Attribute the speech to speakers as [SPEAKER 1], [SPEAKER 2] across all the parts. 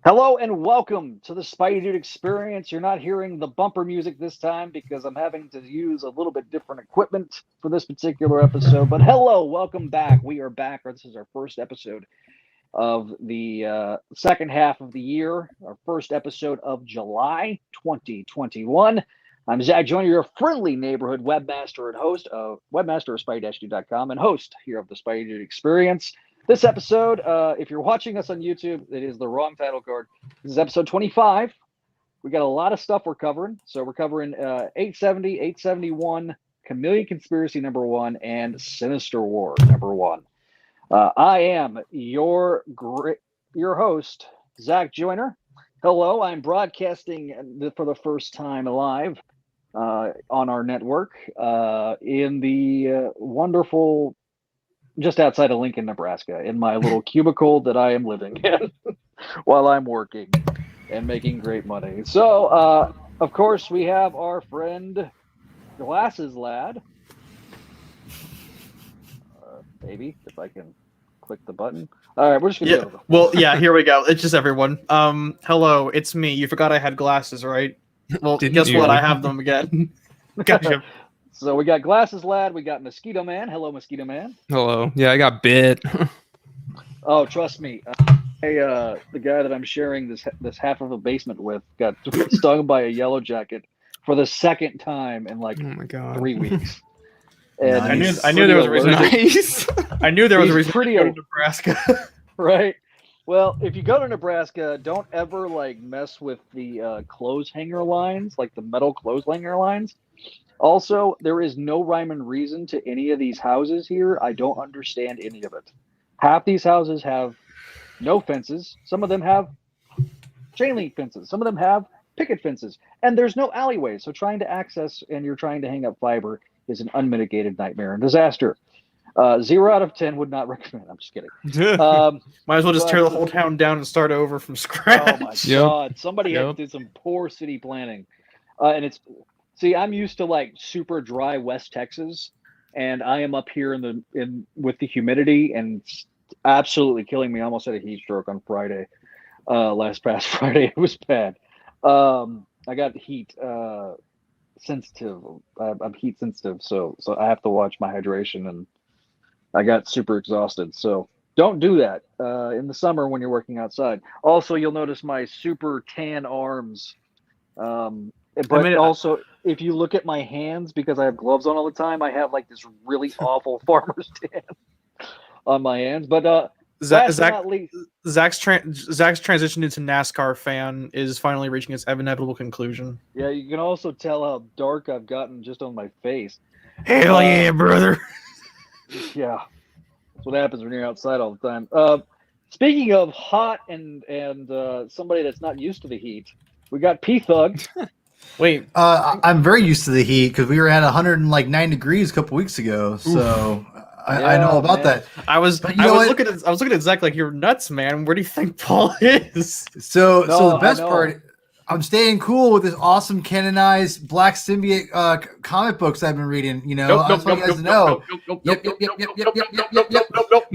[SPEAKER 1] Hello and welcome to the Spideydude experience. You're not hearing the bumper music this time because I'm having to use a little bit different equipment for this particular episode. But hello, welcome back. We are back. This is our first episode of the second half of the year, our first episode of July 2021. I'm Zach Joyner, your friendly neighborhood webmaster and host of webmaster of Spideydude.com and host here of the Spideydude experience. This episode, if you're watching us on YouTube, it is the wrong title card. This is episode 25. We got a lot of stuff we're covering. So we're covering 870, 871, Chameleon Conspiracy #1, and Sinister War #1. I am your host, Zach Joyner. Hello, I'm broadcasting for the first time live on our network in the wonderful, just outside of Lincoln, Nebraska, in my little cubicle that I am living in while I'm working and making great money. So, of course, we have our friend Glasses Lad. Maybe if I can click the button. All right, we're just gonna go.
[SPEAKER 2] Well, yeah, here we go. It's just everyone. Hello, it's me. You forgot I had glasses, right? Well, guess what? I have them again. Gotcha.
[SPEAKER 1] So we got Glasses Lad, we got Mosquito Man. Hello, Mosquito Man.
[SPEAKER 3] Hello. Yeah, I got bit.
[SPEAKER 1] Oh, trust me. The guy that I'm sharing this half of a basement with got stung by a yellow jacket for the second time in like
[SPEAKER 3] Oh my god.
[SPEAKER 1] 3 weeks. And
[SPEAKER 2] Nice. I knew there was a reason.
[SPEAKER 3] Nice.
[SPEAKER 2] I knew there was a reason
[SPEAKER 1] pretty
[SPEAKER 2] to go to Nebraska.
[SPEAKER 1] right. Well, if you go to Nebraska, don't ever like mess with the clothes hanger lines, like the metal clothes hanger lines. Also, there is no rhyme and reason to any of these houses here. I don't understand any of it. Half these houses have no fences. Some of them have chain link fences. Some of them have picket fences. And there's no alleyways. So trying to access and you're trying to hang up fiber is an unmitigated nightmare and disaster. 0 out of 10 would not recommend. I'm just kidding.
[SPEAKER 2] Might as well just tear the whole town down and start over from scratch.
[SPEAKER 1] Oh my god! Somebody had to do some poor city planning, and it's. See, I'm used to like super dry West Texas, and I am up here in with the humidity, and it's absolutely killing me. I almost had a heat stroke on Friday, past Friday. It was bad. I got heat sensitive. I'm heat sensitive, so I have to watch my hydration, and I got super exhausted. So don't do that in the summer when you're working outside. Also, you'll notice my super tan arms. But also, if you look at my hands, because I have gloves on all the time, I have like this really awful farmer's tan on my hands. But
[SPEAKER 2] Zach's transition into NASCAR fan is finally reaching its inevitable conclusion.
[SPEAKER 1] Yeah, you can also tell how dark I've gotten just on my face.
[SPEAKER 2] Hell yeah, brother!
[SPEAKER 1] Yeah, that's what happens when you're outside all the time. Speaking of hot and somebody that's not used to the heat, we got P-Thug.
[SPEAKER 2] Wait,
[SPEAKER 4] I'm very used to the heat because we were at 109 degrees a couple weeks ago, so I know about that.
[SPEAKER 2] I was looking at Zach like, you're nuts, man. Where do you think Paul is?
[SPEAKER 4] So the best part, I'm staying cool with this awesome canonized Black Symbiote comic books I've been reading. You know, I remember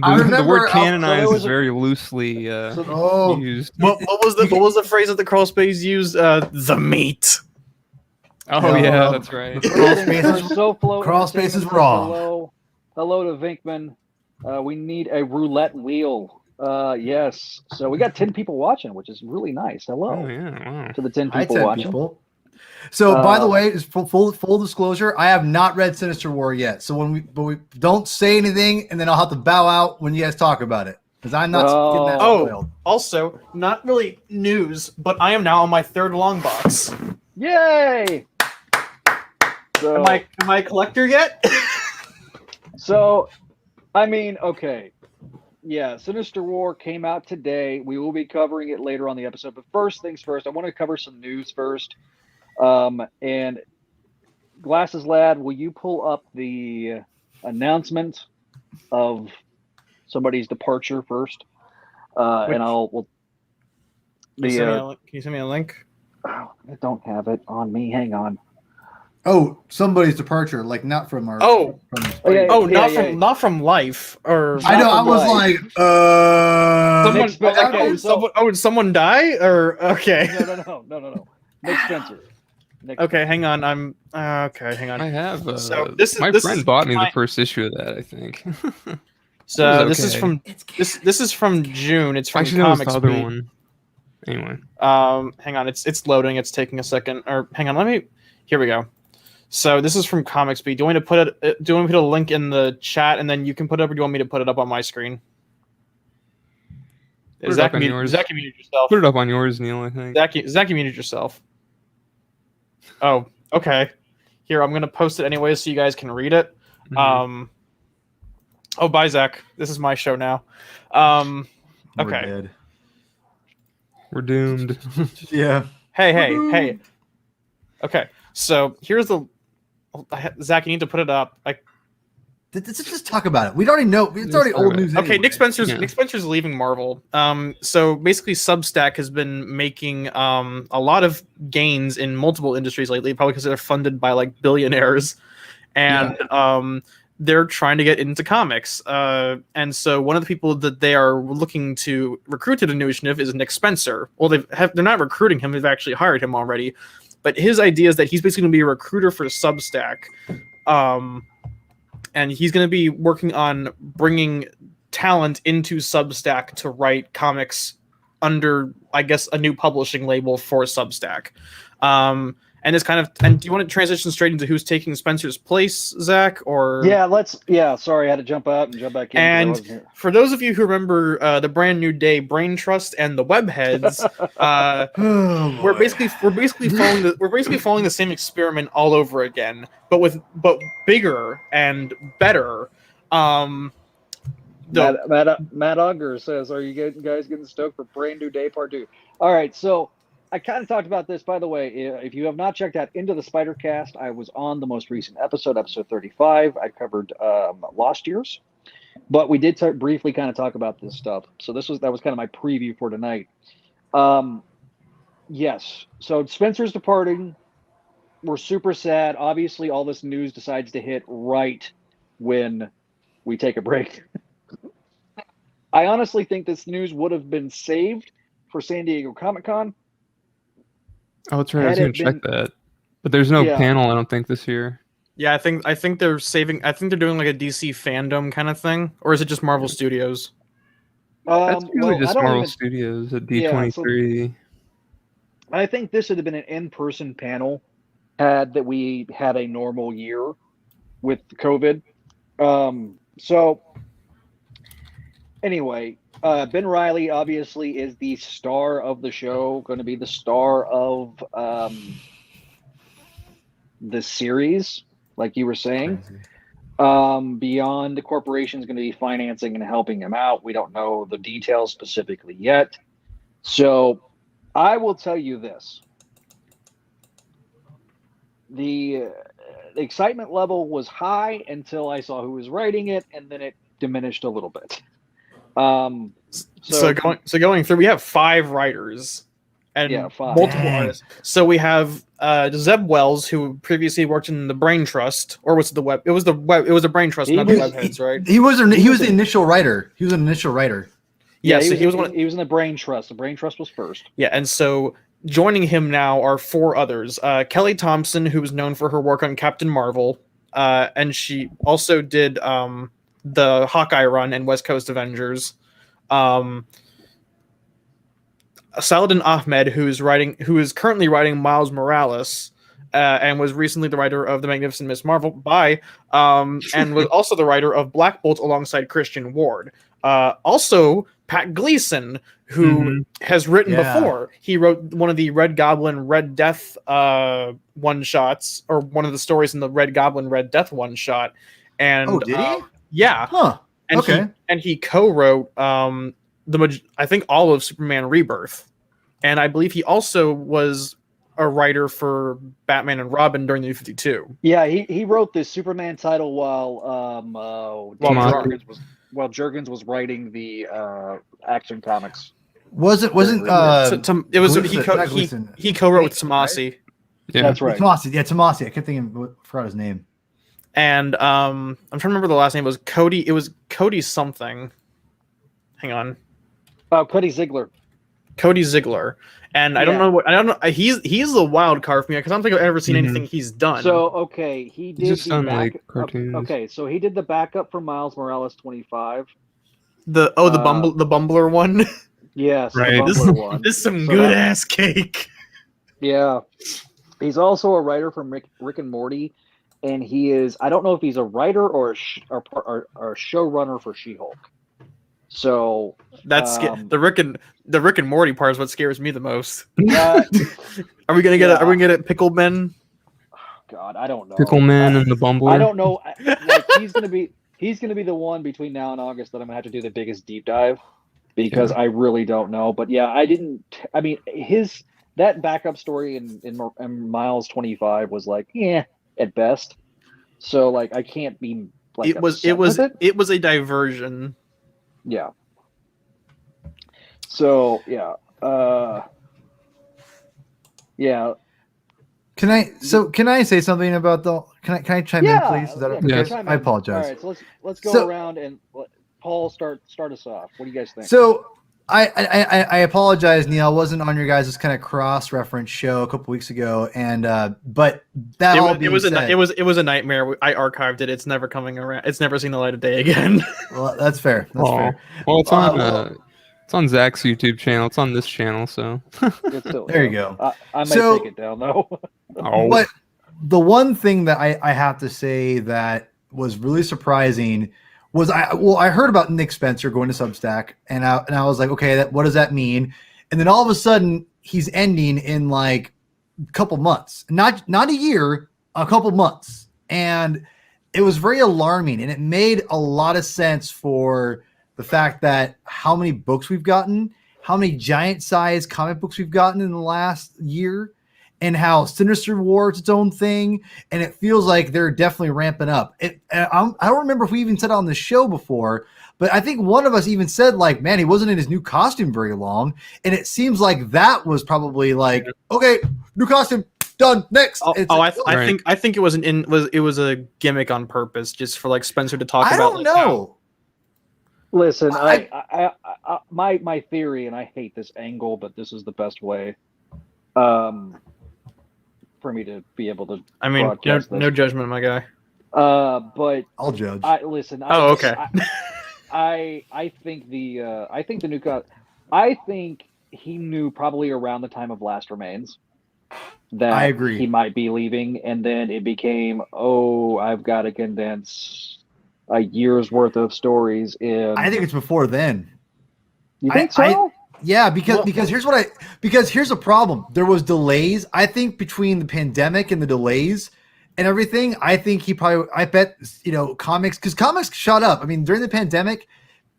[SPEAKER 3] The word canonized is very loosely used.
[SPEAKER 2] What was the phrase that the crawl space used? The meat.
[SPEAKER 3] Oh yeah, that's right.
[SPEAKER 4] Crawl space is wrong.
[SPEAKER 1] Hello to Vinkman. We need a roulette wheel. Yes. So we got 10 people watching, which is really nice. Hello to the 10 people watching.
[SPEAKER 4] So, by the way, full disclosure, I have not read Sinister War yet. So we don't say anything, and then I'll have to bow out when you guys talk about it because I'm not getting that spoiled.
[SPEAKER 2] Also, not really news, but I am now on my 3rd long box.
[SPEAKER 1] Yay! So,
[SPEAKER 2] am I a collector yet?
[SPEAKER 1] So, I mean, okay. Yeah, Sinister War came out today. We will be covering it later on the episode. But first things first, I want to cover some news first. And Glasses Lad, will you pull up the announcement of somebody's departure first? And
[SPEAKER 2] Can you send me a link?
[SPEAKER 1] Oh, I don't have it on me. Hang on.
[SPEAKER 4] Oh, somebody's departure, like not from our.
[SPEAKER 2] Not from life, or
[SPEAKER 4] I know. I was like,
[SPEAKER 2] Did someone die? Or okay.
[SPEAKER 1] No. Nick Spencer.
[SPEAKER 2] Okay, hang on. I'm okay. Hang on.
[SPEAKER 3] I have.
[SPEAKER 2] So
[SPEAKER 3] my friend bought me the first issue of that, I think.
[SPEAKER 2] So this is from this is from June. It's from Comics
[SPEAKER 3] the other one. Anyway.
[SPEAKER 2] Hang on. It's loading. It's taking a second. Or hang on. Here we go. So this is from Comics Beat. Do you want me to put it? Do you want me to put a link in the chat and then you can put it up, or do you want me to put it up on my screen? Zach, you muted yourself.
[SPEAKER 3] Put it up on yours, Neil. I think.
[SPEAKER 2] Zach, you muted yourself. Oh, okay. Here, I'm gonna post it anyway so you guys can read it.
[SPEAKER 3] Mm-hmm.
[SPEAKER 2] Oh, bye, Zach. This is my show now. Okay.
[SPEAKER 3] We're doomed.
[SPEAKER 4] Yeah.
[SPEAKER 2] Hey. Okay, so here's the. Zach, you need to put it up.
[SPEAKER 4] Let's just talk about it. We already know. It's already old news.
[SPEAKER 2] Okay,
[SPEAKER 4] anyway.
[SPEAKER 2] Nick Spencer's leaving Marvel. So basically, Substack has been making a lot of gains in multiple industries lately, probably because they're funded by like billionaires, and they're trying to get into comics. And so one of the people that they are looking to recruit to the new initiative is Nick Spencer. Well, they're not recruiting him; they've actually hired him already. But his idea is that he's basically going to be a recruiter for Substack. And he's going to be working on bringing talent into Substack to write comics under, I guess, a new publishing label for Substack. And it's kind of. And do you want to transition straight into who's taking Spencer's place, Zach? Or
[SPEAKER 1] Sorry, I had to jump out and jump back in.
[SPEAKER 2] And for those of you who remember the Brand New Day, Brain Trust, and the Webheads, we're basically following the same experiment all over again, but bigger and better.
[SPEAKER 1] Matt Auger says, "Are you guys getting stoked for Brand New Day Part 2?" All right, so. I kind of talked about this, by the way. If you have not checked out Into the Spider Cast, I was on the most recent episode 35. I covered Lost Years, but we did briefly kind of talk about this stuff. So that was kind of my preview for tonight. Yes, so Spencer's departing. We're super sad. Obviously, all this news decides to hit right when we take a break. I honestly think this news would have been saved for San Diego Comic-Con.
[SPEAKER 3] Oh, that's right. I was going to check that. But there's no panel, I don't think, this year.
[SPEAKER 2] Yeah, I think they're saving. I think they're doing like a DC fandom kind of thing, or is it just Marvel Studios?
[SPEAKER 3] That's usually just Marvel Studios at D23.
[SPEAKER 1] I think this would have been an in-person panel had we had a normal year with COVID. So anyway. Ben Reilly obviously is the star of the show, going to be the star of the series, like you were saying. Beyond the corporation is going to be financing and helping him out. We don't know the details specifically yet. So I will tell you this. The excitement level was high until I saw who was writing it, and then it diminished a little bit.
[SPEAKER 2] So going through, we have 5 writers and multiple artists. So we have Zeb Wells, who previously worked in the Brain Trust, or was it the Web? It was the Brain Trust, not the Webheads, right?
[SPEAKER 4] He was the initial writer. He was an initial writer.
[SPEAKER 1] Yeah, so he was in the Brain Trust. The Brain Trust was first.
[SPEAKER 2] Yeah, and so joining him now are 4 others. Kelly Thompson, who was known for her work on Captain Marvel, and she also did the Hawkeye run and West Coast Avengers. Saladin Ahmed, who is currently writing Miles Morales, and was recently the writer of The Magnificent Miss Marvel and was also the writer of Black Bolt alongside Christian Ward. Also Pat Gleason, who has written before. He wrote one of the Red Goblin Red Death one shots, or one of the stories in the Red Goblin Red Death one shot. And
[SPEAKER 4] did he?
[SPEAKER 2] Yeah.
[SPEAKER 4] Huh.
[SPEAKER 2] And he co-wrote I think all of Superman Rebirth, and I believe he also was a writer for Batman and Robin during the New 52.
[SPEAKER 1] Yeah, he wrote the Superman title while Jurgens was writing the Action Comics.
[SPEAKER 2] He co-wrote with Tomasi.
[SPEAKER 4] Yeah, that's right. Tomasi. Yeah, Tomasi. I kept thinking, forgot his name.
[SPEAKER 2] And I'm trying to remember the last name. It was Cody. It was Cody something. Hang on.
[SPEAKER 1] Cody Ziegler.
[SPEAKER 2] Cody Ziegler, and I don't know. He's the wild card for me because I don't think I've ever seen anything he's done.
[SPEAKER 1] So okay, he did
[SPEAKER 3] just
[SPEAKER 1] the
[SPEAKER 3] done
[SPEAKER 1] back.
[SPEAKER 3] like cartoons.
[SPEAKER 1] Okay, so he did the backup for Miles Morales 25.
[SPEAKER 2] The Bumbler one.
[SPEAKER 1] Yes,
[SPEAKER 3] right.
[SPEAKER 1] the Bumbler one.
[SPEAKER 2] This is some good ass cake.
[SPEAKER 1] Yeah, he's also a writer from Rick and Morty, and he is. I don't know if he's a writer or a showrunner for She-Hulk. So
[SPEAKER 2] that's the Rick and Morty part is what scares me the most.
[SPEAKER 1] Are
[SPEAKER 2] we gonna get Pickleman?
[SPEAKER 1] Oh, God, I don't know.
[SPEAKER 3] Pickleman and the Bumbler.
[SPEAKER 1] I don't know. Like he's gonna be the one between now and August that I'm gonna have to do the biggest deep dive because I really don't know. But yeah, I mean, that backup story in Miles 25 was like at best. So like I can't be like
[SPEAKER 2] it was a diversion.
[SPEAKER 1] Yeah. So yeah. Yeah.
[SPEAKER 4] Can I say something about the? Can I chime in, please? Is that okay?
[SPEAKER 3] Yes.
[SPEAKER 4] I apologize.
[SPEAKER 1] All right, so let's go around and let Paul start us off. What do you guys think?
[SPEAKER 4] So I apologize, Neil. I wasn't on your guys' kind of cross-reference show a couple weeks ago, and but that
[SPEAKER 2] it was a nightmare. I archived it. It's never coming around. It's never seen the light of day again.
[SPEAKER 4] Well, that's fair. That's fair.
[SPEAKER 3] Well, it's on Zach's YouTube channel. It's on this channel, so
[SPEAKER 1] there
[SPEAKER 4] you go.
[SPEAKER 1] I might take it down though.
[SPEAKER 4] But the one thing that I have to say that was really surprising was I heard about Nick Spencer going to Substack, and I was like, okay, what does that mean? And then all of a sudden he's ending in like a couple months, not a year, a couple months, and it was very alarming, and it made a lot of sense for the fact that how many books we've gotten, how many giant-sized comic books we've gotten in the last year, and how Sinister War is its own thing, and it feels like they're definitely ramping up. I don't remember if we even said it on the show before, but I think one of us even said, like, man, he wasn't in his new costume very long, and it seems like that was probably like, okay, new costume, done, next.
[SPEAKER 2] I think it was a gimmick on purpose, just for like Spencer to talk about.
[SPEAKER 1] I don't know. Listen, my theory, and I hate this angle, but this is the best way. For me to be able to.
[SPEAKER 2] I mean, no judgment, my guy.
[SPEAKER 1] But
[SPEAKER 4] I'll judge.
[SPEAKER 2] Okay.
[SPEAKER 1] I think the new cut. I think he knew probably around the time of Last Remains that
[SPEAKER 4] I agree
[SPEAKER 1] he might be leaving, and then it became, I've got to condense a year's worth of stories in.
[SPEAKER 4] I think it's before then.
[SPEAKER 1] You think so?
[SPEAKER 4] Yeah, because here's a problem. There was delays. I think between the pandemic and the delays and everything, I bet comics, because comics shot up. I mean, during the pandemic,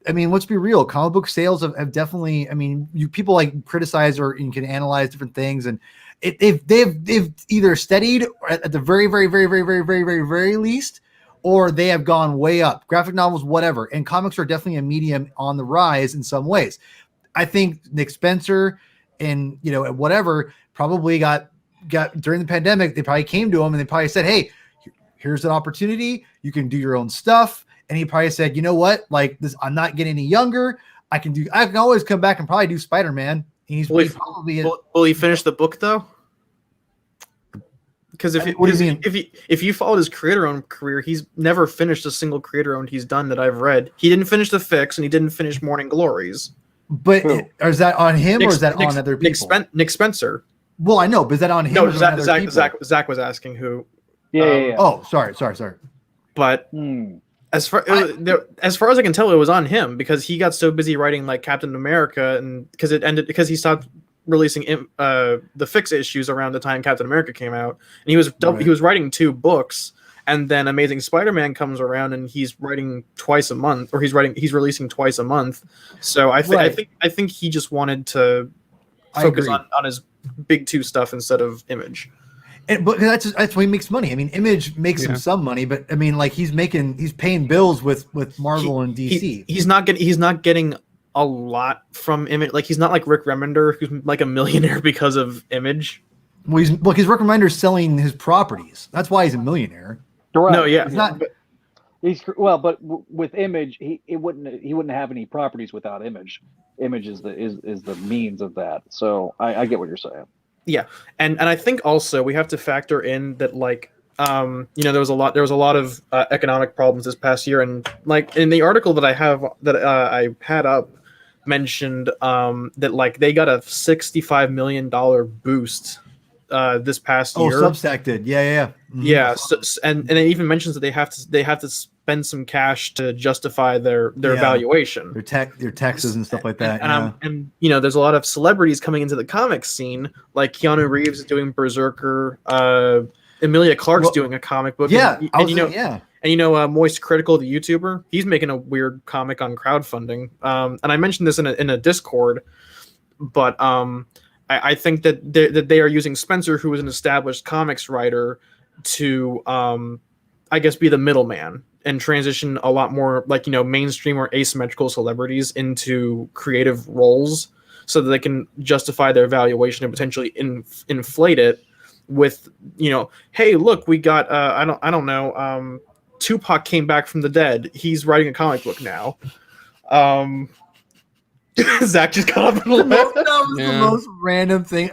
[SPEAKER 4] I mean, let's be real, comic book sales have definitely. I mean, people like criticize or you can analyze different things, and they've either steadied at the very, very, very, very, very, very, very, very least, or they have gone way up. Graphic novels, whatever, and comics are definitely a medium on the rise in some ways. I think Nick Spencer and whatever probably got during the pandemic. They probably came to him and they probably said, "Hey, here's an opportunity. You can do your own stuff." And he probably said, "You know what? Like this, I'm not getting any younger. I can always come back and probably do Spider-Man."
[SPEAKER 2] Will he finish the book though? Because if you followed his creator-owned career, he's never finished a single creator-owned he's done that I've read. He didn't finish The Fix and he didn't finish Morning Glories.
[SPEAKER 4] But is that on him or is that on other people?
[SPEAKER 2] Nick Spencer.
[SPEAKER 4] Well, I know, but is that on him?
[SPEAKER 2] No, Zach was asking who.
[SPEAKER 1] Yeah.
[SPEAKER 4] Oh, sorry.
[SPEAKER 2] But as far as I can tell, it was on him because he got so busy writing like Captain America, and because he stopped releasing the Fix issues around the time Captain America came out, and he was writing 2 books. And then Amazing Spider-Man comes around, and he's writing twice a month, or he's releasing twice a month. So I think he just wanted to focus on his big 2 stuff instead of Image.
[SPEAKER 4] But that's why he makes money. I mean, Image makes him some money, but I mean, like he's paying bills with Marvel and DC.
[SPEAKER 2] He's not getting a lot from Image. Like he's not like Rick Remender, who's like a millionaire because of Image.
[SPEAKER 4] Well, because Rick Remender's selling his properties. That's why he's a millionaire.
[SPEAKER 1] Right.
[SPEAKER 2] No, yeah,
[SPEAKER 1] he's not. But with Image, he wouldn't have any properties without Image. image is the means of that. So I get what you're saying.
[SPEAKER 2] Yeah, and I think also we have to factor in that like there was a lot of economic problems this past year, and like in the article that I had up mentioned that like they got a $65 million boost this past year.
[SPEAKER 4] Substack did, yeah. Mm-hmm.
[SPEAKER 2] Yeah, so, and it even mentions that they have to spend some cash to justify their valuation,
[SPEAKER 4] their taxes and stuff like that.
[SPEAKER 2] And there's a lot of celebrities coming into the comics scene, like Keanu Reeves is doing Berserker, Emilia Clarke's doing a comic book.
[SPEAKER 4] Yeah,
[SPEAKER 2] Moist Critical, the YouTuber, he's making a weird comic on crowdfunding. And I mentioned this in a Discord, but I think that they are using Spencer, who is an established comics writer, to I guess be the middleman and transition a lot more like mainstream or asymmetrical celebrities into creative roles, so that they can justify their valuation and potentially inflate it with hey, look, we got I don't know, Tupac came back from the dead, he's writing a comic book now. Zach just got up and left.
[SPEAKER 4] That was the most random thing.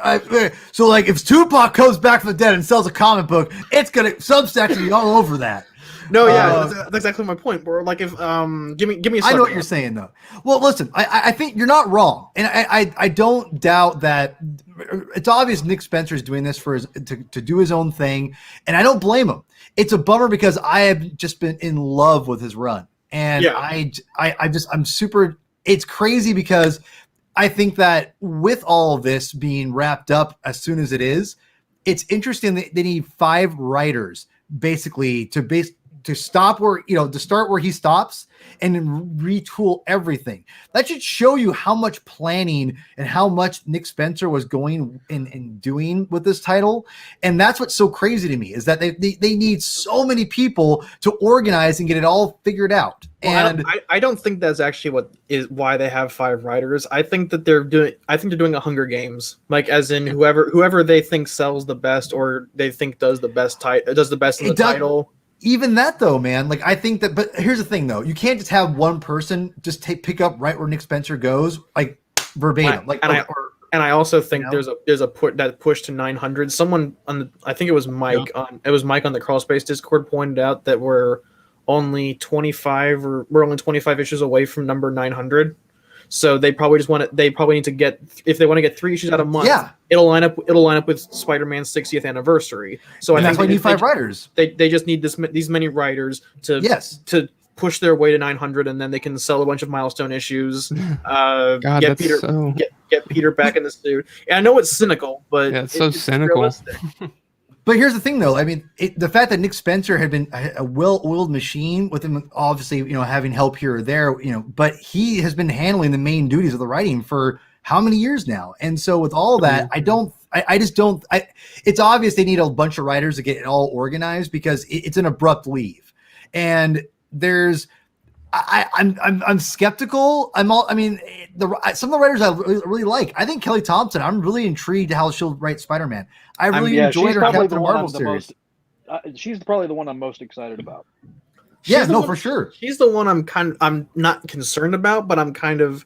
[SPEAKER 4] So like, if Tupac comes back from the dead and sells a comic book, it's gonna Substack to be all over that.
[SPEAKER 2] No, that's exactly my point. Where like, if give me a
[SPEAKER 4] I know what you're saying though. Well, listen, I think you're not wrong, and I don't doubt that. It's obvious Nick Spencer is doing this to do his own thing, and I don't blame him. It's a bummer because I have just been in love with his run, and I'm super. It's crazy because I think that with all of this being wrapped up as soon as it is, it's interesting that they need 5 writers basically to stop where, to start where he stops and then retool everything. That should show you how much planning and how much Nick Spencer was going and doing with this title. And that's what's so crazy to me, is that they need so many people to organize and get it all figured out.
[SPEAKER 2] Well,
[SPEAKER 4] and
[SPEAKER 2] I don't think that's actually why they have 5 writers. I think they're doing a Hunger Games, like as in whoever they think sells the best or they think does the best in the title.
[SPEAKER 4] Even that though, man, like I think that, but here's the thing though, you can't just have one person just pick up right where Nick Spencer goes, like verbatim.
[SPEAKER 2] I also think there's a push to 900. Someone I think it was Mike on the Crawl Space Discord pointed out that we're only 25 issues away from number 900. So they probably need to get, if they want to get 3 issues out a month, it'll line up with Spider-Man's 60th anniversary. So
[SPEAKER 4] and that's why you need 5 writers.
[SPEAKER 2] They just need these many writers to push their way to 900, and then they can sell a bunch of milestone issues. Get Peter back in the suit. And I know it's cynical, but
[SPEAKER 3] it's so cynical.
[SPEAKER 4] But here's the thing, though. I mean, the fact that Nick Spencer had been a well-oiled machine with him, obviously, having help here or there, but he has been handling the main duties of the writing for how many years now? And so with all that, it's obvious they need a bunch of writers to get it all organized because it's an abrupt leave. And I'm skeptical. Some of the writers I really like. I think Kelly Thompson. I'm really intrigued how she'll write Spider-Man. I really enjoyed her Captain Marvel series.
[SPEAKER 1] She's probably the one I'm most excited about.
[SPEAKER 4] For sure.
[SPEAKER 2] She's the one I'm not concerned about, but I'm kind of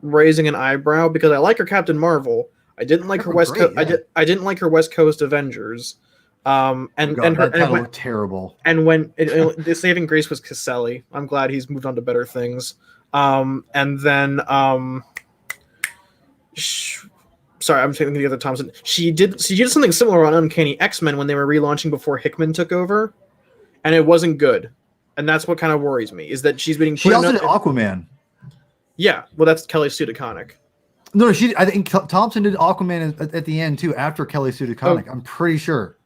[SPEAKER 2] raising an eyebrow because I like her Captain Marvel. I didn't like her West Coast. I didn't like her West Coast Avengers.
[SPEAKER 4] That title looked terrible.
[SPEAKER 2] And when the saving grace was Caselli, I'm glad he's moved on to better things. And then sorry, I'm thinking the other Thompson. She did something similar on Uncanny X-Men when they were relaunching before Hickman took over, and it wasn't good. And that's what kind of worries me, is that she's being.
[SPEAKER 4] She also did Aquaman.
[SPEAKER 2] Yeah, well, that's Kelly Sue DeConnick.
[SPEAKER 4] No, I think Thompson did Aquaman at the end too, after Kelly Sue DeConnick. I'm pretty sure.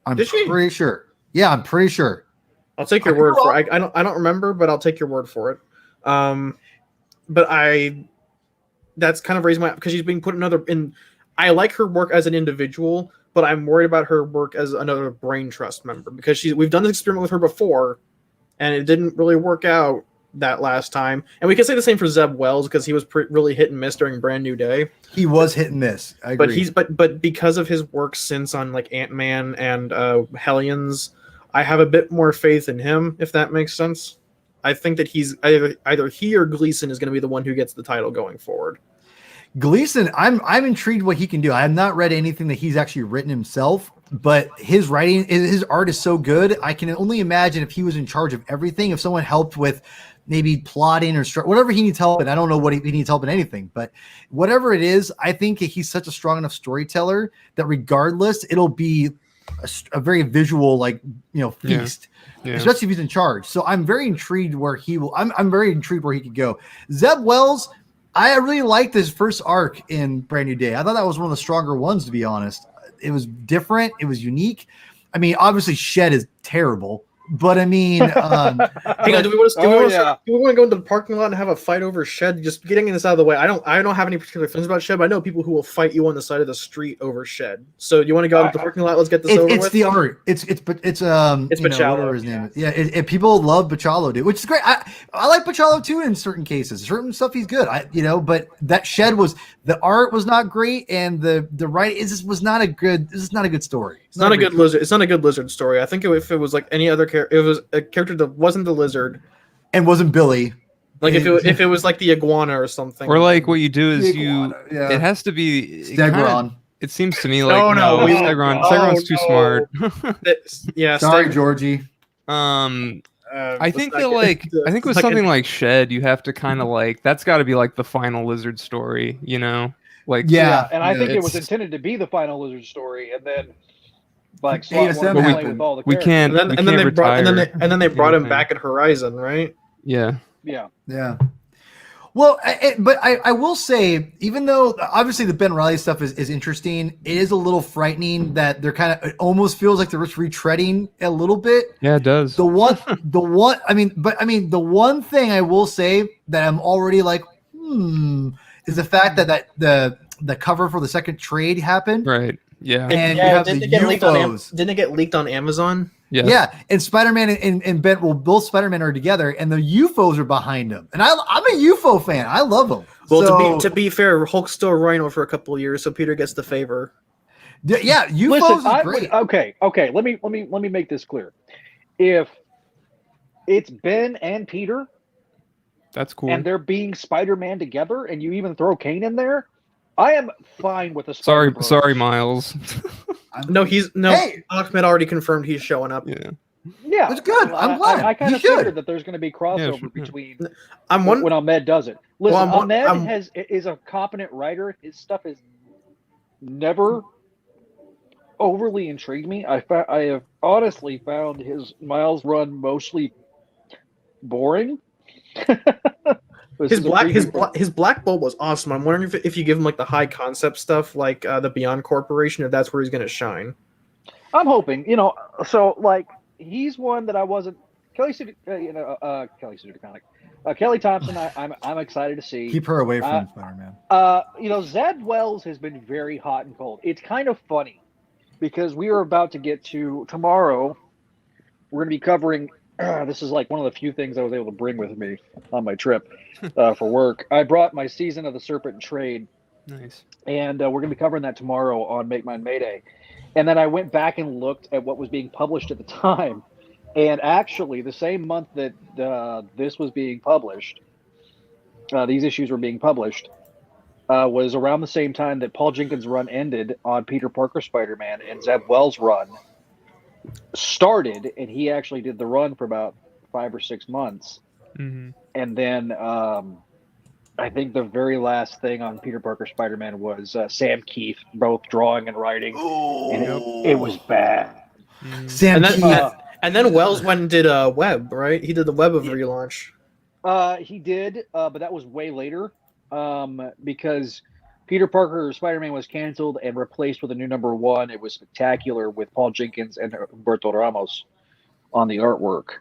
[SPEAKER 4] Pretty sure. Yeah, I'm pretty sure.
[SPEAKER 2] I'll take your word for it. I don't remember, but I'll take your word for it. That's kind of raising my, because she's being put in. I like her work as an individual, but I'm worried about her work as another Brain Trust member, because we've done this experiment with her before, and it didn't really work out that last time. And we can say the same for Zeb Wells, because he was really hit and miss during Brand New Day.
[SPEAKER 4] He was hit and miss. I agree.
[SPEAKER 2] But because of his work since on like Ant-Man and Hellions, I have a bit more faith in him, if that makes sense. I think that he's either he or Gleason is going to be the one who gets the title going forward.
[SPEAKER 4] Gleason, I'm intrigued what he can do. I have not read anything that he's actually written himself, but his writing, his art is so good. I can only imagine if he was in charge of everything, if someone helped with maybe plotting or whatever he needs help in. I don't know what he needs help in anything, but whatever it is, I think he's such a strong enough storyteller that regardless, it'll be a very visual, like, feast. Yeah. Especially if he's in charge. So I'm very intrigued where he will. I'm very intrigued where he could go. Zeb Wells, I really liked his first arc in Brand New Day. I thought that was one of the stronger ones, to be honest. It was different. It was unique. I mean, obviously Shed is terrible, but I mean,
[SPEAKER 2] hang on, do we want to go into the parking lot and have a fight over Shed? Just getting this out of the way. I don't have any particular feelings about Shed, but I know people who will fight you on the side of the street over Shed. So you want to go out to the parking lot? Let's get this over with.
[SPEAKER 4] It's the art. It's Bachalo. Whatever his name is. Yeah, people love Bachalo, dude, which is great. I like Bachalo too in certain cases. Certain stuff he's good. But that Shed the art was not great, and the writing was not a good. This is not a good story.
[SPEAKER 2] It's not a good lizard. It's not a good lizard story. I think if it was like any other character, it was a character that wasn't the lizard
[SPEAKER 4] and wasn't Billy.
[SPEAKER 2] Like if it was like the iguana or something.
[SPEAKER 3] Or like what you do is it has to be
[SPEAKER 4] Stegron.
[SPEAKER 3] It seems to me like
[SPEAKER 2] Stegron's
[SPEAKER 3] too smart.
[SPEAKER 4] Sorry, Georgie.
[SPEAKER 3] I think with something like Shed, you have to kind of like that's got to be like the final lizard story, Like
[SPEAKER 1] and I think it was intended to be the final lizard story, and then like ASM with all the
[SPEAKER 3] we can't.
[SPEAKER 2] And then they brought him back at Horizon, right?
[SPEAKER 3] Yeah.
[SPEAKER 4] Well, but I will say, even though obviously the Ben Reilly stuff is interesting, it is a little frightening that they're it almost feels like they're just retreading a little bit.
[SPEAKER 3] Yeah, it does.
[SPEAKER 4] The one thing I will say that I'm already like, is the fact that the cover for the second trade happened.
[SPEAKER 3] Right. Yeah.
[SPEAKER 4] And you have the UFOs.
[SPEAKER 2] Didn't it get leaked on Amazon?
[SPEAKER 3] Yes.
[SPEAKER 4] Yeah, and Spider-Man and Ben, both Spider-Man are together, and the UFOs are behind them. And I'm a UFO fan. I love them.
[SPEAKER 2] Well, to be fair, Hulk's still Rhino for a couple of years, so Peter gets the favor.
[SPEAKER 4] Yeah, UFOs is great.
[SPEAKER 1] Okay. Let me make this clear. If it's Ben and Peter,
[SPEAKER 3] that's cool,
[SPEAKER 1] and they're being Spider-Man together, and you even throw Kane in there, I am fine with a
[SPEAKER 3] sorry, Miles.
[SPEAKER 2] Ahmed already confirmed he's showing up.
[SPEAKER 1] Yeah,
[SPEAKER 4] it's good. I'm glad.
[SPEAKER 1] I kind of figured that there's going to be crossover between when Ahmed does it. Listen, Ahmed is a competent writer. His stuff has never overly intrigued me. I have honestly found his Miles run mostly boring.
[SPEAKER 2] His Black Bolt was awesome. I'm wondering if you give him like the high concept stuff, like the Beyond Corporation, if that's where he's going to shine.
[SPEAKER 1] I'm hoping, so like he's one that I wasn't. Kelly Thompson. I'm excited to see.
[SPEAKER 4] Keep her away from Spider-Man.
[SPEAKER 1] Zed Wells has been very hot and cold. It's kind of funny because we are about to get to tomorrow. We're going to be covering. This is like one of the few things I was able to bring with me on my trip for work. I brought my Season of the Serpent and Trade.
[SPEAKER 3] Nice. And
[SPEAKER 1] we're going to be covering that tomorrow on Make Mine Mayday. And then I went back and looked at what was being published at the time. And actually, the same month that this was being published, these issues were being published, was around the same time that Paul Jenkins' run ended on Peter Parker Spider-Man, and Zeb Wells' run started, and he actually did the run for about 5 or 6 months.
[SPEAKER 3] Mm-hmm.
[SPEAKER 1] And then I think the very last thing on Peter Parker Spider-Man was Sam Keith, both drawing and writing. And it was bad.
[SPEAKER 3] Mm-hmm.
[SPEAKER 4] Sam Keith.
[SPEAKER 2] And then Wells went and did Web, right? He did the Web of relaunch.
[SPEAKER 1] He did, but that was way later because Peter Parker Spider-Man was canceled and replaced with a new #1. It was Spectacular with Paul Jenkins and Humberto Ramos on the artwork.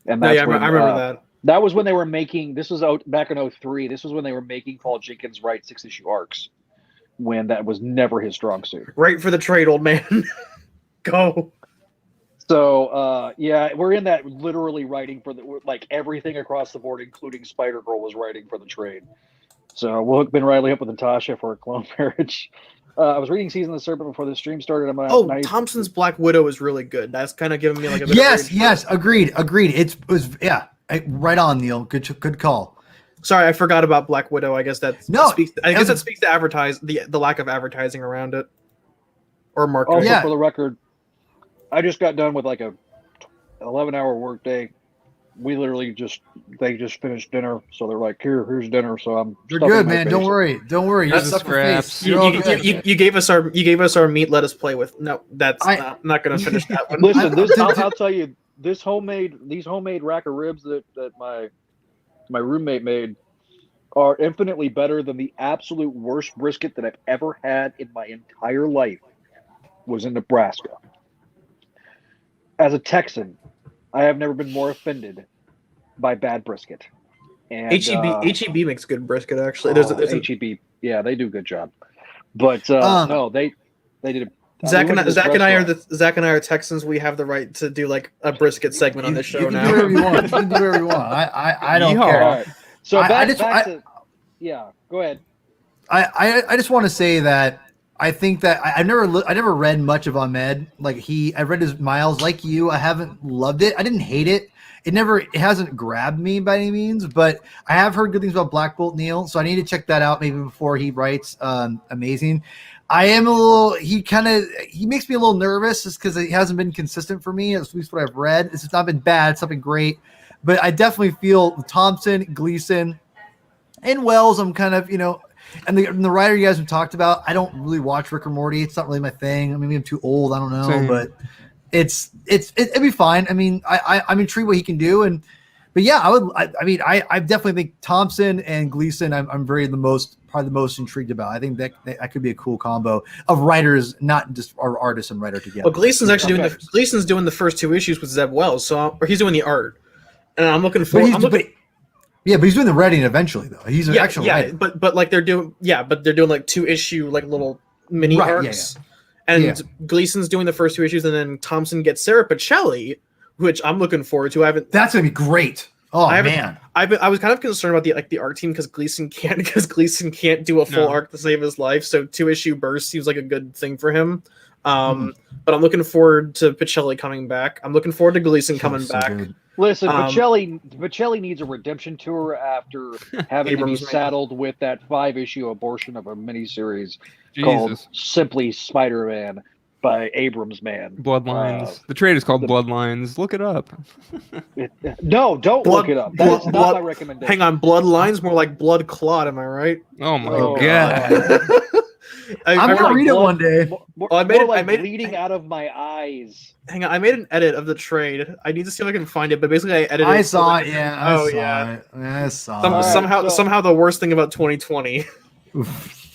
[SPEAKER 1] And that's
[SPEAKER 2] I remember that.
[SPEAKER 1] That was when they were making. This was out back in 2003. This was when they were making Paul Jenkins write 6-issue arcs, when that was never his strong suit.
[SPEAKER 2] Right for the trade, old man. Go.
[SPEAKER 1] So we're in that literally writing for everything across the board, including Spider-Girl was writing for the trade. So we'll hook Ben Reilly up with Natasha for a clone marriage. I was reading Season of the Serpent before the stream started.
[SPEAKER 2] Thompson's Black Widow is really good. That's kind of giving me like a bit
[SPEAKER 4] yes, agreed. It was Right on, Neil. Good call.
[SPEAKER 2] Sorry, I forgot about Black Widow. I guess that
[SPEAKER 4] No,
[SPEAKER 2] speaks. I guess that speaks to the lack of advertising around it or marketing.
[SPEAKER 1] Also,
[SPEAKER 4] Yeah.
[SPEAKER 1] for the record, I just got done with like a 11-hour workday. We literally they just finished dinner, so they're like, here's dinner. So I'm.
[SPEAKER 4] You're
[SPEAKER 1] stuffing
[SPEAKER 4] good,
[SPEAKER 1] my
[SPEAKER 4] man.
[SPEAKER 1] face.
[SPEAKER 4] Don't worry. You're
[SPEAKER 3] That's
[SPEAKER 4] stuff in the face.
[SPEAKER 3] scraps.
[SPEAKER 4] You're all good.
[SPEAKER 2] You gave us our meat. Let us play with. No, that's not going to finish that one.
[SPEAKER 1] Listen, I'll tell you, these homemade rack of ribs that my roommate made are infinitely better than the absolute worst brisket that I've ever had in my entire life. Was in Nebraska. As a Texan, I have never been more offended by bad brisket. And
[SPEAKER 2] HEB makes good brisket actually. There's
[SPEAKER 1] HEB, yeah, they do a good job. But no, they did.
[SPEAKER 2] Zach and I are Texans. We have the right to do like a brisket segment on this show now.
[SPEAKER 4] You can do whatever you want. I don't
[SPEAKER 3] Yeehaw.
[SPEAKER 4] care.
[SPEAKER 1] All right. So
[SPEAKER 4] I
[SPEAKER 1] go ahead.
[SPEAKER 4] I just want to say that I think that I never read much of Ahmed. I read his Miles like you. I haven't loved it. I didn't hate it. It hasn't grabbed me by any means, but I have heard good things about Black Bolt, Neil. So I need to check that out maybe before he writes amazing. I am he makes me a little nervous just because he hasn't been consistent for me, at least what I've read. It's not been bad. It's not been great, but I definitely feel Thompson, Gleason, and Wells. I'm kind of, and the writer you guys have talked about, I don't really watch Rick or Morty. It's not really my thing. I mean, maybe I'm too old. I don't know,
[SPEAKER 3] Same.
[SPEAKER 4] but it'd be fine. I mean, I'm intrigued what he can do, but yeah, I definitely think Thompson and Gleason. I'm probably the most intrigued about. I think that could be a cool combo of writers, not just our artist and writer together.
[SPEAKER 2] Well, Gleason's actually doing the first 2 issues with Zeb Wells, or he's doing the art, and I'm looking for.
[SPEAKER 4] Yeah, but he's doing the writing eventually, though. He's an actual writer.
[SPEAKER 2] but like they're doing like 2 issue like little mini arcs, and Gleason's doing the first 2 issues, and then Thompson gets Sarah Pacelli, which I'm looking forward to.
[SPEAKER 4] That's gonna be great. Oh man,
[SPEAKER 2] I was kind of concerned about the art team because Gleason can't do a full arc to save his life, so 2 issue burst seems like a good thing for him. But I'm looking forward to Pacelli coming back. I'm looking forward to Gleason coming back.
[SPEAKER 4] Good.
[SPEAKER 1] Listen, Pacelli needs a redemption tour after having to be saddled with that 5-issue abortion of a miniseries called simply Spider-Man by Abrams Man.
[SPEAKER 3] Bloodlines. The trade is called Bloodlines. Look it up.
[SPEAKER 1] No, don't look it up. That's not my recommendation.
[SPEAKER 2] Hang on, Bloodlines, more like Blood Clot. Am I right?
[SPEAKER 3] Oh my god.
[SPEAKER 4] I'm gonna read it one day.
[SPEAKER 1] I made it bleeding out of my eyes.
[SPEAKER 2] Hang on, I made an edit of the trade. I need to see if I can find it, but basically I edited.
[SPEAKER 4] I saw it. Yeah. I saw it.
[SPEAKER 2] Somehow the worst thing about 2020.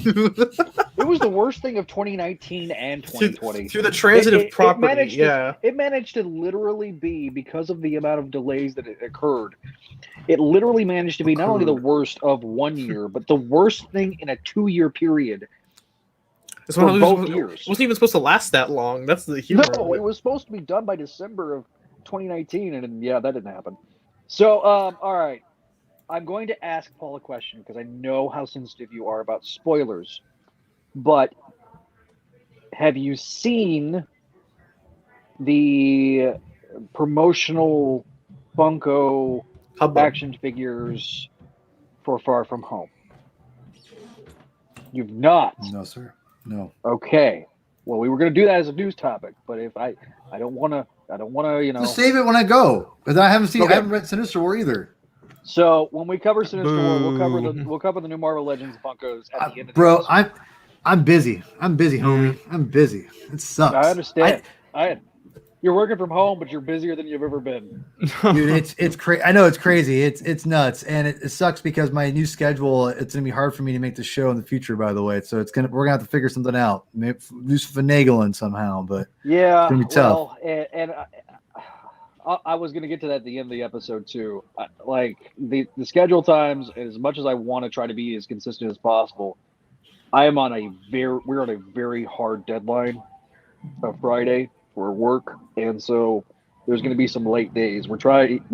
[SPEAKER 1] It was the worst thing of 2019 and 2020.
[SPEAKER 2] Through the transitive property,
[SPEAKER 1] it managed to literally be, because of the amount of delays that it occurred, it literally managed to be not only the worst of 1 year, but the worst thing in a 2-year period. For both years.
[SPEAKER 2] It wasn't even supposed to last that long. That's the humor.
[SPEAKER 1] No, it was supposed to be done by December of 2019, and that didn't happen. So, all right. I'm going to ask Paul a question because I know how sensitive you are about spoilers. But have you seen the promotional Funko action figures for Far From Home? You've not.
[SPEAKER 4] No, sir. No.
[SPEAKER 1] Okay. Well, we were going to do that as a news topic, but if I don't want to,
[SPEAKER 4] Just save it when I go, because I haven't read Sinister War either.
[SPEAKER 1] So when we cover Sinister War, we'll cover the new Marvel Legends Funkos at the end of the
[SPEAKER 4] bro,
[SPEAKER 1] episode.
[SPEAKER 4] I'm busy, homie. I'm busy. It sucks.
[SPEAKER 1] I understand. You're working from home, but you're busier than you've ever been.
[SPEAKER 4] Dude, it's crazy. I know it's crazy. It's nuts, and it sucks because my new schedule. It's gonna be hard for me to make the show in the future. By the way, so we're gonna have to figure something out. Maybe do some finagling somehow, but
[SPEAKER 1] yeah,
[SPEAKER 4] it's gonna be tough.
[SPEAKER 1] Well, and I was gonna get to that at the end of the episode too. Like the schedule times, as much as I want to try to be as consistent as possible, we're on a very hard deadline of Friday for work, and so there's going to be some late days. We're trying,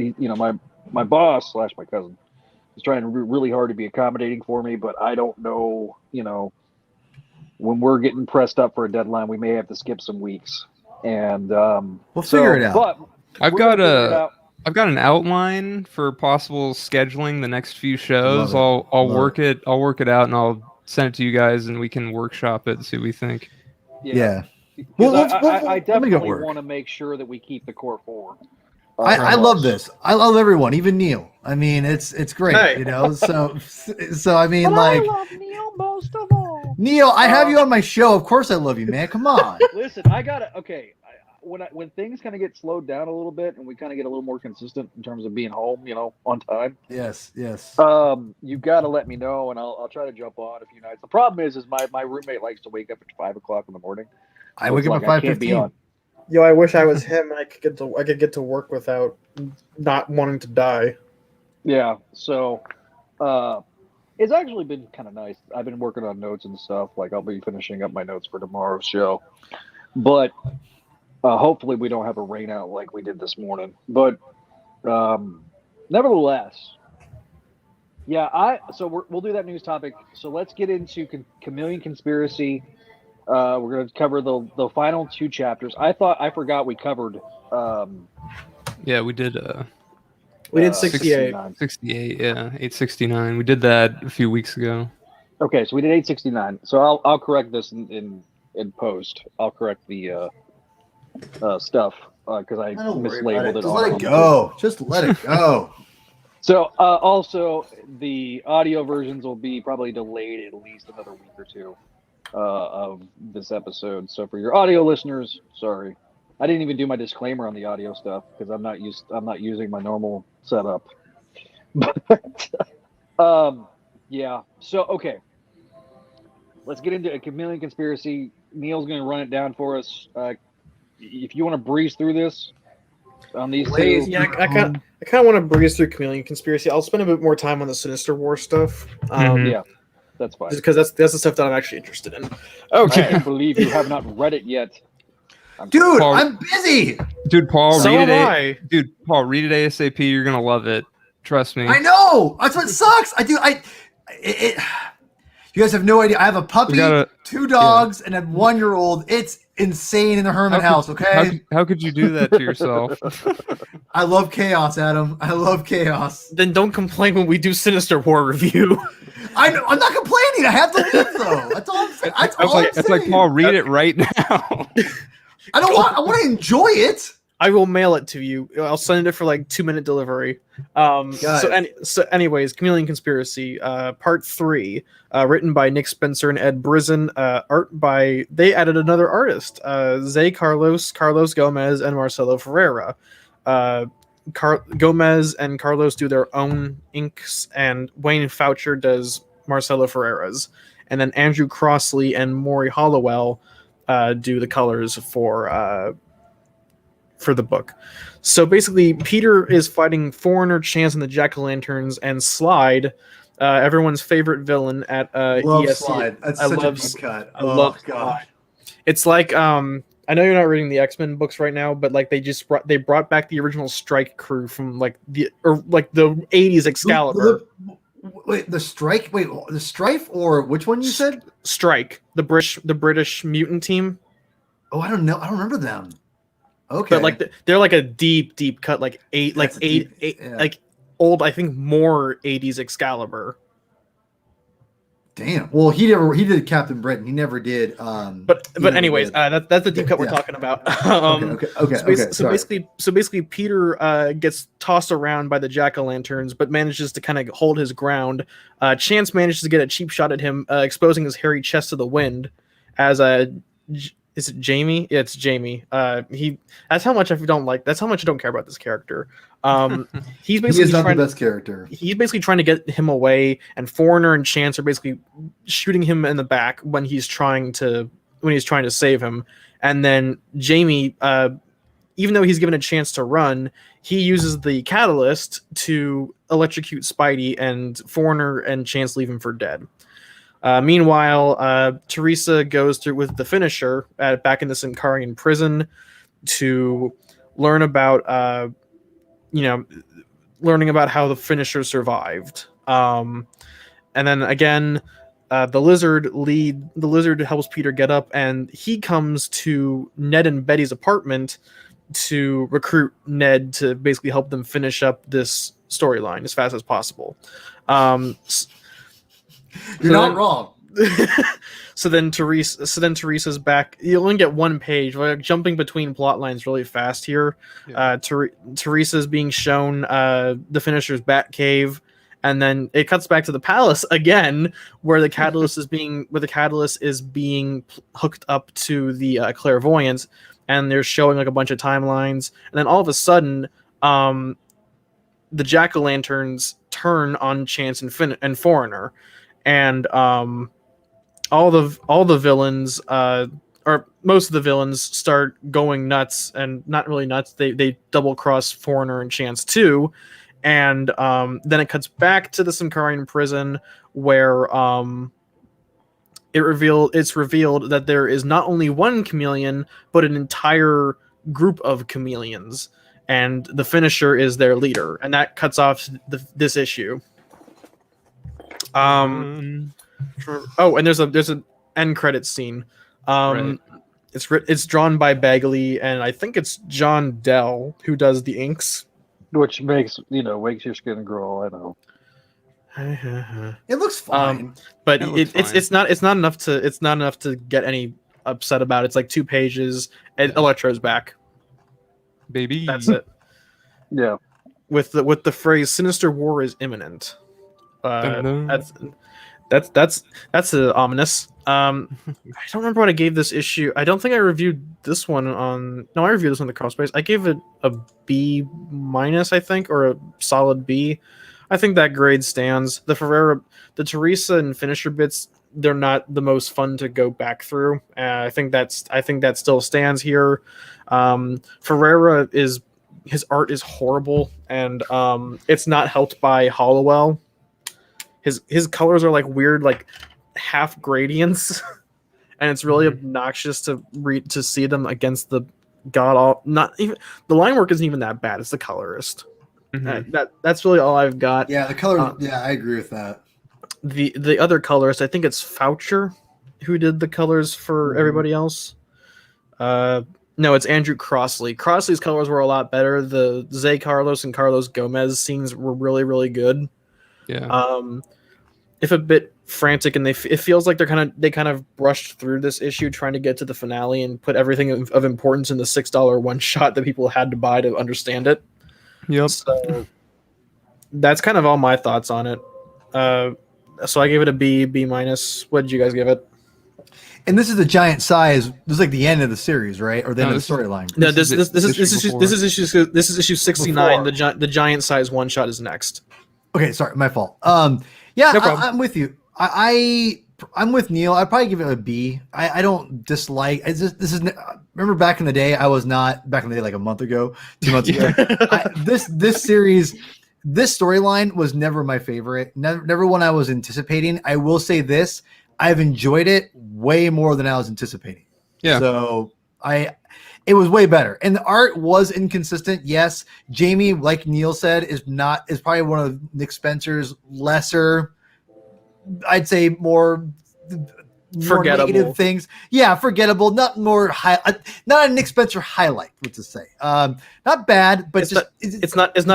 [SPEAKER 1] my boss / my cousin is trying really hard to be accommodating for me, but I don't know, when we're getting pressed up for a deadline, we may have to skip some weeks, and
[SPEAKER 4] we'll figure it out.
[SPEAKER 3] I've got I've got an outline for possible scheduling the next few shows.
[SPEAKER 4] Love it.
[SPEAKER 3] I'll
[SPEAKER 4] Love
[SPEAKER 3] work it. I'll work it out, and I'll send it to you guys, and we can workshop it and see what we think.
[SPEAKER 4] Yeah.
[SPEAKER 1] Because I
[SPEAKER 4] We'll make it
[SPEAKER 1] definitely
[SPEAKER 4] work.
[SPEAKER 1] want to make sure that we keep the core four.
[SPEAKER 4] I love this. I love everyone, even Neil. I mean, it's great,
[SPEAKER 2] Hey.
[SPEAKER 4] you know. So I mean, like,
[SPEAKER 1] I love Neil most of all.
[SPEAKER 4] Neil, I have you on my show. Of course, I love you, man. Come on.
[SPEAKER 1] Listen, I gotta. Okay, when things kind of get slowed down a little bit and we kind of get a little more consistent in terms of being home, you know, on time.
[SPEAKER 4] Yes.
[SPEAKER 1] You got to let me know, and I'll try to jump on a few nights. The problem is my roommate likes to wake up at 5 o'clock in the morning.
[SPEAKER 4] I wake up at 5:15.
[SPEAKER 5] Yo, I wish I was him and I could get to work without not wanting to die.
[SPEAKER 1] Yeah, so it's actually been kind of nice. I've been working on notes and stuff. Like I'll be finishing up my notes for tomorrow's show, but hopefully we don't have a rain out like we did this morning. But nevertheless, yeah. We'll do that news topic. So let's get into Chameleon Conspiracy. We're going to cover the final 2 chapters. I forgot we covered.
[SPEAKER 3] Yeah, we did.
[SPEAKER 5] We did 68.
[SPEAKER 3] 68. Yeah, 869. We did that a few weeks ago.
[SPEAKER 1] Okay, so we did 869. So I'll correct this in post. I'll correct the stuff because I mislabeled it.
[SPEAKER 4] Just let it go. Just let it go.
[SPEAKER 1] So also the audio versions will be probably delayed at least another week or two of this episode. So for your audio listeners, sorry, I didn't even do my disclaimer on the audio stuff because I'm not using my normal setup. But yeah. So okay, let's get into a Chameleon Conspiracy. Neil's going to run it down for us. If you want to breeze through this on these two,
[SPEAKER 5] Yeah, I kind of want to breeze through Chameleon Conspiracy. I'll spend a bit more time on the Sinister War stuff.
[SPEAKER 1] yeah, that's fine.
[SPEAKER 5] Just because that's the stuff that I'm actually interested in.
[SPEAKER 1] I
[SPEAKER 5] Okay.
[SPEAKER 1] can't believe you have not read it yet.
[SPEAKER 4] Dude,
[SPEAKER 3] Paul-
[SPEAKER 4] I'm busy.
[SPEAKER 3] Dude, Paul,
[SPEAKER 2] So
[SPEAKER 3] read
[SPEAKER 2] am
[SPEAKER 3] it. Dude, Paul, read it ASAP. You're gonna love it. Trust me.
[SPEAKER 4] I know. That's what sucks. You guys have no idea. I have a puppy,
[SPEAKER 3] We gotta-
[SPEAKER 4] 2 dogs, and a 1-year-old. It's insane in the Herman house. Okay.
[SPEAKER 3] How could you do that to yourself?
[SPEAKER 4] I love chaos, Adam. I love chaos.
[SPEAKER 2] Then don't complain when we do Sinister War review.
[SPEAKER 4] I know. I'm not complaining. I have to leave though. That's all I'm saying. That's all I'm
[SPEAKER 3] It's like
[SPEAKER 4] saying.
[SPEAKER 3] Paul, read it right now.
[SPEAKER 4] I want to enjoy it.
[SPEAKER 2] I will mail it to you. I'll send it for like 2-minute delivery. So anyways, Chameleon Conspiracy, part 3, written by Nick Spencer and Ed Brizin, art by, they added another artist, Zay Carlos Gomez, and Marcelo Ferreira. Gomez and Carlos do their own inks, and Wayne Foucher does Marcelo Ferreira's, and then Andrew Crossley and Maury Hollowell do the colors for the book. So basically, Peter is fighting Foreigner, Chance, and the Jack-o'-lanterns, and Slide, everyone's favorite villain at
[SPEAKER 4] Love
[SPEAKER 1] E
[SPEAKER 2] ESC.
[SPEAKER 4] Slide. That's
[SPEAKER 2] I
[SPEAKER 4] such
[SPEAKER 2] love
[SPEAKER 4] a deep cut.
[SPEAKER 2] I love Slide. It's like I know you're not reading the X-Men books right now, but like they brought back the original Strike crew from the 80s Excalibur.
[SPEAKER 4] Wait, the strike? Wait, the strife or which one you said?
[SPEAKER 2] Strike, the British mutant team.
[SPEAKER 4] Oh, I don't know. I don't remember them. Okay.
[SPEAKER 2] But like they're like a deep cut, like old, I think more 80s Excalibur.
[SPEAKER 4] Damn. Well, he did Captain Britain. He never did.
[SPEAKER 2] But anyways, that's the deep cut we're talking about. So basically, Peter gets tossed around by the Jack-o'-lanterns, but manages to kind of hold his ground. Chance manages to get a cheap shot at him, exposing his hairy chest to the wind. As is it Jamie? Yeah, it's Jamie. That's how much I don't care about this character. He's basically
[SPEAKER 4] he is not the best character.
[SPEAKER 2] He's basically trying to get him away, and Foreigner and Chance are basically shooting him in the back when he's trying to save him. And then Jamie, even though he's given a chance to run, he uses the catalyst to electrocute Spidey, and Foreigner and Chance leave him for dead. Meanwhile, Teresa goes through with the Finisher back in the Sincarian prison to learn about learning about how the Finisher survived. And then again, the Lizard helps Peter get up, and he comes to Ned and Betty's apartment to recruit Ned to basically help them finish up this storyline as fast as possible.
[SPEAKER 4] You're not wrong.
[SPEAKER 2] So then Teresa's back. You only get one page. We're jumping between plot lines really fast here.
[SPEAKER 3] Yeah.
[SPEAKER 2] Teresa's being shown the Finisher's Batcave, and then it cuts back to the palace again, where the catalyst is being hooked up to the clairvoyance, and they're showing like a bunch of timelines, and then all of a sudden, the jack-o'-lanterns turn on Chance and Foreigner, and all the villains, or most of the villains, start going nuts, and not really nuts. They double cross Foreigner and Chance too, and then it cuts back to the Sankarian prison where it's revealed that there is not only one chameleon but an entire group of chameleons, and the Finisher is their leader, and that cuts off this issue. Oh, and there's an end credits scene.
[SPEAKER 3] Right.
[SPEAKER 2] It's drawn by Bagley, and I think it's John Dell who does the inks.
[SPEAKER 1] Which makes your skin grow. I know.
[SPEAKER 4] It looks fine.
[SPEAKER 2] But
[SPEAKER 3] It looks fine.
[SPEAKER 2] it's not enough to get any upset about. It's like 2 pages, and Electro's back.
[SPEAKER 3] Baby.
[SPEAKER 2] That's it.
[SPEAKER 1] Yeah.
[SPEAKER 2] With the phrase "Sinister War is imminent."
[SPEAKER 3] Dun-dun.
[SPEAKER 2] That's ominous. I don't remember what I gave this issue. I don't think I reviewed this one on. No, I reviewed this on the Crossbase. I gave it a B-, I think, or a solid B. I think that grade stands. The Teresa and Finisher bits, they're not the most fun to go back through. I think that still stands here. Ferreira his art is horrible, and it's not helped by Hollowell. His colors are like weird, like half gradients, and it's really obnoxious to see them against the not even the line work isn't even that bad. It's the colorist. That's really all I've got.
[SPEAKER 4] Yeah, the color. Yeah, I agree with that.
[SPEAKER 2] The other colorist, I think it's Foucher, who did the colors for everybody else. No, it's Andrew Crossley. Crossley's colors were a lot better. The Zay Carlos and Carlos Gomez scenes were really, really good.
[SPEAKER 3] Yeah.
[SPEAKER 2] If a bit frantic, and it feels like they kind of brushed through this issue trying to get to the finale and put everything of importance in the $6 one shot that people had to buy to understand it.
[SPEAKER 3] Yep.
[SPEAKER 2] So that's kind of all my thoughts on it. So I gave it a B-. What did you guys give it?
[SPEAKER 4] And this is the giant size. This is like the end of the series, right? Or the end of the storyline.
[SPEAKER 2] No, this is issue 69.
[SPEAKER 4] Before.
[SPEAKER 2] The giant size one shot is next.
[SPEAKER 4] Okay, sorry, my fault. Yeah,
[SPEAKER 2] No problem.
[SPEAKER 4] I'm with you. I'm with Neil. I'd probably give it a B. I don't dislike. Remember back in the day, I was not back in the day, like a month ago, 2 months ago. This series, this storyline was never my favorite. Never one I was anticipating. I will say this: I've enjoyed it way more than I was anticipating.
[SPEAKER 3] Yeah.
[SPEAKER 4] So it was way better, and the art was inconsistent. Yes, Jamie, like Neil said, is probably one of Nick Spencer's lesser, I'd say more
[SPEAKER 2] Forgettable
[SPEAKER 4] negative things. Yeah, forgettable. Not not a Nick Spencer highlight. What to say? Not bad, but
[SPEAKER 2] it's not his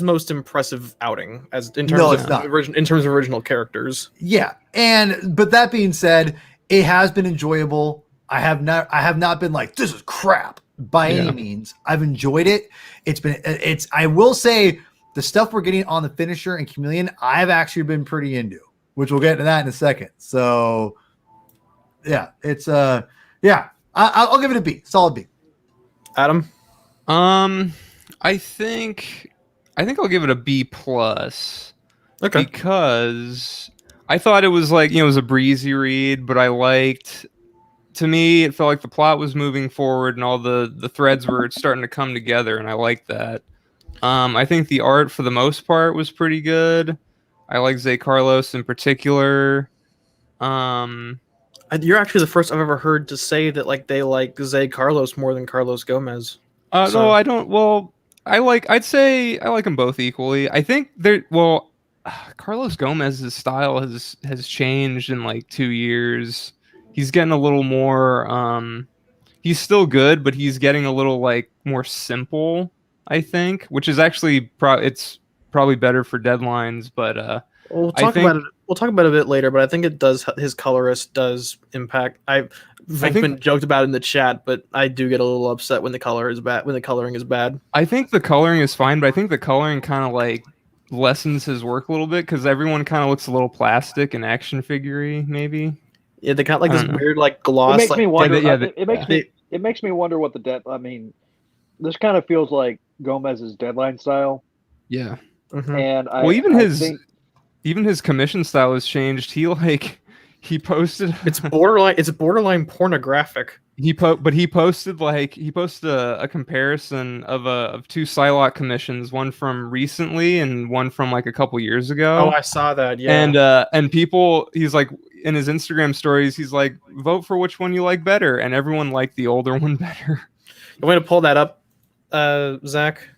[SPEAKER 2] most impressive outing as in terms of original characters.
[SPEAKER 4] Yeah, but that being said, it has been enjoyable. I have not been like, this is crap by any means. I've enjoyed it. I will say the stuff we're getting on the Finisher and Chameleon, I've actually been pretty into, which we'll get to that in a second. So yeah, it's I'll give it a B, solid B.
[SPEAKER 2] Adam?
[SPEAKER 3] I think I'll give it a B plus.
[SPEAKER 2] Okay.
[SPEAKER 3] Because I thought it was like, it was a breezy read, but to me, it felt like the plot was moving forward and all the threads were starting to come together, and I liked that. I think the art, for the most part, was pretty good. I like Zay Carlos in particular.
[SPEAKER 2] You're actually the first I've ever heard to say that like they like Zay Carlos more than Carlos Gomez.
[SPEAKER 3] No, I don't. Well, I'd say I like them both equally. I think Carlos Gomez's style has changed in like 2 years. He's getting a little more he's still good, but he's getting a little like more simple, I think, which is actually it's probably better for deadlines. But
[SPEAKER 2] We'll
[SPEAKER 3] I
[SPEAKER 2] talk
[SPEAKER 3] think-
[SPEAKER 2] about it. We'll talk about it a bit later, but I think it does. His colorist does impact. I've been joked about in the chat, but I do get a little upset when the color is bad. When the coloring is bad.
[SPEAKER 3] I think the coloring is fine, but I think the coloring kind of like lessens his work a little bit because everyone kind of looks a little plastic and action figure-y, maybe.
[SPEAKER 2] Yeah, they got like
[SPEAKER 3] I
[SPEAKER 2] this
[SPEAKER 3] don't know.
[SPEAKER 2] weird like gloss.
[SPEAKER 1] It makes
[SPEAKER 2] like,
[SPEAKER 1] me wonder.
[SPEAKER 3] yeah,
[SPEAKER 1] It makes me wonder what I mean, this kind of feels like Gomez's Deadline style,
[SPEAKER 3] Yeah.
[SPEAKER 2] Mhm.
[SPEAKER 1] and
[SPEAKER 3] Well,
[SPEAKER 1] I
[SPEAKER 3] even his commission style has changed. He posted
[SPEAKER 2] It's borderline. It's borderline pornographic.
[SPEAKER 3] he posted a comparison of two Psylocke commissions, one from recently and one from like a couple years ago.
[SPEAKER 2] Oh, I saw that. Yeah.
[SPEAKER 3] And people, he's like in his Instagram stories, he's like, vote for which one you like better, and everyone liked the older one better.
[SPEAKER 2] You want to pull that up, Zach?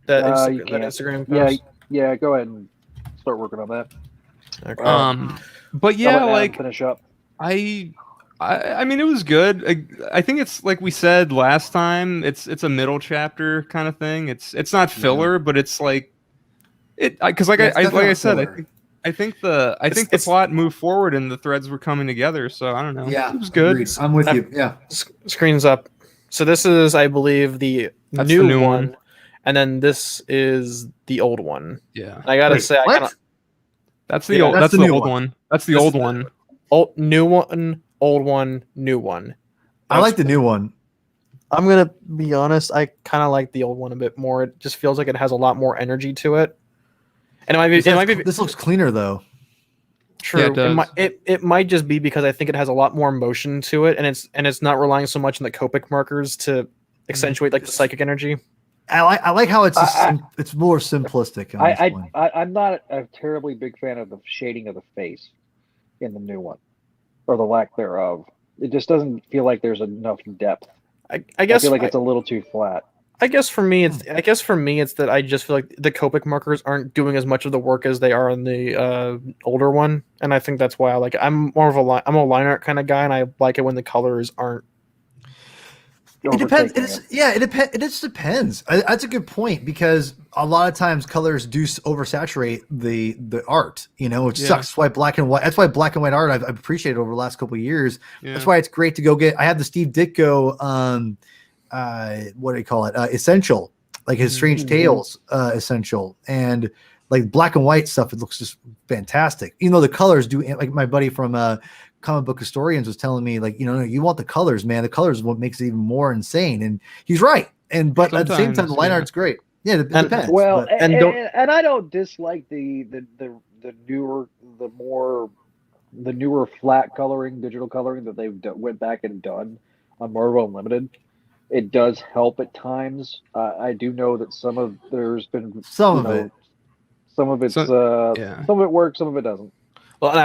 [SPEAKER 2] That,
[SPEAKER 1] you
[SPEAKER 2] that
[SPEAKER 1] can.
[SPEAKER 2] Instagram post.
[SPEAKER 1] Yeah, go ahead and start working on that.
[SPEAKER 2] Okay.
[SPEAKER 3] But
[SPEAKER 1] I'll
[SPEAKER 3] yeah,
[SPEAKER 1] let Adam
[SPEAKER 3] like
[SPEAKER 1] finish up.
[SPEAKER 3] I mean, it was good. I think it's like we said last time. It's a middle chapter kind of thing. It's not filler, but it's like it because like
[SPEAKER 4] Yeah, it's
[SPEAKER 3] I
[SPEAKER 4] definitely
[SPEAKER 3] said,
[SPEAKER 4] filler.
[SPEAKER 3] I think the plot moved forward and the threads were coming together. So I don't know.
[SPEAKER 4] Yeah,
[SPEAKER 3] it was good.
[SPEAKER 4] agreed. I'm with you. Yeah,
[SPEAKER 2] Screen's up. So this is, I believe,
[SPEAKER 3] That's
[SPEAKER 2] new
[SPEAKER 3] the new
[SPEAKER 2] one, and then this is the old one.
[SPEAKER 3] Yeah,
[SPEAKER 2] And I gotta
[SPEAKER 4] Wait,
[SPEAKER 2] say, I
[SPEAKER 4] what?
[SPEAKER 2] kinda,
[SPEAKER 3] that's the
[SPEAKER 2] Yeah,
[SPEAKER 3] old.
[SPEAKER 4] that's
[SPEAKER 3] That's
[SPEAKER 4] the
[SPEAKER 3] the
[SPEAKER 4] new
[SPEAKER 3] old
[SPEAKER 4] one.
[SPEAKER 3] one. That's the
[SPEAKER 2] This
[SPEAKER 3] old
[SPEAKER 2] is-
[SPEAKER 3] one.
[SPEAKER 2] new one, old one, new one.
[SPEAKER 4] I like the new one.
[SPEAKER 2] I'm gonna be honest. I kind of like the old one a bit more. It just feels like it has a lot more energy to it. And it might be
[SPEAKER 4] This looks cleaner though.
[SPEAKER 2] true.
[SPEAKER 3] Yeah, it does.
[SPEAKER 2] It might just be because I think it has a lot more motion to it, and it's not relying so much on the Copic markers to accentuate like the psychic energy.
[SPEAKER 4] I like how it's more simplistic. On this one.
[SPEAKER 1] I'm not a terribly big fan of the shading of the face in the new one, or the lack thereof. It just doesn't feel like there's enough depth.
[SPEAKER 2] I guess
[SPEAKER 1] I feel like it's a little too flat.
[SPEAKER 2] I guess for me it's that I just feel like the Copic markers aren't doing as much of the work as they are in the older one, and I think that's why I like it. I'm I'm a line art kind of guy, and I like it when the colors aren't.
[SPEAKER 4] It depends.
[SPEAKER 1] overtaking
[SPEAKER 4] It depends. It just depends. That's a good point because a lot of times colors do oversaturate the art. You know, it
[SPEAKER 3] Yeah.
[SPEAKER 4] sucks. That's why black and white. That's why black and white art I've appreciated over the last couple of years.
[SPEAKER 3] Yeah.
[SPEAKER 4] That's why it's great to go get. I have the Steve Ditko. What do you call it? Essential, like his Strange
[SPEAKER 1] Mhm.
[SPEAKER 4] Tales essential, and like black and white stuff. It looks just fantastic. You know, the colors do. Like my buddy from Comic Book Historians was telling me, like, you know, you want the colors, man. The colors is what makes it even more insane, and he's right. And but at the same time, the line
[SPEAKER 3] Sometimes, yeah.
[SPEAKER 4] art's great. Yeah, it
[SPEAKER 2] And-
[SPEAKER 4] depends.
[SPEAKER 1] Well,
[SPEAKER 4] but-
[SPEAKER 2] and don't-
[SPEAKER 1] and I don't dislike the newer flat coloring, digital coloring that they've went back and done on Marvel Unlimited. It does help at times. I do know that there's been
[SPEAKER 4] Some
[SPEAKER 1] you
[SPEAKER 4] of
[SPEAKER 1] know,
[SPEAKER 4] it.
[SPEAKER 1] some of it's
[SPEAKER 3] yeah.
[SPEAKER 1] some of it works, some of it doesn't.
[SPEAKER 2] Well, and I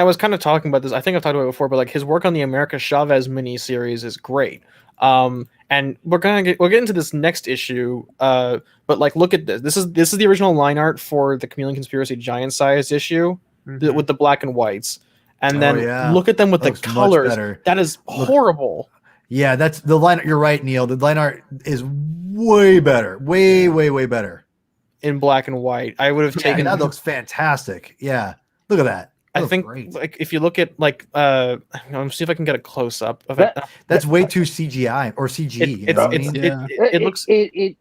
[SPEAKER 1] Um,
[SPEAKER 2] was kind of talking about this. I think I've talked about it before, but like his work on the America Chavez miniseries is great. And we'll get into this next issue. But like, look at this. This is the original line art for the Chameleon Conspiracy giant sized issue with the black and whites. And
[SPEAKER 4] Oh,
[SPEAKER 2] then
[SPEAKER 4] yeah.
[SPEAKER 2] look at them with
[SPEAKER 4] That
[SPEAKER 2] the
[SPEAKER 4] looks much
[SPEAKER 2] colors.
[SPEAKER 4] better.
[SPEAKER 2] That is horrible
[SPEAKER 4] Yeah, that's the line. You're right, Neil. The line art is way better. Way better.
[SPEAKER 2] in black and white. I would have
[SPEAKER 4] Yeah,
[SPEAKER 2] taken.
[SPEAKER 4] that looks fantastic. Yeah, look at that. That
[SPEAKER 2] I
[SPEAKER 4] looks
[SPEAKER 2] think
[SPEAKER 4] great.
[SPEAKER 2] like if you look at like I'm see if I can get a close up of
[SPEAKER 1] That-
[SPEAKER 2] it.
[SPEAKER 4] That's way too CGI or CG. You know what I mean?
[SPEAKER 2] It looks
[SPEAKER 1] it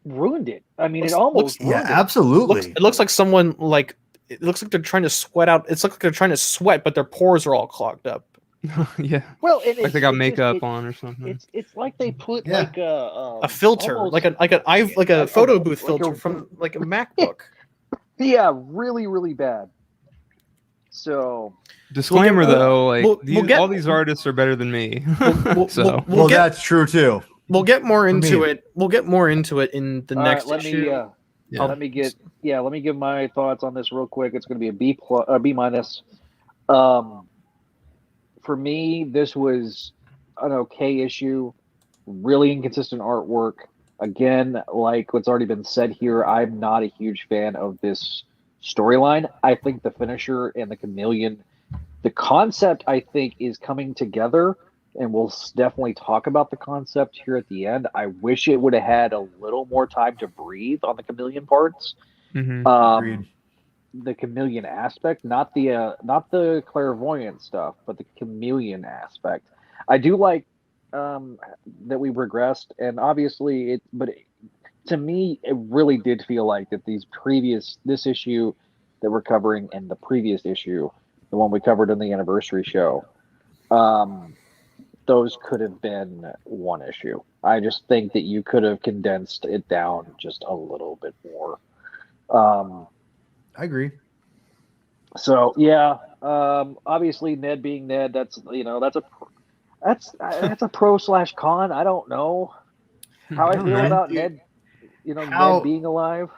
[SPEAKER 1] ruined it. I mean,
[SPEAKER 2] looks-
[SPEAKER 1] it almost
[SPEAKER 4] Yeah,
[SPEAKER 1] ruined it.
[SPEAKER 4] absolutely.
[SPEAKER 2] it looks like someone like it looks like they're trying to sweat out. It's like they're trying to sweat, but their pores are all clogged up.
[SPEAKER 3] Yeah,
[SPEAKER 1] Well,
[SPEAKER 3] like they got makeup on or something.
[SPEAKER 1] It's like they put
[SPEAKER 4] Yeah.
[SPEAKER 1] like
[SPEAKER 2] A filter,
[SPEAKER 1] almost-
[SPEAKER 2] like a photo booth
[SPEAKER 1] like a-
[SPEAKER 2] filter from like a MacBook.
[SPEAKER 1] yeah, really bad. So
[SPEAKER 3] Disclaimer
[SPEAKER 2] we'll-
[SPEAKER 3] though, like
[SPEAKER 2] we'll get-
[SPEAKER 3] all these artists are better than me.
[SPEAKER 2] We'll
[SPEAKER 3] So
[SPEAKER 4] Well,
[SPEAKER 2] get
[SPEAKER 4] that's true too.
[SPEAKER 2] we'll get more into
[SPEAKER 4] me.
[SPEAKER 2] it. We'll get more into it in the
[SPEAKER 1] all right,
[SPEAKER 2] next
[SPEAKER 1] let
[SPEAKER 2] issue.
[SPEAKER 1] me
[SPEAKER 3] Yeah.
[SPEAKER 1] let me give my thoughts on this real quick. It's going to be a B minus. For me, this was an okay issue. Really inconsistent artwork. Again, like what's already been said here, I'm not a huge fan of this storyline. I think the finisher and the chameleon, the concept I think is coming together, and we'll definitely talk about the concept here at the end. I wish it would have had a little more time to breathe on the chameleon parts.
[SPEAKER 3] Mm-hmm.
[SPEAKER 4] Agreed.
[SPEAKER 1] The chameleon aspect, not the clairvoyant stuff, but the chameleon aspect. I do like that we regressed, and obviously to me, it really did feel like that this issue that we're covering and the previous issue, the one we covered in the anniversary show, those could have been one issue. I just think that you could have condensed it down just a little bit more.
[SPEAKER 4] I agree.
[SPEAKER 1] So yeah, obviously Ned being Ned, that's a pro/con. I don't know how I
[SPEAKER 4] don't
[SPEAKER 1] feel
[SPEAKER 4] know.
[SPEAKER 1] about Ned. Ned being alive.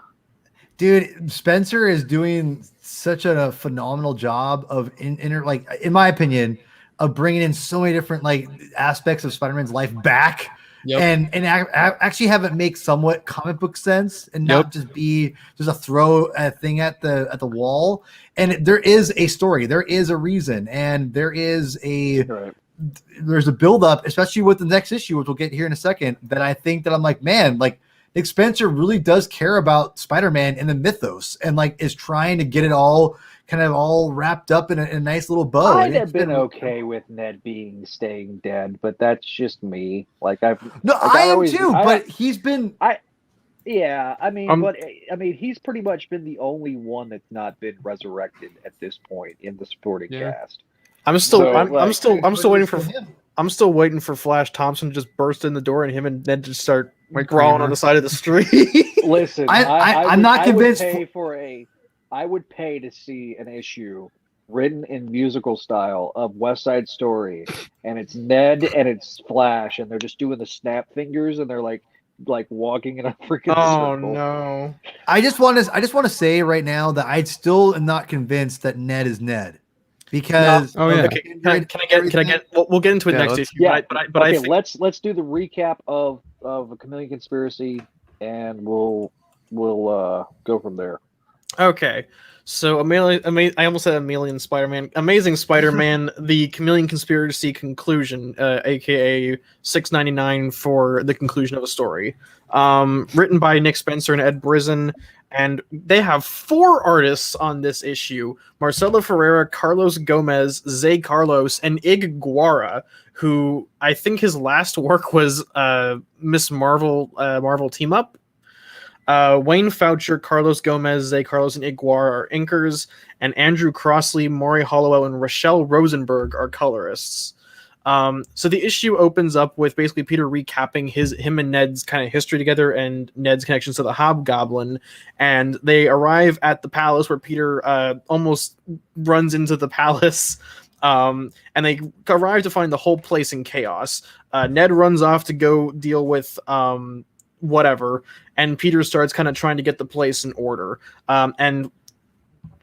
[SPEAKER 4] Dude, Spencer is doing such a phenomenal job of in my opinion, of bringing in so many different like aspects of Spider-Man's life back.
[SPEAKER 3] Yep.
[SPEAKER 4] And actually have it make somewhat comic book sense and not just be just a throw a thing at the wall. And there is a story, there is a reason, and there's a build up, especially with the next issue, which we'll get here in a second. That I think that I'm like, man, like Nick Spencer really does care about Spider-Man and the mythos, and like is trying to get it all kind of all wrapped up in a nice little bow.
[SPEAKER 1] I'd have been okay with Ned staying dead, but that's just me. Like I
[SPEAKER 4] am too. But he's been.
[SPEAKER 1] Yeah, I mean, he's pretty much been the only one that's not been resurrected at this point in the supporting cast.
[SPEAKER 2] I'm still waiting for Flash Thompson to just burst in the door and him and Ned just start like crawling on the side of the street.
[SPEAKER 1] Listen,
[SPEAKER 4] I'm not convinced.
[SPEAKER 1] I would pay to see an issue written in musical style of West Side Story, and it's Ned and it's Flash, and they're just doing the snap fingers, and they're like walking in a freaking circle.
[SPEAKER 2] No!
[SPEAKER 4] I just want to say right now that I still am not convinced that Ned is Ned, because
[SPEAKER 2] Okay, can I get? We'll get into it next issue.
[SPEAKER 1] Yeah,
[SPEAKER 2] but
[SPEAKER 1] okay,
[SPEAKER 2] I think...
[SPEAKER 1] let's do the recap of a Chameleon Conspiracy, and we'll go from there.
[SPEAKER 2] Okay, so I almost said Amazing Spider-Man. Amazing Spider-Man, the Chameleon Conspiracy conclusion, aka 699 for the conclusion of a story. Written by Nick Spencer and Ed Brisson, and they have 4 artists on this issue: Marcelo Ferreira, Carlos Gomez, Zay Carlos, and Ig Guara, who I think his last work was Miss Marvel Team Up. Wayne Foucher, Carlos Gomez, Zay Carlos, and Iguar are inkers, and Andrew Crossley, Maury Hollowell, and Rochelle Rosenberg are colorists. So the issue opens up with basically Peter recapping him and Ned's kind of history together and Ned's connections to the Hobgoblin, and they arrive at the palace where Peter almost runs into the palace. And they arrive to find the whole place in chaos. Ned runs off to go deal with whatever, and Peter starts kind of trying to get the place in order. And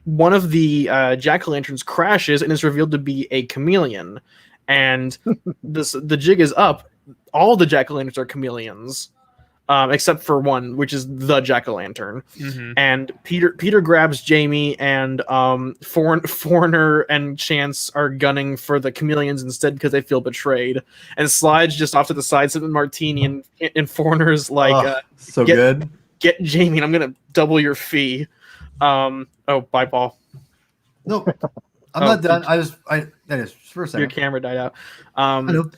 [SPEAKER 2] one of the jack-o'-lanterns crashes and is revealed to be a chameleon. And the jig is up. All the jack-o'-lanterns are chameleons, except for one, which is the jack-o'-lantern. Mm-hmm. And Peter grabs Jamie, and Foreigner and Chance are gunning for the chameleons instead because they feel betrayed. And Slide's just off to the side sipping martini, and Foreigner's like,
[SPEAKER 4] so good.
[SPEAKER 2] Get Jamie, and I'm gonna double your fee. Bye, Paul.
[SPEAKER 4] No, I'm not done. That is for a second.
[SPEAKER 2] Your camera died out. I know.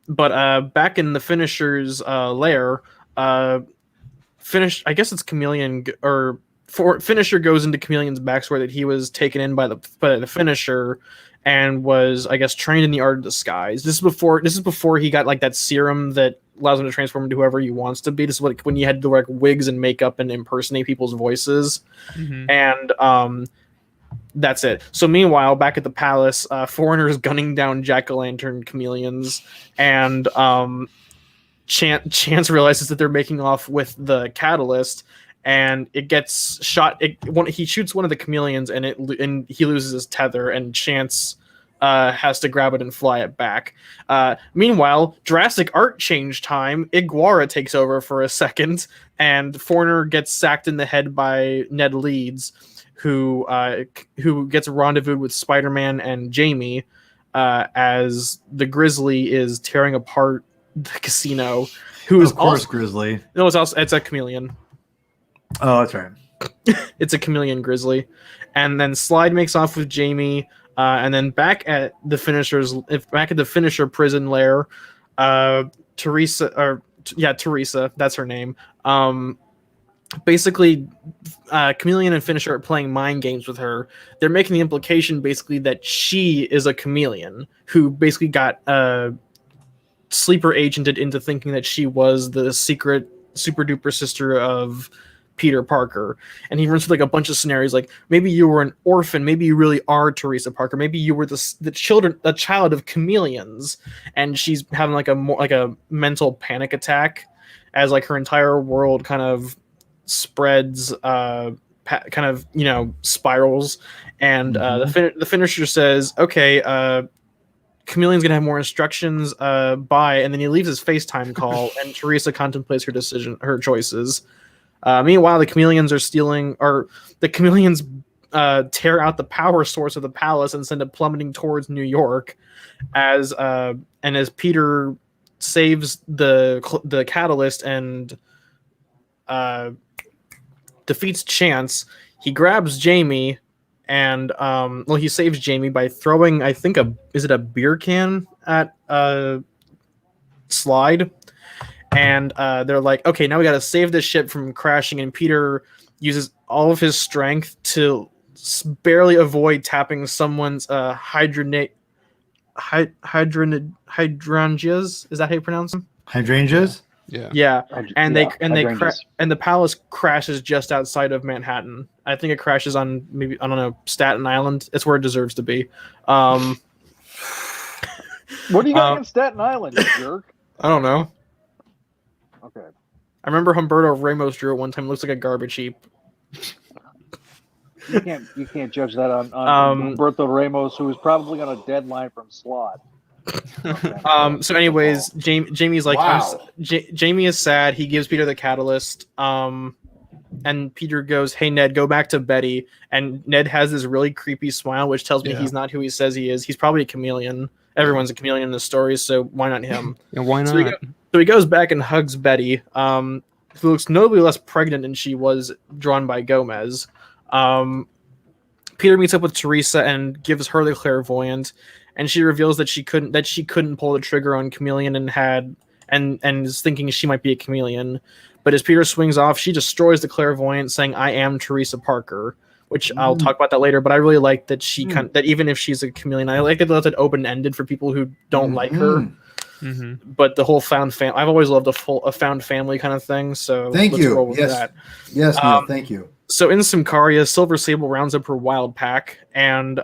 [SPEAKER 2] But back in the Finisher's lair, I guess it's Chameleon, or Finisher goes into Chameleon's backstory that he was taken in by the Finisher and was, I guess, trained in the art of disguise. This is before he got like that serum that allows him to transform into whoever he wants to be. This is like when you had to wear like wigs and makeup and impersonate people's voices. Mm-hmm. And that's it. So meanwhile, back at the palace, Foreigner is gunning down jack-o'-lantern chameleons, and Chance realizes that they're making off with the catalyst, and it gets shot. He shoots one of the chameleons, and he loses his tether, and Chance has to grab it and fly it back. Meanwhile, drastic art change time. Iguara takes over for a second, and Foreigner gets sacked in the head by Ned Leeds, who gets rendezvoused with Spider-Man and Jamie. as the Grizzly is tearing apart the casino. Who is
[SPEAKER 4] Of course,
[SPEAKER 2] also,
[SPEAKER 4] Grizzly.
[SPEAKER 2] no, it's a chameleon.
[SPEAKER 4] Oh, that's right.
[SPEAKER 2] It's a chameleon Grizzly, and then Slide makes off with Jamie, and then back at the Finisher prison lair, Teresa, that's her name. Basically, Chameleon and Finisher are playing mind games with her. They're making the implication basically that she is a chameleon who basically got sleeper agented into thinking that she was the secret super duper sister of Peter Parker. And he runs through like a bunch of scenarios, like maybe you were an orphan, maybe you really are Teresa Parker, maybe you were a child of chameleons, and she's having like a mental panic attack as like her entire world kind of spreads, spirals. And the Finisher says, okay, Chameleon's gonna have more instructions, bye. And then he leaves his FaceTime call, and Teresa contemplates her choices. Meanwhile, the chameleons tear out the power source of the palace and send it plummeting towards New York, as Peter saves the catalyst and defeats Chance. He grabs Jamie and he saves Jamie by throwing, I think, is it a beer can at Slide? And they're like, okay, now we got to save this ship from crashing. And Peter uses all of his strength to barely avoid tapping someone's hydrangeas. Is that how you pronounce them?
[SPEAKER 4] Hydrangeas?
[SPEAKER 2] Yeah. And the palace crashes just outside of Manhattan. I think it crashes on maybe, I don't know, Staten Island. It's where it deserves to be.
[SPEAKER 1] What do you got against Staten Island, you jerk?
[SPEAKER 2] I don't know.
[SPEAKER 1] Okay.
[SPEAKER 2] I remember Humberto Ramos drew it one time. It looks like a garbage heap.
[SPEAKER 1] You can't judge that on Humberto Ramos, who is probably on a deadline from Slot. Okay.
[SPEAKER 2] So anyways, Jamie's like,
[SPEAKER 4] Wow.
[SPEAKER 2] Jamie is sad. He gives Peter the catalyst. And Peter goes, hey, Ned, go back to Betty. And Ned has this really creepy smile, which tells me he's not who he says he is. He's probably a chameleon. Everyone's a chameleon in the story, so why not him?
[SPEAKER 3] Yeah, why not?
[SPEAKER 2] So he goes back and hugs Betty, who looks notably less pregnant than she was, drawn by Gomez. Peter meets up with Teresa and gives her the clairvoyant, and she reveals that she couldn't pull the trigger on Chameleon and is thinking she might be a chameleon. But as Peter swings off, she destroys the clairvoyant, saying, I am Teresa Parker, which I'll talk about that later. But I really like that that even if she's a chameleon, I like that they left it open-ended for people who don't like her. Mm-hmm. But the whole I've always loved a found family kind of thing. So
[SPEAKER 4] thank you.
[SPEAKER 2] Roll with that.
[SPEAKER 4] Yes, Neil, thank you.
[SPEAKER 2] So in Symkaria, Silver Sable rounds up her wild pack and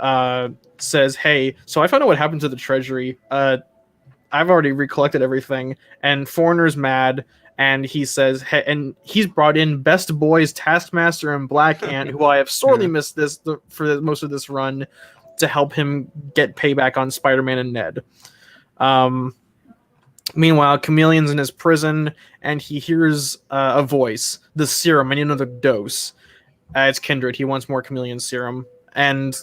[SPEAKER 2] says, hey, so I found out what happened to the treasury. I've already recollected everything, and Foreigner's mad, and he says, hey, and he's brought in Best Boys, Taskmaster, and Black Ant, who I have sorely missed for most of this run, to help him get payback on Spider-Man and Ned. Meanwhile, Chameleon's in his prison, and he hears a voice. The serum, I need another dose. It's Kindred. He wants more Chameleon serum. And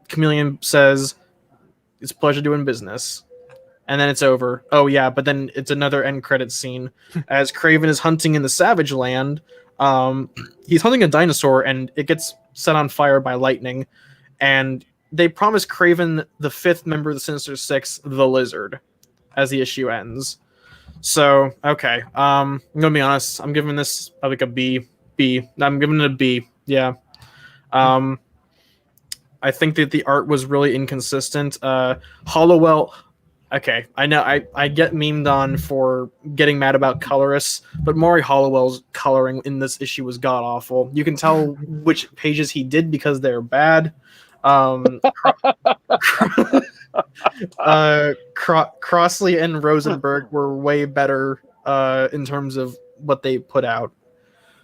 [SPEAKER 2] Chameleon says, it's a pleasure doing business. And then it's over. Oh, yeah, but then it's another end credits scene. As Kraven is hunting in the Savage Land, he's hunting a dinosaur, and it gets set on fire by lightning. And they promise Kraven the 5th member of the Sinister Six, the Lizard, as the issue ends. So, okay. I'm gonna be honest. I'm giving this like a B. I'm giving it a B. Yeah. I think that the art was really inconsistent. Hollowell. Okay, I know I get memed on for getting mad about colorists, but Maury Hollowell's coloring in this issue was god awful. You can tell which pages he did because they're bad. Crossley and Rosenberg were way better in terms of what they put out.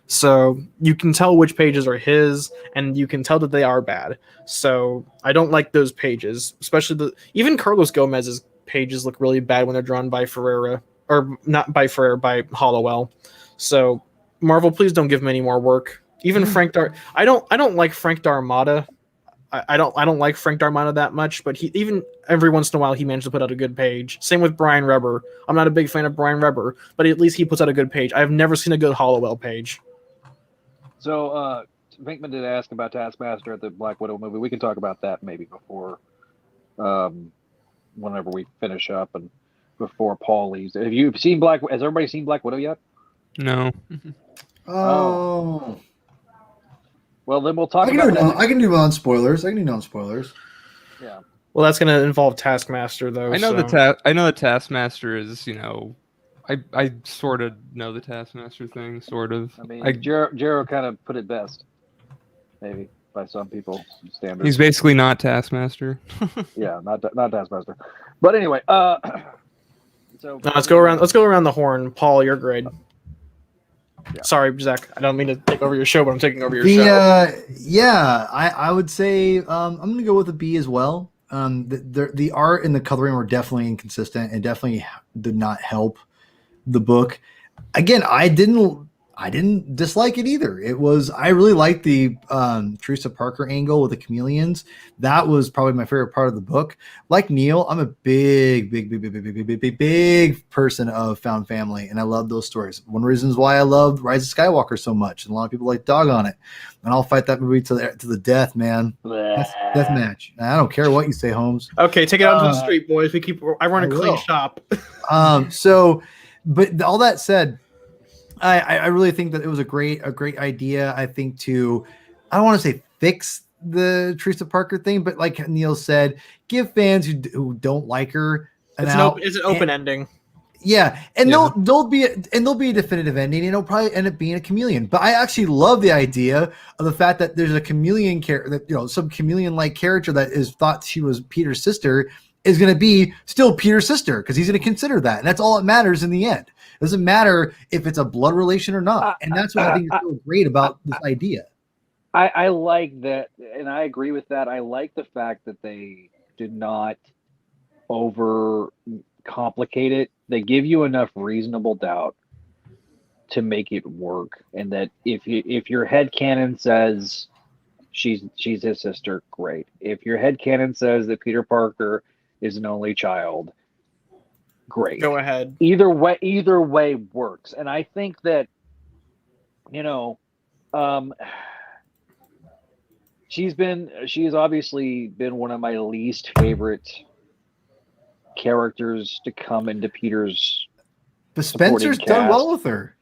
[SPEAKER 2] So you can tell which pages are his, and you can tell that they are bad. So I don't like those pages, especially even Carlos Gomez's pages look really bad when they're drawn by Ferreira, or not by Ferreira, by Hollowell. So Marvel, please don't give him any more work. Even Frank I don't like Frank Darmada. I don't like Frank Darmato that much, but he even every once in a while he managed to put out a good page. Same with Brian Reber. I'm not a big fan of Brian Reber, but at least he puts out a good page. I've never seen a good Hollowell page.
[SPEAKER 1] So, Pinkman did ask about Taskmaster at the Black Widow movie. We can talk about that maybe before, whenever we finish up and before Paul leaves. Have you seen Has everybody seen Black Widow yet?
[SPEAKER 3] No.
[SPEAKER 4] Oh.
[SPEAKER 1] Well, then we'll talk about that.
[SPEAKER 4] I can do non-spoilers.
[SPEAKER 1] Yeah.
[SPEAKER 2] Well, that's going to involve Taskmaster, though.
[SPEAKER 3] I know the Taskmaster is, I sort of know the Taskmaster thing, sort of.
[SPEAKER 1] I mean, Jero kind of put it best, maybe by some people's standards.
[SPEAKER 3] He's basically not Taskmaster.
[SPEAKER 1] Yeah, not Taskmaster. But anyway, so
[SPEAKER 2] let's go around the horn. Paul, your grade.
[SPEAKER 1] Yeah.
[SPEAKER 2] Sorry, Zach. I don't mean to take over your show, but I'm taking over your show.
[SPEAKER 4] I would say I'm going to go with a B as well. The art and the coloring were definitely inconsistent and definitely did not help the book. Again, I didn't dislike it either. I really liked the Teresa Parker angle with the chameleons. That was probably my favorite part of the book. Like Neil, I'm a big person of found family, and I love those stories. One of the reasons why I love Rise of Skywalker so much, and a lot of people like dog on it. And I'll fight that movie to the death, man. That's death match. I don't care what you say, Holmes.
[SPEAKER 2] Okay, take it out to the street, boys. I run a clean shop.
[SPEAKER 4] But all that said, I really think that it was a great idea. I think I don't want to say fix the Teresa Parker thing, but like Neil said, give fans who don't like her
[SPEAKER 2] It's an open ending.
[SPEAKER 4] Yeah, and there'll be a definitive ending, and it'll probably end up being a chameleon. But I actually love the idea of the fact that there's a chameleon character, that some chameleon-like character that is thought she was Peter's sister is going to be still Peter's sister, because he's going to consider that, and that's all that matters in the end. It doesn't matter if it's a blood relation or not, and that's what I think is so great about this idea.
[SPEAKER 1] I like that, and I agree with that. I like the fact that they did not over complicate it. They give you enough reasonable doubt to make it work, and that if your headcanon says she's his sister, great. If your headcanon says that Peter Parker is an only child, great.
[SPEAKER 2] Go ahead.
[SPEAKER 1] Either way works. And I think that, she's obviously been one of my least favorite characters to come into Peter's.
[SPEAKER 4] But Spencer's done well with her.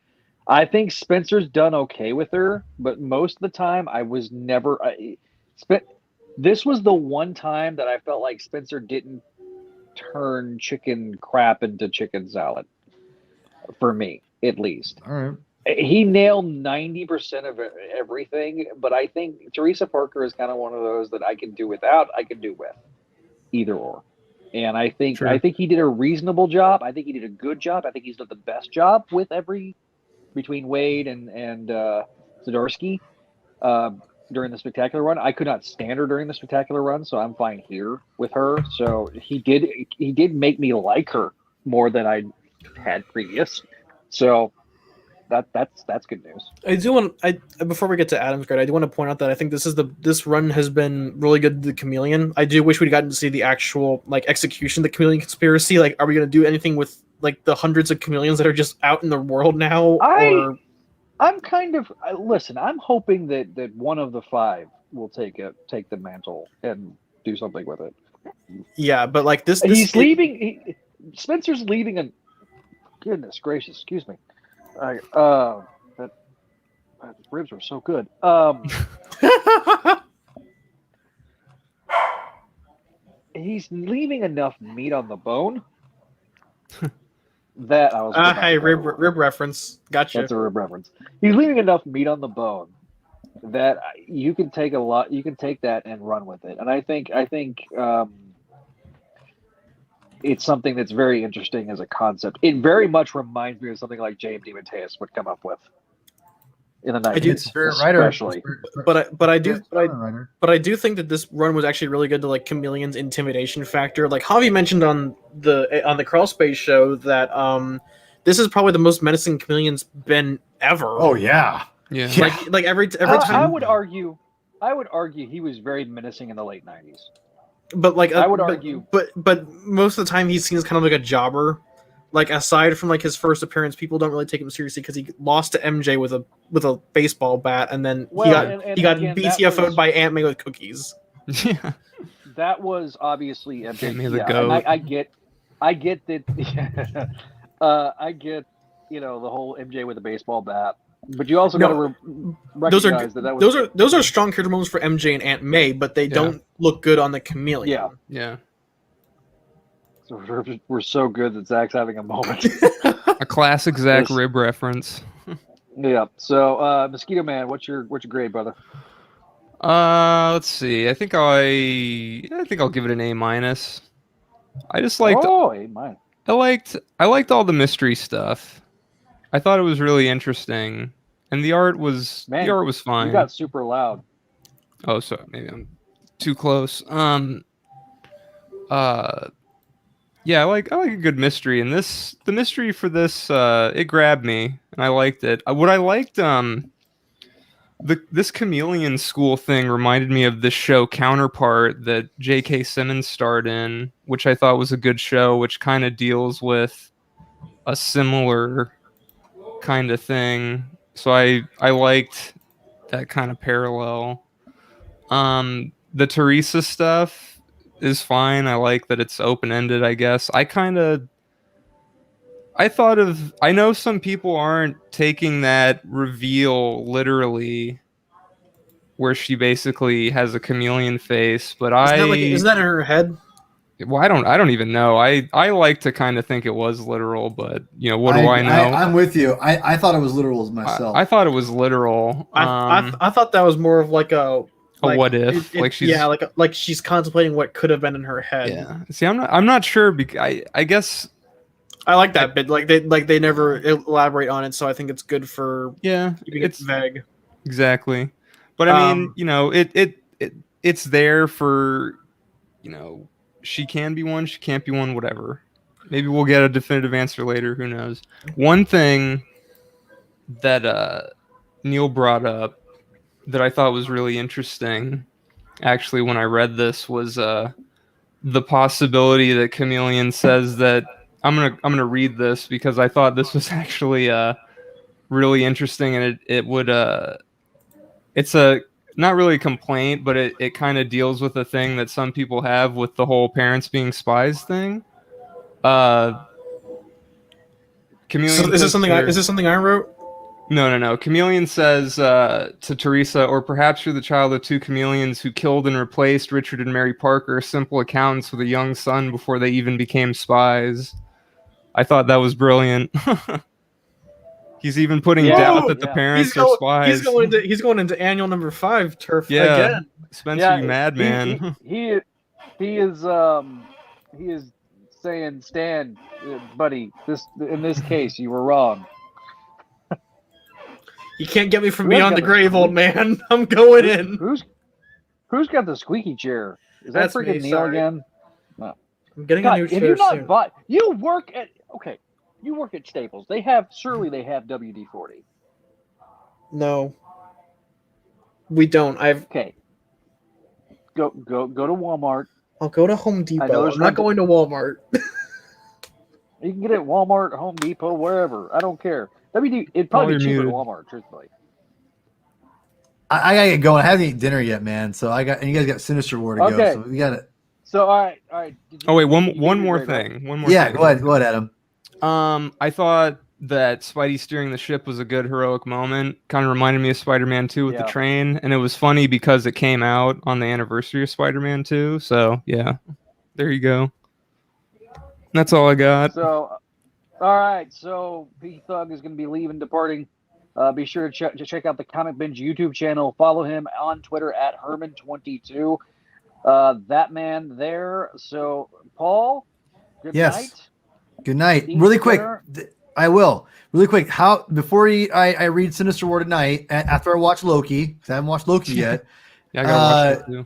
[SPEAKER 1] I think Spencer's done okay with her, but most of the time I was never. This was the one time that I felt like Spencer didn't turn chicken crap into chicken salad, for me, at least.
[SPEAKER 4] All right.
[SPEAKER 1] He nailed 90% of everything, but I think Teresa Parker is kind of one of those that I can do without, I can do with, either or. And I think he did a reasonable job. I think he did a good job. I think he's done the best job with between Wade and Zdarsky during the Spectacular run. I could not stand her during the Spectacular run, so I'm fine here with her. So he did make me like her more than I had previous. So that's good news.
[SPEAKER 2] I do want before we get to Adam's grade, I do want to point out that I think this run has been really good to the Chameleon. I do wish we'd gotten to see the actual execution of the Chameleon conspiracy. Are we going to do anything with the hundreds of chameleons that are just out in the world now?
[SPEAKER 1] I'm kind of listen. I'm hoping that one of the five will take the mantle and do something with it.
[SPEAKER 2] Yeah, but this
[SPEAKER 1] he's leaving. Spencer's leaving. And goodness gracious, excuse me. That ribs were so good. He's leaving enough meat on the bone that I was.
[SPEAKER 2] Hey, rib reference. Gotcha.
[SPEAKER 1] That's a rib reference. He's leaving enough meat on the bone that you can take a lot. You can take that and run with it. And I think it's something that's very interesting as a concept. It very much reminds me of something like J.M. DeMatteis would come up with in the 90s, especially.
[SPEAKER 2] But I do think that this run was actually really good to Chameleon's intimidation factor. Javi mentioned on the Crawl Space show that this is probably the most menacing Chameleon's been ever.
[SPEAKER 4] Oh yeah.
[SPEAKER 3] Yeah.
[SPEAKER 2] Every time.
[SPEAKER 1] I would argue I would argue he was very menacing in the late 90s.
[SPEAKER 2] But like
[SPEAKER 1] I would argue,
[SPEAKER 2] but most of the time he's seen as kind of like a jobber. Like aside from like his first appearance, people don't really take him seriously because he lost to MJ with a baseball bat, and then he got
[SPEAKER 1] again,
[SPEAKER 2] BTFO'd by Aunt May with cookies.
[SPEAKER 3] Yeah.
[SPEAKER 1] That was obviously MJ.
[SPEAKER 3] Aunt May the
[SPEAKER 1] Yeah,
[SPEAKER 3] goat.
[SPEAKER 1] and I get that. I get the whole MJ with a baseball bat, but you also got to recognize that was
[SPEAKER 2] those are strong character moments for MJ and Aunt May, but they don't look good on the Chameleon.
[SPEAKER 3] Yeah.
[SPEAKER 1] So we're so good that Zach's having a moment.
[SPEAKER 3] A classic Zach
[SPEAKER 1] Yes.
[SPEAKER 3] Rib reference.
[SPEAKER 1] Yeah. So Mosquito Man, what's your grade, brother?
[SPEAKER 3] Let's see. I think I'll give it an A-. I just liked
[SPEAKER 1] A-.
[SPEAKER 3] I liked all the mystery stuff. I thought it was really interesting, and the art was fine.
[SPEAKER 1] You got super loud.
[SPEAKER 3] Oh, sorry, maybe I'm too close. Yeah, I like a good mystery, and the mystery for this it grabbed me, and I liked it. What I liked this Chameleon School thing reminded me of this show Counterpart that J.K. Simmons starred in, which I thought was a good show, which kind of deals with a similar kind of thing. So I liked that kind of parallel. The Teresa stuff is fine. I like that it's open-ended, I guess. I know some people aren't taking that reveal literally where she basically has a chameleon face, but
[SPEAKER 2] Isn't that in her head?
[SPEAKER 3] Well, I don't even know. I like to kind of think it was literal, but what do I know?
[SPEAKER 4] I'm with you. I thought it was literal myself.
[SPEAKER 3] I thought it was literal.
[SPEAKER 2] I thought that was more of like a
[SPEAKER 3] what if,
[SPEAKER 2] like she's contemplating what could have been in her head.
[SPEAKER 3] Yeah. See, I'm not sure. I guess
[SPEAKER 2] I like that bit. Like they never elaborate on it, so I think it's good for keeping it vague.
[SPEAKER 3] Exactly. But I mean, it's there for, she can be one, she can't be one, whatever. Maybe we'll get a definitive answer later. Who knows? One thing that Neil brought up that I thought was really interesting, actually, when I read this, was the possibility that Chameleon says that I'm gonna read this because I thought this was actually really interesting, and it would it's a not really a complaint, but it kind of deals with a thing that some people have with the whole parents being spies thing. Chameleon
[SPEAKER 2] Is this something I wrote?
[SPEAKER 3] No. Chameleon says to Teresa, or perhaps you're the child of two chameleons who killed and replaced Richard and Mary Parker, simple accountants with a young son before they even became spies. I thought that was brilliant. He's even putting doubt that the parents are spies.
[SPEAKER 2] He's going into annual number 5 turf again.
[SPEAKER 3] Spencer, you madman.
[SPEAKER 1] He is saying, Stan, buddy, in this case you were wrong.
[SPEAKER 2] You can't get me from beyond the grave, old man. I'm going in.
[SPEAKER 1] Who's got the squeaky chair? Is that
[SPEAKER 2] That's
[SPEAKER 1] freaking
[SPEAKER 2] me,
[SPEAKER 1] Neil
[SPEAKER 2] sorry.
[SPEAKER 1] again? No.
[SPEAKER 2] I'm getting a new chair soon.
[SPEAKER 1] You work at Staples. They have WD-40.
[SPEAKER 2] No, we don't.
[SPEAKER 1] Okay. Go to Walmart.
[SPEAKER 2] I'll go to Home Depot. I'm not going to Walmart.
[SPEAKER 1] You can get it at Walmart, Home Depot, wherever. I don't care. It'd probably be cheaper at Walmart, truthfully.
[SPEAKER 4] I gotta get going. I haven't eaten dinner yet, man. So and you guys got Sinister War to go. So we got it.
[SPEAKER 1] So all right.
[SPEAKER 3] Oh wait, one more thing.
[SPEAKER 4] Yeah, go ahead, Adam.
[SPEAKER 3] I thought that Spidey steering the ship was a good heroic moment. Kind of reminded me of Spider-Man 2 with the train, and it was funny because it came out on the anniversary of Spider-Man 2. So yeah, there you go. That's all I got.
[SPEAKER 1] So, all right. So P Thug is going to be departing. Be sure to check out the Comic Binge YouTube channel. Follow him on Twitter at Herman22. That man there. So Paul, good night.
[SPEAKER 4] Good night. Really quick. I will. Really quick. Before I read Sinister War tonight, after I watch Loki, because I haven't watched Loki yet.
[SPEAKER 3] Yeah, I gotta watch it too.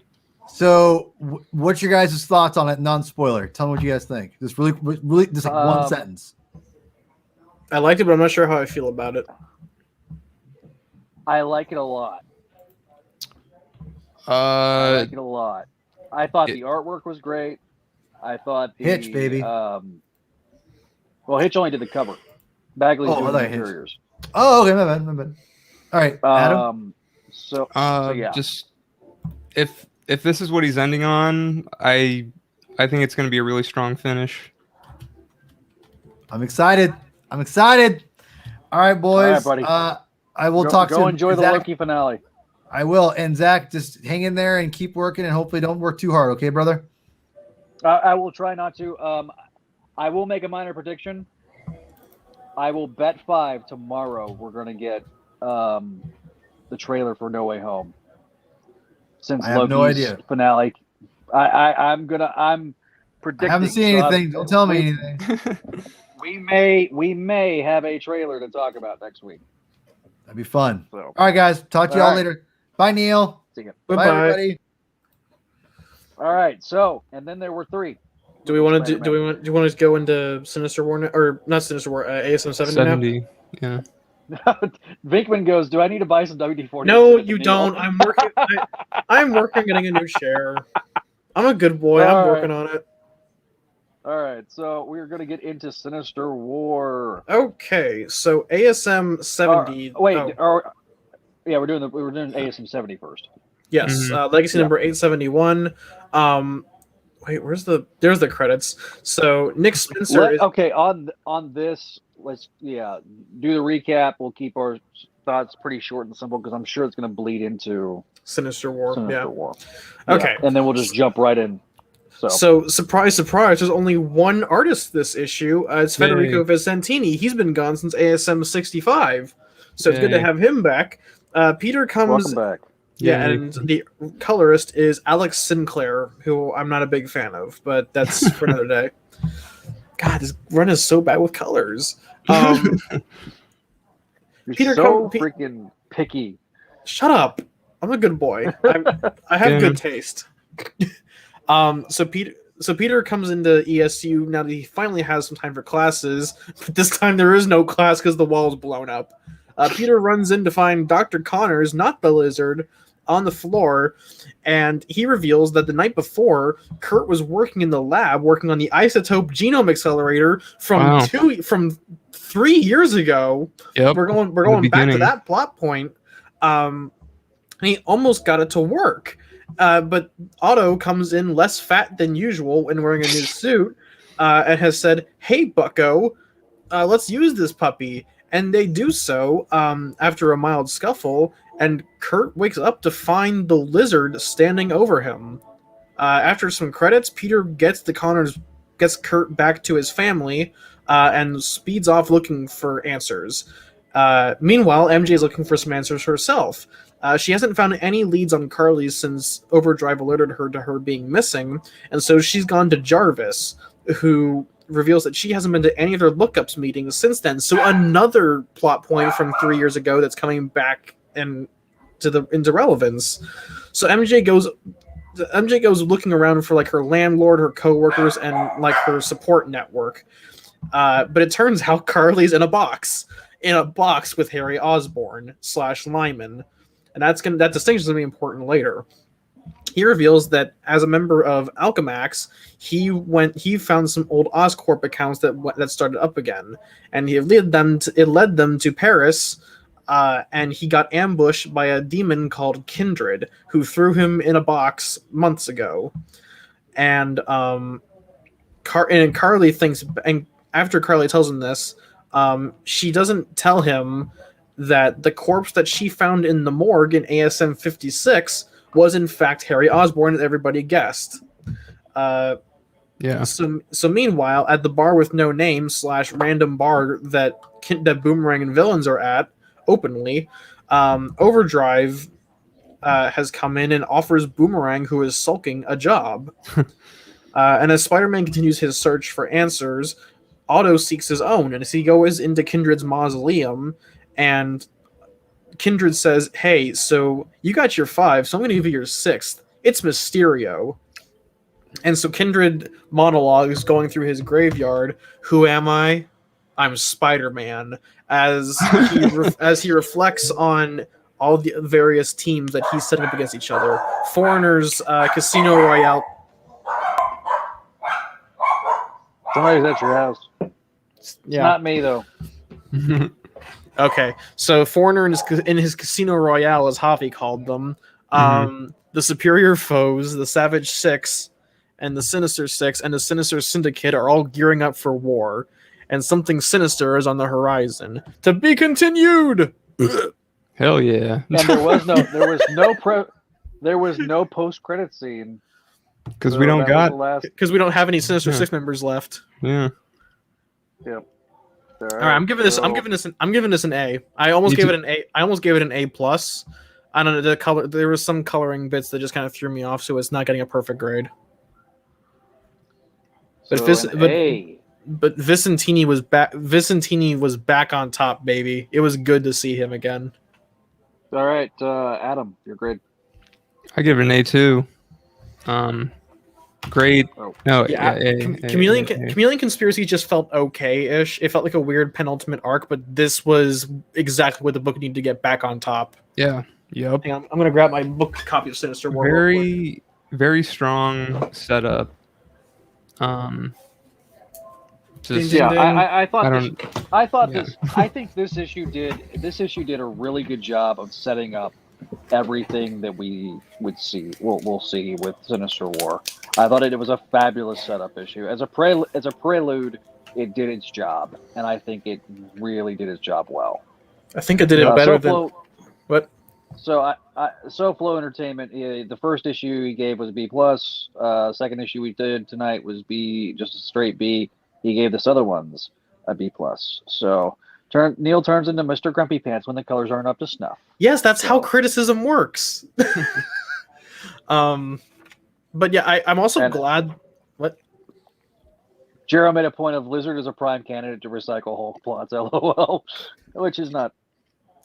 [SPEAKER 4] So, what's your guys' thoughts on it? Non-spoiler. Tell me what you guys think. Just really, just like one sentence.
[SPEAKER 2] I liked it, but I'm not sure how I feel about it.
[SPEAKER 1] I like it a lot. I
[SPEAKER 3] Uh,
[SPEAKER 1] like it a lot. I thought
[SPEAKER 3] it-
[SPEAKER 1] the artwork was great. I thought the
[SPEAKER 4] Hitch, baby.
[SPEAKER 1] well, Hitch only did the cover. Bagley's
[SPEAKER 4] Oh, I
[SPEAKER 1] doing
[SPEAKER 4] thought
[SPEAKER 1] the
[SPEAKER 4] Hitch.
[SPEAKER 1] interiors.
[SPEAKER 4] Oh, okay, my bad. All right, Adam.
[SPEAKER 1] So yeah.
[SPEAKER 3] just if this is what he's ending on, I think it's going to be a really strong finish.
[SPEAKER 4] I'm excited. All right, boys.
[SPEAKER 1] All right, buddy.
[SPEAKER 4] I will
[SPEAKER 1] Go,
[SPEAKER 4] talk
[SPEAKER 1] go
[SPEAKER 4] to
[SPEAKER 1] enjoy the
[SPEAKER 4] Zach.
[SPEAKER 1] Loki finale.
[SPEAKER 4] I will. And Zach, just hang in there and keep working, and hopefully don't work too hard. Okay, brother.
[SPEAKER 1] I will try not to. I will make a minor prediction. I will bet 5 tomorrow we're going to get the trailer for No Way Home. Since
[SPEAKER 4] I have
[SPEAKER 1] Loki's
[SPEAKER 4] no idea.
[SPEAKER 1] finale, I'm predicting.
[SPEAKER 4] I haven't seen anything. Don't tell me anything.
[SPEAKER 1] We may have a trailer to talk about next week.
[SPEAKER 4] That'd be fun.
[SPEAKER 1] So,
[SPEAKER 4] All right, guys. Talk to y'all
[SPEAKER 1] All right.
[SPEAKER 4] later. Bye, Neil.
[SPEAKER 1] see ya.
[SPEAKER 4] Bye,
[SPEAKER 2] Bye-bye.
[SPEAKER 4] everybody.
[SPEAKER 1] All right. So, and then there were 3.
[SPEAKER 2] Do we want to do you want to go into Sinister War or not Sinister War? ASM 70 now?
[SPEAKER 3] 70. Yeah.
[SPEAKER 1] Vinkman goes, "Do I need to buy some WD-40?"
[SPEAKER 2] No, you don't. I'm working. I'm working on getting a new chair. I'm a good boy.
[SPEAKER 1] All
[SPEAKER 2] I'm
[SPEAKER 1] right.
[SPEAKER 2] working on it.
[SPEAKER 1] All right. So we're going to get into Sinister War.
[SPEAKER 2] Okay, so ASM 70.
[SPEAKER 1] Yeah, we're doing ASM 70 first.
[SPEAKER 2] Yes,
[SPEAKER 3] Mhm.
[SPEAKER 2] Legacy
[SPEAKER 1] Yeah.
[SPEAKER 2] number 871. Wait, there's the credits. So Nick Spencer is
[SPEAKER 1] Okay, on this, let's do the recap. We'll keep our thoughts pretty short and simple because I'm sure it's going to bleed into
[SPEAKER 2] Sinister War.
[SPEAKER 1] Sinister War.
[SPEAKER 2] Okay.
[SPEAKER 1] And then we'll just jump right in.
[SPEAKER 2] So surprise, surprise! There's only one artist this issue. It's Federico Vicentini. He's been gone since ASM 65, so it's good to
[SPEAKER 3] Yay.
[SPEAKER 2] have him back. Peter comes.
[SPEAKER 1] Welcome back.
[SPEAKER 2] Yeah,
[SPEAKER 3] Yay.
[SPEAKER 2] and the colorist is Alex Sinclair, who I'm not a big fan of, but that's for another day. God, this run is so bad with colors.
[SPEAKER 1] You're
[SPEAKER 2] Peter
[SPEAKER 1] so freaking picky.
[SPEAKER 2] Shut up! I'm a good boy. I have good taste. So Peter comes into ESU now that he finally has some time for classes, but this time there is no class because the wall's blown up. Peter runs in to find Dr. Connors, not the lizard, on the floor, and he reveals that the night before, Kurt was working in the lab working on the isotope genome accelerator from 3 years ago.
[SPEAKER 3] Yep.
[SPEAKER 2] We're going back to that plot point. And he almost got it to work. But Otto comes in less fat than usual and wearing a new suit and has said, "Hey, bucko, let's use this puppy." And they do so after a mild scuffle, and Kurt wakes up to find the lizard standing over him. After some credits, Peter gets Kurt back to his family and speeds off looking for answers. Meanwhile, MJ is looking for some answers herself. She hasn't found any leads on Carly since Overdrive alerted her to her being missing, and so she's gone to Jarvis, who reveals that she hasn't been to any of their lookups meetings since then. So another plot point from 3 years ago that's coming back into relevance. So MJ goes looking around for like her landlord, her coworkers, and like her support network. But it turns out Carly's in a box with Harry Osborn / Lyman. And that distinction is going to be important later. He reveals that as a member of Alchemax, he found some old Oscorp accounts that started up again, and it led them to Paris, and he got ambushed by a demon called Kindred, who threw him in a box months ago. And Carly thinks, and after Carly tells him this, she doesn't tell him that the corpse that she found in the morgue in ASM 56 was in fact Harry Osborn, as everybody guessed.
[SPEAKER 3] Yeah.
[SPEAKER 2] So meanwhile, at the bar with no name / random bar that Boomerang and Villains are at openly, Overdrive has come in and offers Boomerang, who is sulking, a job. And as Spider-Man continues his search for answers, Otto seeks his own, and as he goes into Kindred's mausoleum, and Kindred says, "Hey, so you got your 5, so I'm going to give you your 6th. It's Mysterio." And so Kindred monologues going through his graveyard. Who am I? I'm Spider-Man. As he reflects on all the various teams that he's setting up against each other. Foreigner's Casino Royale.
[SPEAKER 1] Somebody's at your house. It's
[SPEAKER 2] Yeah.
[SPEAKER 1] not me though.
[SPEAKER 2] Okay, so Foreigner in his Casino Royale, as Javi called them, the Superior Foes, the Savage Six, and the Sinister Six, and the Sinister Syndicate are all gearing up for war, and something sinister is on the horizon. To be continued.
[SPEAKER 3] Hell yeah!
[SPEAKER 1] And there was no post-credit scene
[SPEAKER 3] Because we don't got.
[SPEAKER 2] Because we don't have any Sinister Six members left.
[SPEAKER 3] Yeah.
[SPEAKER 1] Yep.
[SPEAKER 2] All right, I'm giving this an A. I almost gave it an A. I almost gave it an A plus. I don't know, the color. There was some coloring bits that just kind of threw me off, so it's not getting a perfect grade. But but Vicentini was back. Vicentini was back on top, baby. It was good to see him again.
[SPEAKER 1] All right, Adam, your grade.
[SPEAKER 3] I give it an A2. Grade.
[SPEAKER 1] Oh.
[SPEAKER 3] No,
[SPEAKER 2] Chameleon Conspiracy just felt okay-ish. It felt like a weird penultimate arc, but this was exactly what the book needed to get back on top.
[SPEAKER 3] Yeah. Yep.
[SPEAKER 2] Hang on, I'm gonna grab my book copy of Sinister War.
[SPEAKER 3] Very, very strong setup. Just,
[SPEAKER 1] Yeah, I think this issue did a really good job of setting up everything that we would see. We'll see with Sinister War. I thought it was a fabulous setup issue. As a prelude, it did its job, and I think it really did its job well.
[SPEAKER 2] I think it did it better than what.
[SPEAKER 1] So SoFlo Entertainment, the first issue he gave was B plus. Second issue we did tonight was B, just a straight B. He gave this other one's a B plus. So Neil turns into Mr. Grumpy Pants when the colors aren't up to snuff.
[SPEAKER 2] Yes, that's how criticism works. But yeah, I'm also glad. What?
[SPEAKER 1] Jero made a point of Lizard is a prime candidate to recycle Hulk plots, LOL, which is not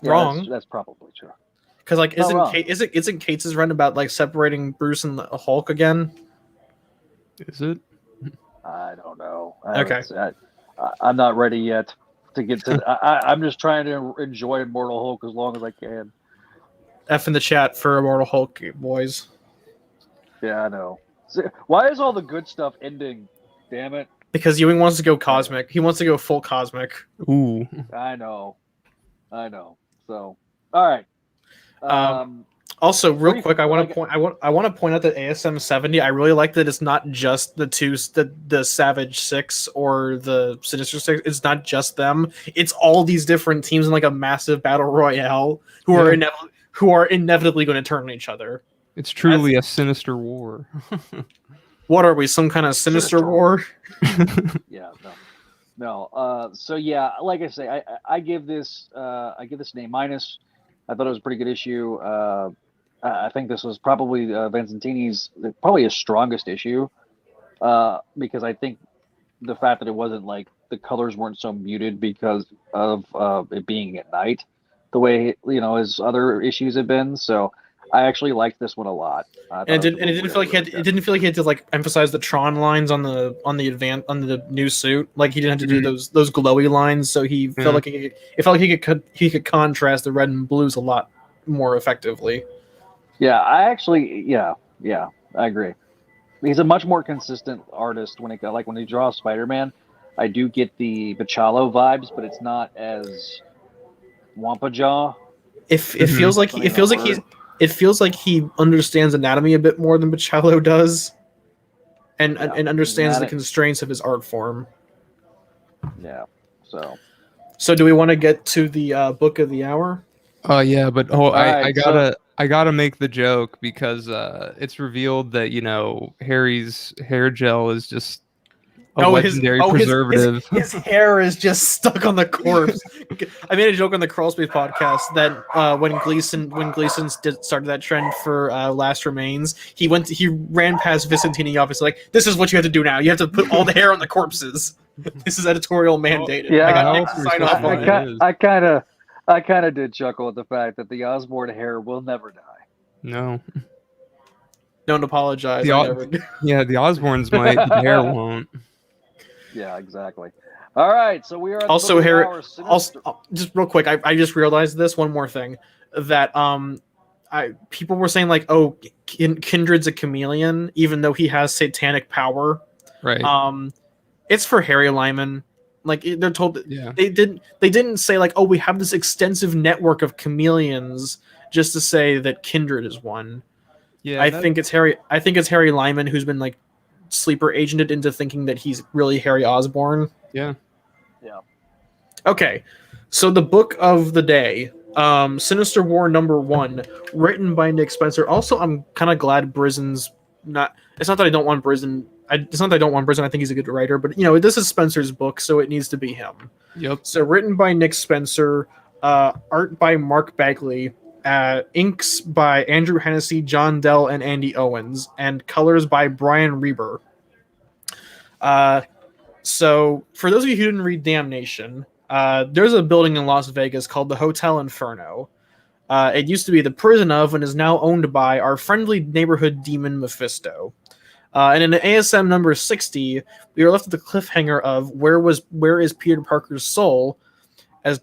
[SPEAKER 2] wrong.
[SPEAKER 1] That's probably true.
[SPEAKER 2] Because like, isn't Kate's run about like separating Bruce and the Hulk again?
[SPEAKER 3] Is it?
[SPEAKER 1] I don't know.
[SPEAKER 2] Okay.
[SPEAKER 1] I'm not ready yet to get to. I'm just trying to enjoy Immortal Hulk as long as I can.
[SPEAKER 2] F in the chat for Immortal Hulk, boys.
[SPEAKER 1] Yeah, I know. Why is all the good stuff ending? Damn it.
[SPEAKER 2] Because Ewing wants to go cosmic. He wants to go full cosmic.
[SPEAKER 3] Ooh.
[SPEAKER 1] I know. So, all right.
[SPEAKER 2] Also, real quick, I want to point out that ASM 70. I really like that it's not just the Savage Six or the Sinister Six. It's not just them. It's all these different teams in like a massive battle royale who are inevitably going to turn on each other.
[SPEAKER 3] It's truly a sinister war.
[SPEAKER 2] What are we? Some kind of sinister war?
[SPEAKER 1] Yeah. No. So yeah, like I say, I give this an A minus. I thought it was a pretty good issue. I think this was probably Vincentini's his strongest issue, because I think the fact that it wasn't like the colors weren't so muted because of it being at night, the way his other issues have been. So I actually liked this one a lot. It didn't feel like he had to like emphasize the Tron lines on the new suit. Like he didn't have to do those glowy lines. So he felt like he could contrast the red and blues a lot more effectively. Yeah, I agree. He's a much more consistent artist when he draws Spider-Man. I do get the Bachalo vibes, but it's not as Wampa Jaw. It feels like he understands anatomy a bit more than Bachalo does, and understands the constraints of his art form. Yeah. So do we want to get to the book of the hour?
[SPEAKER 3] Oh yeah, but I gotta make the joke because it's revealed that Harry's hair gel is just a legendary preservative.
[SPEAKER 2] His hair is just stuck on the corpse. I made a joke on the Crawl Space podcast that when Gleason started that trend for Last Remains, he ran past Vicentini office like, this is what you have to do now. You have to put all the hair on the corpses. This is editorial mandated.
[SPEAKER 1] Yeah,
[SPEAKER 2] I got Nick to sign off on it.
[SPEAKER 1] I kind of did chuckle at the fact that the Osborn hair will never die.
[SPEAKER 3] No.
[SPEAKER 2] Don't apologize.
[SPEAKER 3] Yeah, the Osborns might, but the hair won't.
[SPEAKER 1] Yeah, exactly. All right, so we are at
[SPEAKER 2] Also,
[SPEAKER 1] the
[SPEAKER 2] Harry.
[SPEAKER 1] hour.
[SPEAKER 2] Also, just real quick, I just realized this one more thing that people were saying like, oh, Kindred's a chameleon, even though he has satanic power.
[SPEAKER 3] Right.
[SPEAKER 2] It's for Harry Lyman. Like they're told
[SPEAKER 3] Yeah.
[SPEAKER 2] they didn't say like, oh, we have this extensive network of chameleons just to say that Kindred is one.
[SPEAKER 3] Yeah.
[SPEAKER 2] I think it's Harry Lyman who's been like sleeper agented into thinking that he's really Harry Osborn.
[SPEAKER 3] Yeah.
[SPEAKER 1] Yeah.
[SPEAKER 2] Okay, so the book of the day, Sinister War #1, written by Nick Spencer. Also, I'm kind of glad Brisen's not. It's not that I don't want Brisen. It's not that I don't want Brisen. I think he's a good writer, but this is Spencer's book, so it needs to be him.
[SPEAKER 3] Yep.
[SPEAKER 2] So written by Nick Spencer, art by Mark Bagley, inks by Andrew Hennessy, John Dell, and Andy Owens, and colors by Brian Reber. So for those of you who didn't read Damnation, there's a building in Las Vegas called the Hotel Inferno. It used to be the prison of and is now owned by our friendly neighborhood demon Mephisto. And in ASM number 60, we are left with the cliffhanger of where is Peter Parker's soul, as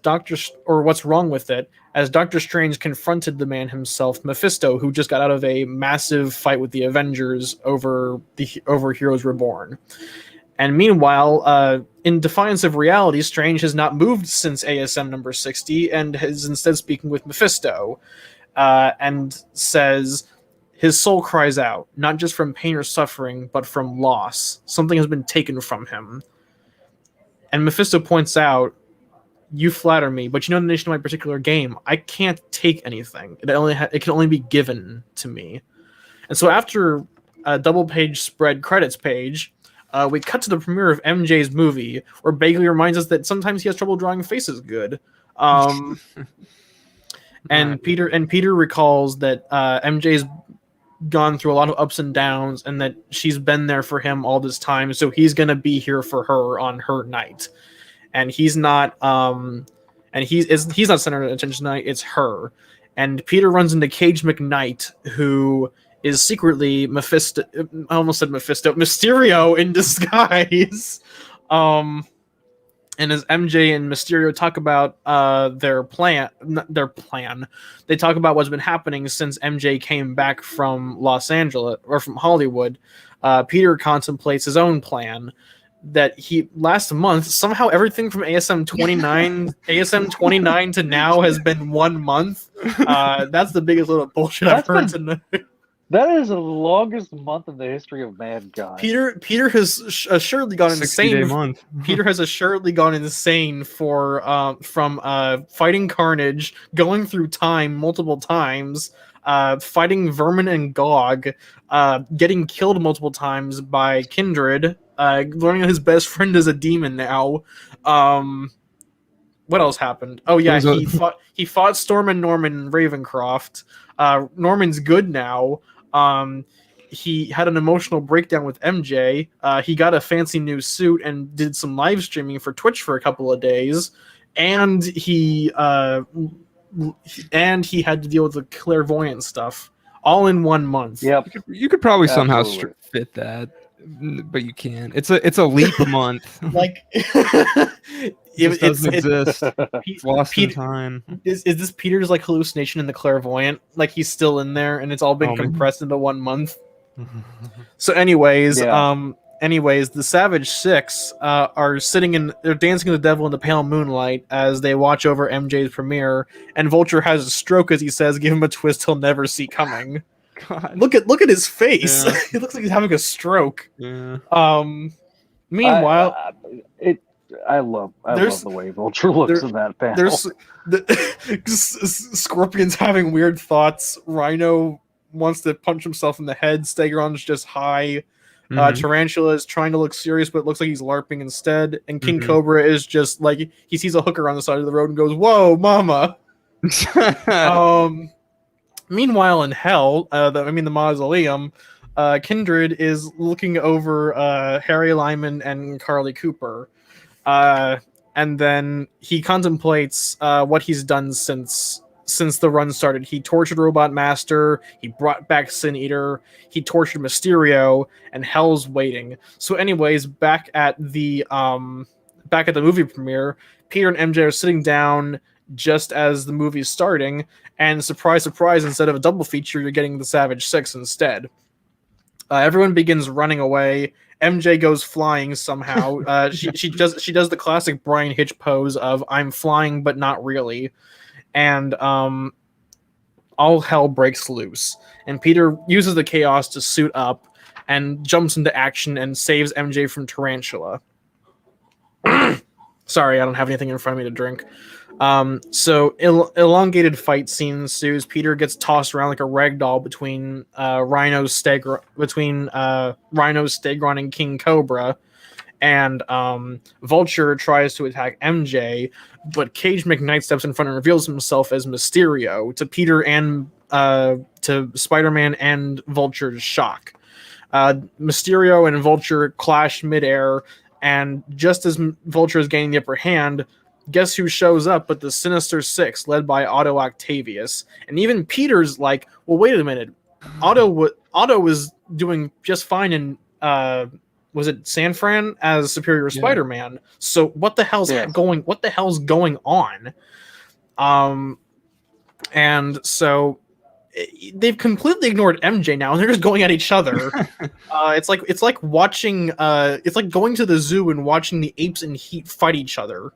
[SPEAKER 2] what's wrong with it, as Doctor Strange confronted the man himself, Mephisto, who just got out of a massive fight with the Avengers over Heroes Reborn. And meanwhile, in defiance of reality, Strange has not moved since ASM number 60 and is instead speaking with Mephisto, and says his soul cries out, not just from pain or suffering, but from loss. Something has been taken from him. And Mephisto points out, you flatter me, but the nation of my particular game, I can't take anything. It can only be given to me. And so after a double-page spread credits page, we cut to the premiere of MJ's movie, where Bagley reminds us that sometimes he has trouble drawing faces good. And Peter recalls that MJ's gone through a lot of ups and downs, and that she's been there for him all this time. So he's gonna be here for her on her night, and he's not. He's not center of attention tonight. It's her. And Peter runs into Cage McKnight, who is secretly Mephisto. I almost said Mephisto. Mysterio in disguise. And as MJ and Mysterio talk about their plan, they talk about what's been happening since MJ came back from Los Angeles or from Hollywood. Peter contemplates his own plan that last month somehow everything from ASM 29 to now has been 1 month. That's the biggest little bullshit I've heard tonight.
[SPEAKER 1] That is the longest month in the history of mankind.
[SPEAKER 2] Peter has assuredly gone insane.
[SPEAKER 3] Month.
[SPEAKER 2] Peter has assuredly gone insane from fighting Carnage, going through time multiple times, fighting Vermin and Gog, getting killed multiple times by Kindred, learning that his best friend is a demon now. What else happened? Oh yeah, he fought Storm and Norman Ravencroft. Norman's good now. He had an emotional breakdown with MJ. He got a fancy new suit and did some live streaming for Twitch for a couple of days, and he had to deal with the clairvoyant stuff all in 1 month.
[SPEAKER 1] Yep.
[SPEAKER 3] You could probably somehow
[SPEAKER 1] Absolutely.
[SPEAKER 3] fit that, but you can't. It's a leap month.
[SPEAKER 5] Like,
[SPEAKER 3] It doesn't exist. It's lost in time.
[SPEAKER 2] Is this Peter's like hallucination in the clairvoyant? Like he's still in there and it's all been compressed into 1 month. So anyways, the Savage Six are they're dancing with the devil in the pale moonlight as they watch over MJ's premiere, and Vulture has a stroke as he says, give him a twist he'll never see coming.
[SPEAKER 3] God.
[SPEAKER 2] Look at his face.
[SPEAKER 3] Yeah.
[SPEAKER 2] He looks like he's having a stroke.
[SPEAKER 3] Yeah.
[SPEAKER 2] Meanwhile,
[SPEAKER 1] I love the way Vulture looks in that panel.
[SPEAKER 2] Scorpion's having weird thoughts. Rhino wants to punch himself in the head. Stegron's just high. Tarantula is trying to look serious, but it looks like he's LARPing instead. And King Cobra is just like, he sees a hooker on the side of the road and goes, "Whoa, mama!" Meanwhile, in hell, the mausoleum, Kindred is looking over Harry Lyman and Carly Cooper. And then he contemplates what he's done since since the run started. He tortured Robot Master, he brought back Sin Eater, he tortured Mysterio, and hell's waiting. So anyways, back at the movie premiere, Peter and MJ are sitting down just as the movie is starting, and surprise, surprise, instead of a double feature, you're getting the Savage Six instead. Everyone begins running away. MJ goes flying somehow. She does the classic Brian Hitch pose of "I'm flying, but not really," and all hell breaks loose. And Peter uses the chaos to suit up and jumps into action and saves MJ from Tarantula. Sorry, I don't have anything in front of me to drink. So elongated fight scene ensues. Peter gets tossed around like a ragdoll between Rhino, Stegron, and King Cobra, and Vulture tries to attack MJ, but Cage McKnight steps in front and reveals himself as Mysterio to Peter and to Spider-Man and Vulture's shock. Mysterio and Vulture clash midair, and just as Vulture is gaining the upper hand, guess who shows up but the Sinister Six, led by Otto Octavius. And even Peter's like, well, wait a minute. Otto was doing just fine in was it San Fran as Superior Spider-Man? So what the hell's going on? And so they've completely ignored MJ now, and they're just going at each other. It's like watching it's like going to the zoo and watching the apes in heat fight each other.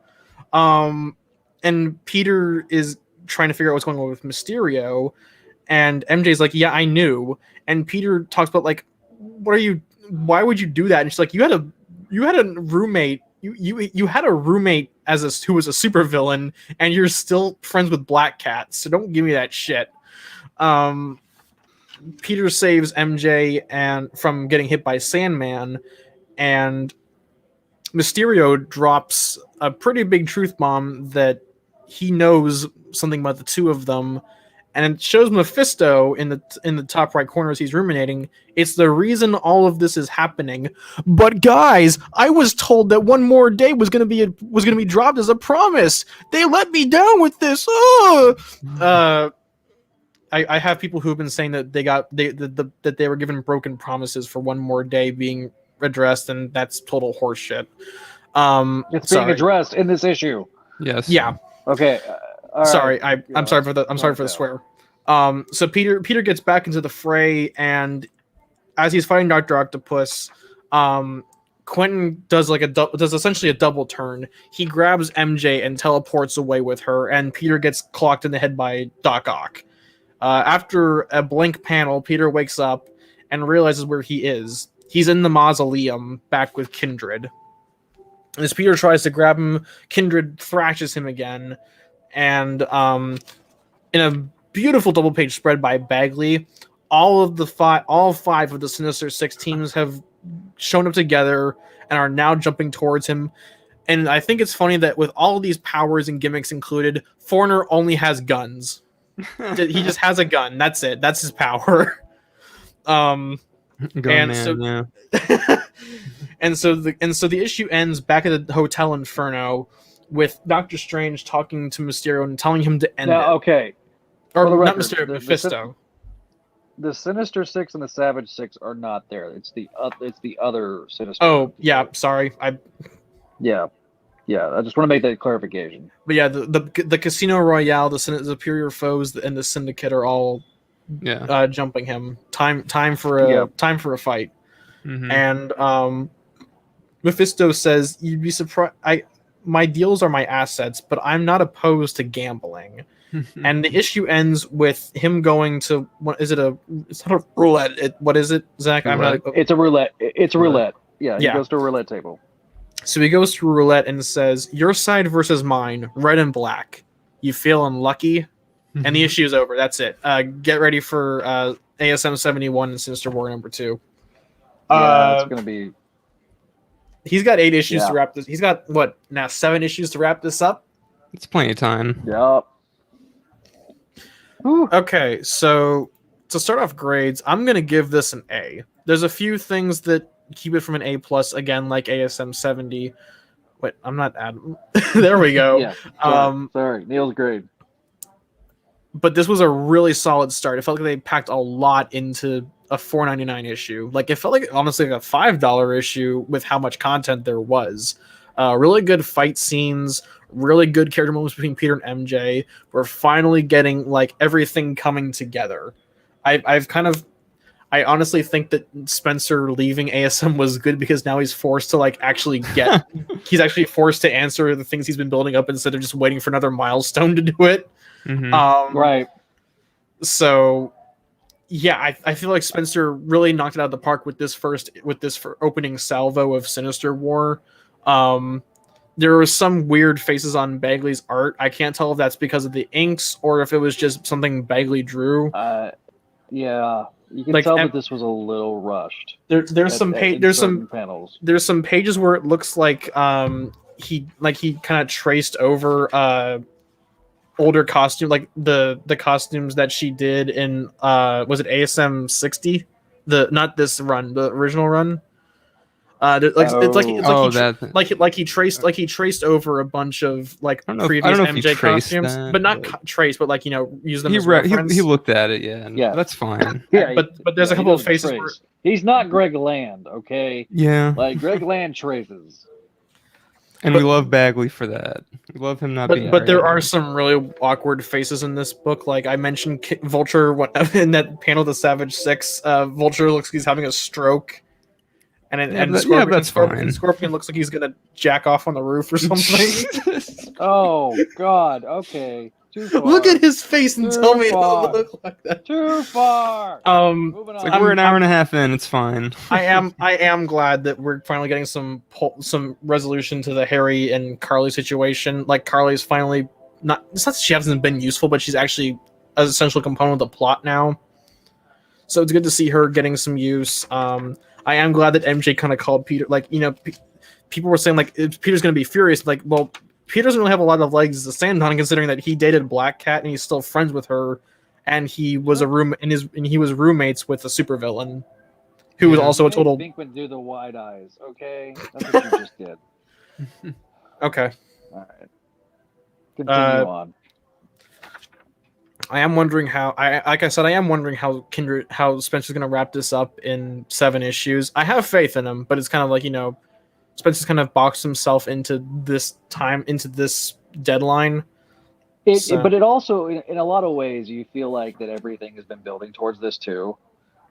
[SPEAKER 2] And Peter is trying to figure out what's going on with Mysterio, and MJ's like, yeah, I knew. And Peter talks about like, why would you do that? And she's like, you had a roommate, you had a roommate who was a supervillain, and you're still friends with Black Cat, so don't give me that shit. Peter saves MJ and from getting hit by Sandman, and Mysterio drops a pretty big truth bomb that he knows something about the two of them, and it shows Mephisto in the top right corner as he's ruminating. It's the reason all of this is happening. But guys, I was told that one more day was gonna be dropped as a promise. They let me down with this. I have people who have been saying that that they were given broken promises for one more day being addressed, and that's total horseshit.
[SPEAKER 1] It's being addressed in this issue.
[SPEAKER 3] Yes.
[SPEAKER 2] Yeah.
[SPEAKER 1] Okay.
[SPEAKER 2] Sorry, I'm sorry for the swear. So Peter gets back into the fray, and as he's fighting Dr. Octopus, Quentin does essentially a double turn. He grabs MJ and teleports away with her, and Peter gets clocked in the head by Doc Ock. After a blank panel, Peter wakes up and realizes where he is. He's in the mausoleum, back with Kindred. As Peter tries to grab him, Kindred thrashes him again, and in a beautiful double-page spread by Bagley, all five of the Sinister Six teams have shown up together and are now jumping towards him. And I think it's funny that with all of these powers and gimmicks included, Foreigner only has guns. He just has a gun. That's it. That's his power. And so the issue ends back at the Hotel Inferno with Doctor Strange talking to Mysterio and telling him to end it.
[SPEAKER 1] Okay.
[SPEAKER 2] Or
[SPEAKER 1] not
[SPEAKER 2] not Mysterio, Mephisto.
[SPEAKER 1] The Sinister Six and the Savage Six are not there. It's the other Sinister.
[SPEAKER 2] Oh, yeah, sorry.
[SPEAKER 1] Yeah. I just want to make that clarification.
[SPEAKER 2] But yeah, the Casino Royale, the Superior Foes, and the Syndicate are all jumping him. Time for a fight. Mm-hmm. And Mephisto says, "You'd be surprised. My deals are my assets, but I'm not opposed to gambling." And the issue ends with him going to it's not a roulette. What is it, Zach?
[SPEAKER 1] It's a roulette. It's a roulette. Yeah, he goes to a roulette table.
[SPEAKER 2] So he goes to roulette and says, "Your side versus mine, red and black. You feel unlucky?" And the issue is over. That's it. Get ready for ASM 71 and Sinister War #2.
[SPEAKER 1] Yeah, it's gonna be.
[SPEAKER 2] He's got 8 issues to wrap this. He's got 7 issues to wrap this up.
[SPEAKER 3] It's plenty of time.
[SPEAKER 1] Yep.
[SPEAKER 2] Okay, so to start off grades, I'm gonna give this an A. There's a few things that keep it from an A plus, again, like ASM 70. Wait, I'm not Adam. There we go.
[SPEAKER 1] Yeah. Sorry, Neil's grade.
[SPEAKER 2] but this was a really solid start. It felt like they packed a lot into a $4.99 issue. Like it felt like honestly like a $5 issue with how much content there was. Really good fight scenes, really good character moments between Peter and MJ. We're finally getting like everything coming together. I honestly think that Spencer leaving ASM was good because now he's forced to like actually get he's actually forced to answer the things he's been building up instead of just waiting for another milestone to do it.
[SPEAKER 1] Right.
[SPEAKER 2] So yeah, I feel like Spencer really knocked it out of the park with this opening salvo of Sinister War. There were some weird faces on Bagley's art. I can't tell if that's because of the inks or if it was just something Bagley drew.
[SPEAKER 1] Yeah, you can
[SPEAKER 2] Like,
[SPEAKER 1] tell that this was a little rushed.
[SPEAKER 2] There's some
[SPEAKER 1] panels.
[SPEAKER 2] There's some pages where it looks like he kind of traced over older costume, like the costumes that she did in was it ASM 60? Not this run, the original run. He traced over a bunch of like previous MJ costumes, but not traced, but like use them as reference.
[SPEAKER 3] He looked at it, yeah, that's fine.
[SPEAKER 1] Yeah,
[SPEAKER 2] but there's a couple of faces where
[SPEAKER 1] he's not Greg Land, okay?
[SPEAKER 3] Yeah,
[SPEAKER 1] like Greg Land traces.
[SPEAKER 3] And we love Bagley for that. We love him not being.
[SPEAKER 2] But there are some really awkward faces in this book. Like I mentioned, Vulture in that panel, the Savage Six. Vulture looks like he's having a stroke. Scorpion looks like he's gonna jack off on the roof or something.
[SPEAKER 1] Oh God! Okay, too far.
[SPEAKER 2] Look at his face and tell me it doesn't look like that.
[SPEAKER 1] Too far.
[SPEAKER 3] It's like we're an hour and a half in. It's fine.
[SPEAKER 2] I am glad that we're finally getting some resolution to the Harry and Carly situation. Like Carly's finally it's not that she hasn't been useful, but she's actually an essential component of the plot now. So it's good to see her getting some use. I am glad that MJ kind of called Peter, like, people were saying, like, Peter's going to be furious. Like, well, Peter doesn't really have a lot of legs to stand on, considering that he dated Black Cat and he's still friends with her, and he was he was roommates with a supervillain who was also a total.
[SPEAKER 1] Pinkman do the wide eyes, okay? That's what you just did.
[SPEAKER 2] Okay.
[SPEAKER 1] All right. Continue on.
[SPEAKER 2] I am wondering how Spencer's gonna wrap this up in 7 issues. I have faith in him, but it's kind of like, Spencer's kind of boxed himself into this deadline.
[SPEAKER 1] But it also, in a lot of ways, you feel like that everything has been building towards this too.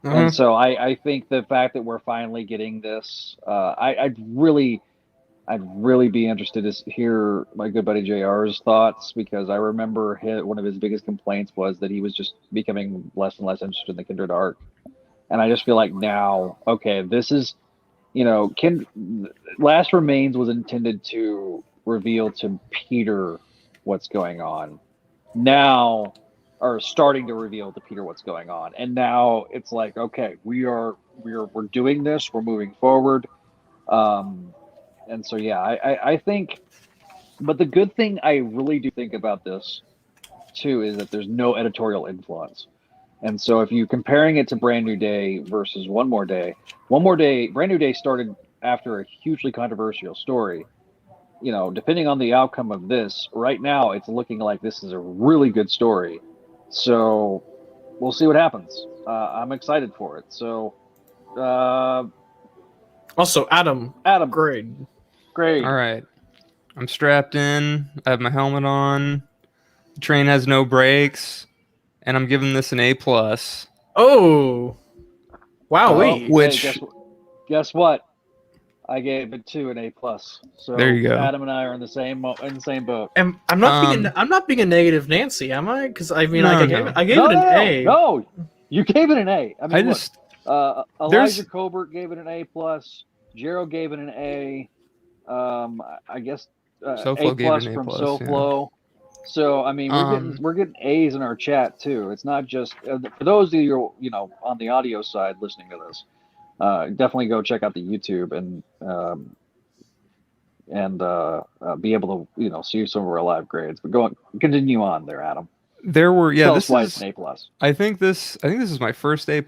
[SPEAKER 1] Mm-hmm. And so I think the fact that we're finally getting this, I'd really be interested to hear my good buddy JR's thoughts, because I remember one of his biggest complaints was that he was just becoming less and less interested in the Kindred arc. And I just feel like now, okay, this is, Last Remains was intended to reveal to Peter what's going on. Now, or starting to reveal to Peter what's going on. And now it's like, okay, we're doing this, we're moving forward. And so, yeah, I think, but the good thing I really do think about this, too, is that there's no editorial influence. And so if you're comparing it to Brand New Day versus One More Day, Brand New Day started after a hugely controversial story. Depending on the outcome of this, right now it's looking like this is a really good story. So we'll see what happens. I'm excited for it. So,
[SPEAKER 2] also, Adam, grade.
[SPEAKER 3] All right. I'm strapped in. I have my helmet on. The train has no brakes. And I'm giving this an A+.
[SPEAKER 2] Oh. Wow.
[SPEAKER 3] Which...
[SPEAKER 1] Guess what? I gave it an A+. So
[SPEAKER 3] there you go.
[SPEAKER 1] Adam and I are in the same boat.
[SPEAKER 2] And I'm not being a negative Nancy, am I? Because I gave it an A.
[SPEAKER 1] No, you gave it an A. I mean, Elijah
[SPEAKER 3] There's...
[SPEAKER 1] Colbert gave it an A+. Jero gave it an A. I guess A+ from SoFlo. Yeah. So I mean, we're getting A's in our chat too. It's not just for those of you on the audio side listening to this. Definitely go check out the YouTube and be able to see some of our live grades. But continue on there, Adam.
[SPEAKER 3] There were
[SPEAKER 1] this is an A+.
[SPEAKER 3] I think this is my first A+.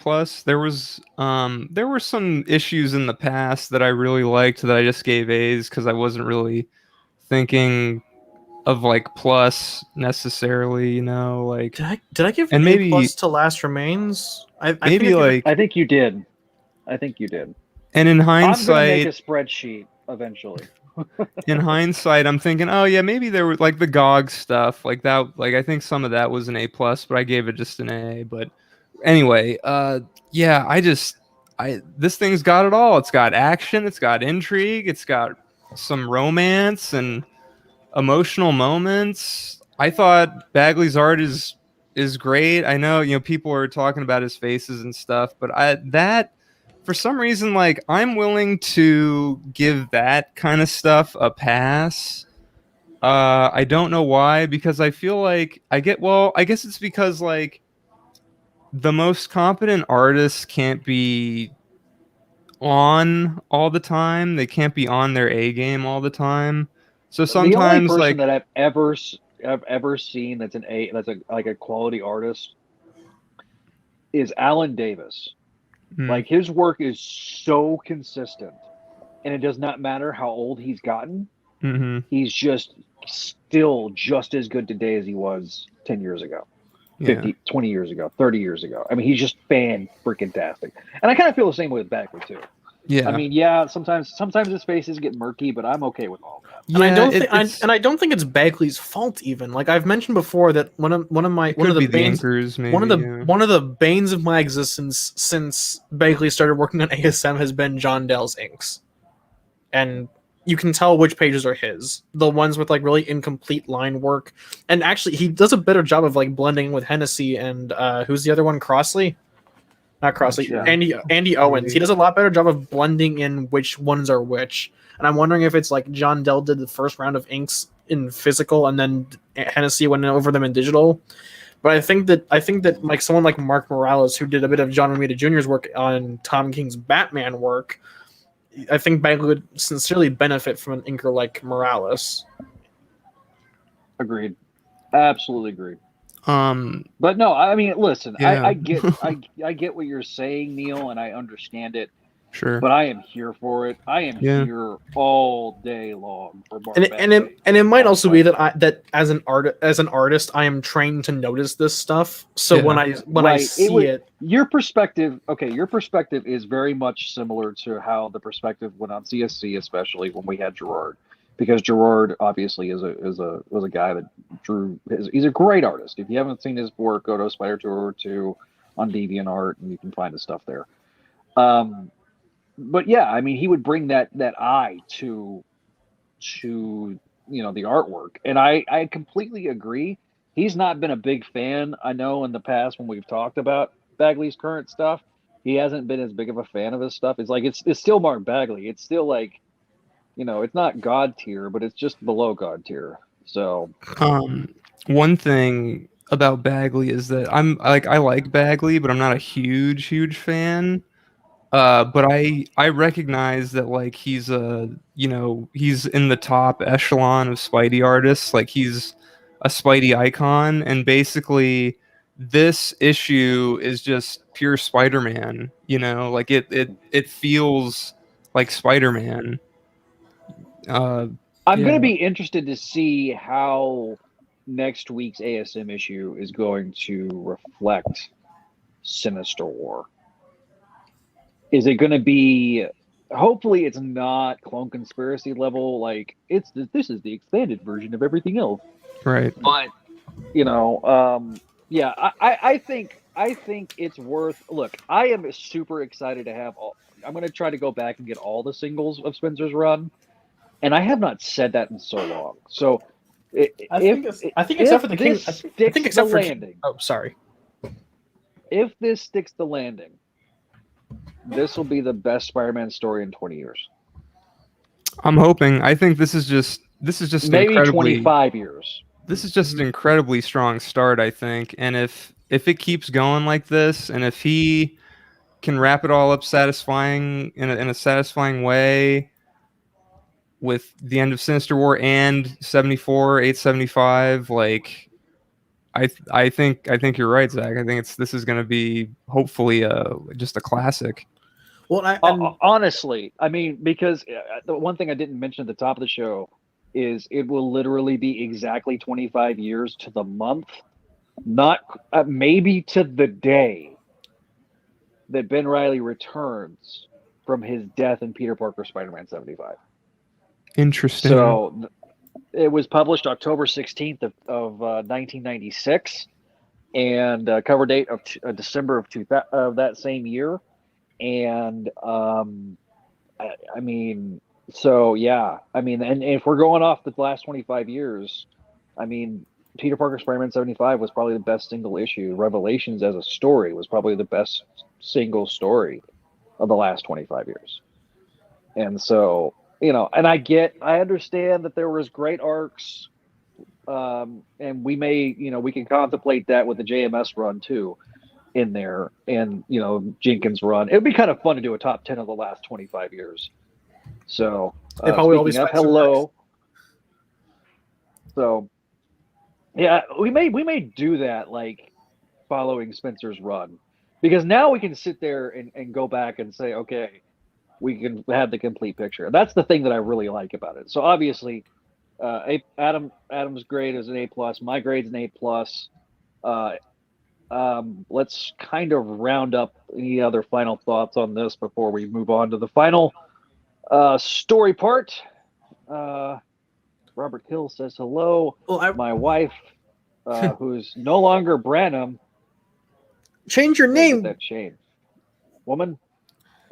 [SPEAKER 3] There were some issues in the past that I really liked that I just gave A's because I wasn't really thinking like plus necessarily, you know, like
[SPEAKER 2] Did I give
[SPEAKER 3] And
[SPEAKER 2] A
[SPEAKER 3] maybe-
[SPEAKER 2] plus to Last Remains? I
[SPEAKER 3] maybe
[SPEAKER 2] think I
[SPEAKER 3] like
[SPEAKER 1] I think you did. I think you did.
[SPEAKER 3] and in
[SPEAKER 1] I'm gonna
[SPEAKER 3] hindsight
[SPEAKER 1] make a spreadsheet eventually.
[SPEAKER 3] I'm thinking, oh yeah, maybe there was like the GOG stuff, like that, like I think some of that was an A plus, but I gave it just an A. But anyway, yeah, this thing's got it all. It's got action, it's got intrigue, it's got some romance and emotional moments. I thought Bagley's art is great. I know, you know, people are talking about his faces and stuff, but for some reason, like, I'm willing to give that kind of stuff a pass. I don't know why, because I feel like I guess it's because like the most competent artists can't be on all the time. They can't be on their A game all the time. So
[SPEAKER 1] The only
[SPEAKER 3] sometimes
[SPEAKER 1] person
[SPEAKER 3] like
[SPEAKER 1] that I've ever seen that's like a quality artist is Alan Davis.
[SPEAKER 3] Hmm.
[SPEAKER 1] Like his work is so consistent, and it does not matter how old he's gotten.
[SPEAKER 3] Mm-hmm.
[SPEAKER 1] He's just still just as good today as he was 10 years ago,
[SPEAKER 3] Yeah.
[SPEAKER 1] 50, 20 years ago, 30 years ago. I mean, he's just fan-freaking-tastic. And I kind of feel the same way with Bagley, too.
[SPEAKER 3] Yeah.
[SPEAKER 1] I mean, yeah, sometimes his faces get murky, but I'm okay with all that.
[SPEAKER 2] And
[SPEAKER 3] Yeah,
[SPEAKER 2] I don't think it's Bagley's fault even. Like I've mentioned before that one of the banes
[SPEAKER 3] inkers, maybe,
[SPEAKER 2] one of the banes of my existence since Bagley started working on ASM has been John Dell's inks. And you can tell which pages are his. The ones with like really incomplete line work. And actually he does a better job of like blending with Hennessy and who's the other one? Crossley? Not Crossley.
[SPEAKER 1] Yeah.
[SPEAKER 2] Andy Owens. He does a lot better job of blending in which ones are which. And I'm wondering if it's like John Dell did the first round of inks in physical and then Hennessy went over them in digital. But I think that like someone like Mark Morales, who did a bit of John Romita Jr.'s work on Tom King's Batman work, I think Bagley would sincerely benefit from an inker like Morales.
[SPEAKER 1] Agreed. Absolutely agreed.
[SPEAKER 3] Um,
[SPEAKER 1] But no, I mean, listen,
[SPEAKER 3] Yeah.
[SPEAKER 1] I get what you're saying, Neil, and I understand it.
[SPEAKER 3] sure.
[SPEAKER 1] But I am here for it. I am
[SPEAKER 3] Yeah.
[SPEAKER 1] here all day long for Mark
[SPEAKER 2] And it might also be that as an artist, I am trained to notice this stuff. So
[SPEAKER 3] Yeah.
[SPEAKER 2] when I
[SPEAKER 1] Right.
[SPEAKER 2] see it,
[SPEAKER 1] Your perspective is very much similar to how the perspective went on CSC, especially when we had Gerard, because Gerard obviously was a guy that drew. He's a great artist. If you haven't seen his work, go to Spider Tour 2 on DeviantArt, and you can find his stuff there. But yeah, I mean, he would bring that eye to the artwork, and I completely agree. He's not been a big fan. I know in the past when we've talked about Bagley's current stuff, he hasn't been as big of a fan of his stuff. It's like it's still Mark Bagley. It's still like, it's not God tier, but it's just below God tier. So
[SPEAKER 3] One thing about Bagley is that I like Bagley, but I'm not a huge fan. But I recognize that like he's he's in the top echelon of Spidey artists. Like he's a Spidey icon, and basically this issue is just pure Spider-Man. Like it feels like Spider-Man.
[SPEAKER 1] I'm
[SPEAKER 3] Yeah.
[SPEAKER 1] going to be interested to see how next week's ASM issue is going to reflect Sinister War. Is it going to be? Hopefully, it's not Clone Conspiracy level. Like this is the expanded version of everything else.
[SPEAKER 3] Right.
[SPEAKER 1] But yeah, I think it's worth. Look, I am super excited to have all. I'm going to try to go back and get all the singles of Spencer's run, and I have not said that in so long. So,
[SPEAKER 2] I think except for the King. I think except for
[SPEAKER 1] landing.
[SPEAKER 2] Oh, sorry.
[SPEAKER 1] If this sticks the landing, this will be the best Spider-Man story in 20 years.
[SPEAKER 3] I'm hoping. I think this is just
[SPEAKER 1] Maybe
[SPEAKER 3] incredibly,
[SPEAKER 1] 25 years.
[SPEAKER 3] This is just an incredibly strong start, I think. And if it keeps going like this, and if he can wrap it all up satisfying in a satisfying way with the end of Sinister War and 74, 875, like I think you're right, Zach. I think this is going to be hopefully just a classic.
[SPEAKER 2] Well,
[SPEAKER 1] Honestly, I mean, because the one thing I didn't mention at the top of the show is it will literally be exactly 25 years to the month, not maybe to the day that Ben Reilly returns from his death in Peter Parker Spider-Man 75.
[SPEAKER 3] Interesting.
[SPEAKER 1] So it was published October 16th of 1996, and cover date of December of that same year. And I mean, so yeah, I mean, and if we're going off the last 25 years, I mean, Peter Parker Spider-Man 75 was probably the best single issue. Revelations as a story was probably the best single story of the last 25 years. And so, you know, and I understand that there was great arcs, and we may, you know, we can contemplate that with the JMS run too in there, and, you know, Jenkins run. It would be kind of fun to do a top 10 of the last 25 years. So,
[SPEAKER 2] They probably always
[SPEAKER 1] speaking of,
[SPEAKER 2] find some
[SPEAKER 1] hello. So, yeah, we may do that, like following Spencer's run, because now we can sit there and go back and say, okay, we can have the complete picture. That's the thing that I really like about it. So obviously, Adam's grade is an A+. My grade's an A+. Let's kind of round up any other final thoughts on this before we move on to the final story part. Robert Hill says hello.
[SPEAKER 2] Well,
[SPEAKER 1] My wife, who's no longer Branham.
[SPEAKER 2] change your
[SPEAKER 1] Get
[SPEAKER 2] name.
[SPEAKER 1] that change. Woman.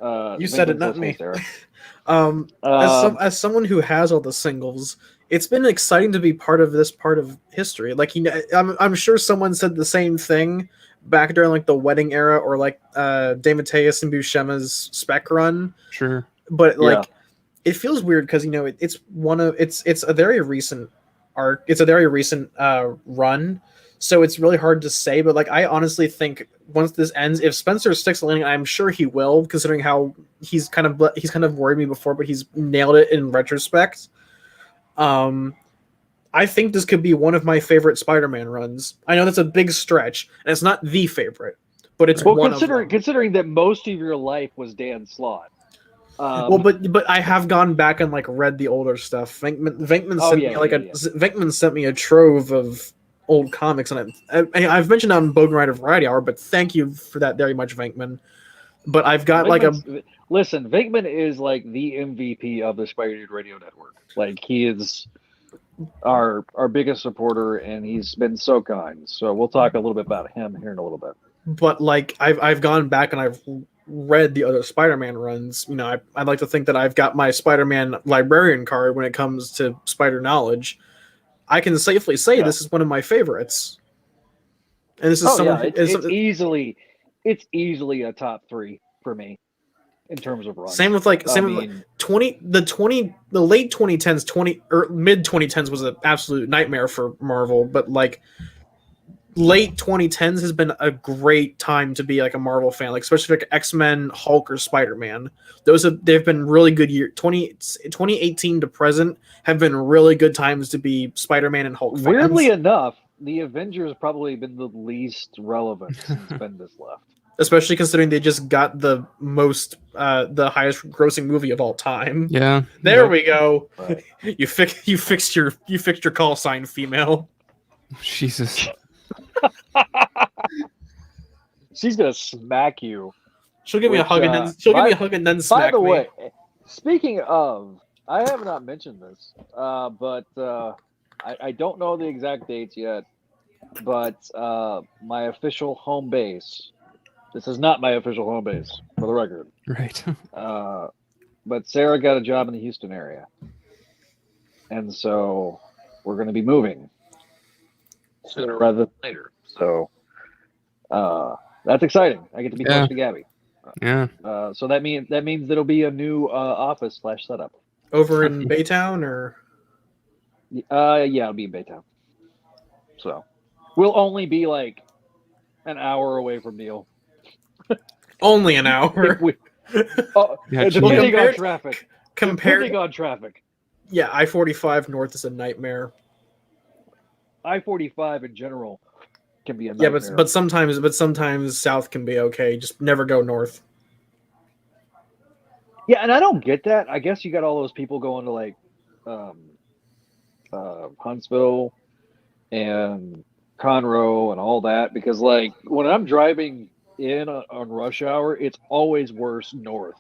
[SPEAKER 2] You said it,
[SPEAKER 1] Vincent
[SPEAKER 2] not
[SPEAKER 1] says,
[SPEAKER 2] me.
[SPEAKER 1] "Hey, Sarah."
[SPEAKER 2] As someone who has all the singles, it's been exciting to be part of this part of history. Like, you know, I'm sure someone said the same thing back during like the Wedding era, or like DeMatteis and Buscema's Spec run.
[SPEAKER 3] Sure.
[SPEAKER 2] But like,
[SPEAKER 1] Yeah.
[SPEAKER 2] it feels weird because, you know, it's a very recent arc. It's a very recent run. So it's really hard to say, but like, I honestly think once this ends, if Spencer sticks the landing, I'm sure he will, considering how he's kind of worried me before, but he's nailed it in retrospect. I think this could be one of my favorite Spider-Man runs. I know that's a big stretch, and it's not the favorite, but it's
[SPEAKER 1] Well,
[SPEAKER 2] one of them.
[SPEAKER 1] considering that most of your life was Dan Slott.
[SPEAKER 2] Well, but I have gone back and like read the older stuff. Venkman sent me a trove of old comics, and I've mentioned on Bogan Rider Variety Hour, but thank you for that very much, Venkman. But I've got
[SPEAKER 1] listen, Venkman is like the MVP of the Spideydude Radio Network. Like, he is our biggest supporter, and he's been so kind. So we'll talk a little bit about him here in a little bit.
[SPEAKER 2] But like, I've gone back and I've read the other Spider-Man runs. You know, I'd like to think that I've got my Spider-Man librarian card when it comes to Spider knowledge. I can safely say this is one of my favorites. And this is
[SPEAKER 1] it's easily a top 3 for me in terms of runs.
[SPEAKER 2] Same with late 2010s, or mid 2010s was an absolute nightmare for Marvel, but like late 2010s has been a great time to be like a Marvel fan, like especially like X-Men, Hulk, or Spider-Man. They've been really good year. 2018 to present have been really good times to be Spider-Man and Hulk fans.
[SPEAKER 1] Weirdly enough, the Avengers have probably been the least relevant since Bendis left.
[SPEAKER 2] Especially considering they just got the highest grossing movie of all time.
[SPEAKER 3] Yeah.
[SPEAKER 2] There we go.
[SPEAKER 1] Right.
[SPEAKER 2] You fixed your call sign, female.
[SPEAKER 3] Jesus.
[SPEAKER 1] She's gonna smack you.
[SPEAKER 2] She'll give me a hug and then smack me.
[SPEAKER 1] By the way, speaking of, I have not mentioned this, but I don't know the exact dates yet. But my official home base. This is not my official home base, for the record.
[SPEAKER 3] Right.
[SPEAKER 1] But Sarah got a job in the Houston area, and so we're going to be moving sooner rather than later. So that's exciting. I get to be close to Gabby.
[SPEAKER 3] Yeah.
[SPEAKER 1] So that means it'll be a new office / setup
[SPEAKER 2] over in Baytown, or
[SPEAKER 1] yeah, it'll be in Baytown. So we'll only be like an hour away from Neil.
[SPEAKER 2] Only an hour.
[SPEAKER 1] Depending on traffic. Depending on traffic.
[SPEAKER 2] Yeah, I-45 north is a nightmare.
[SPEAKER 1] I-45 in general can be a nightmare.
[SPEAKER 2] Yeah, but sometimes south can be okay. Just never go north.
[SPEAKER 1] Yeah, and I don't get that. I guess you got all those people going to like Huntsville and Conroe and all that, because like when I'm driving in on rush hour, it's always worse north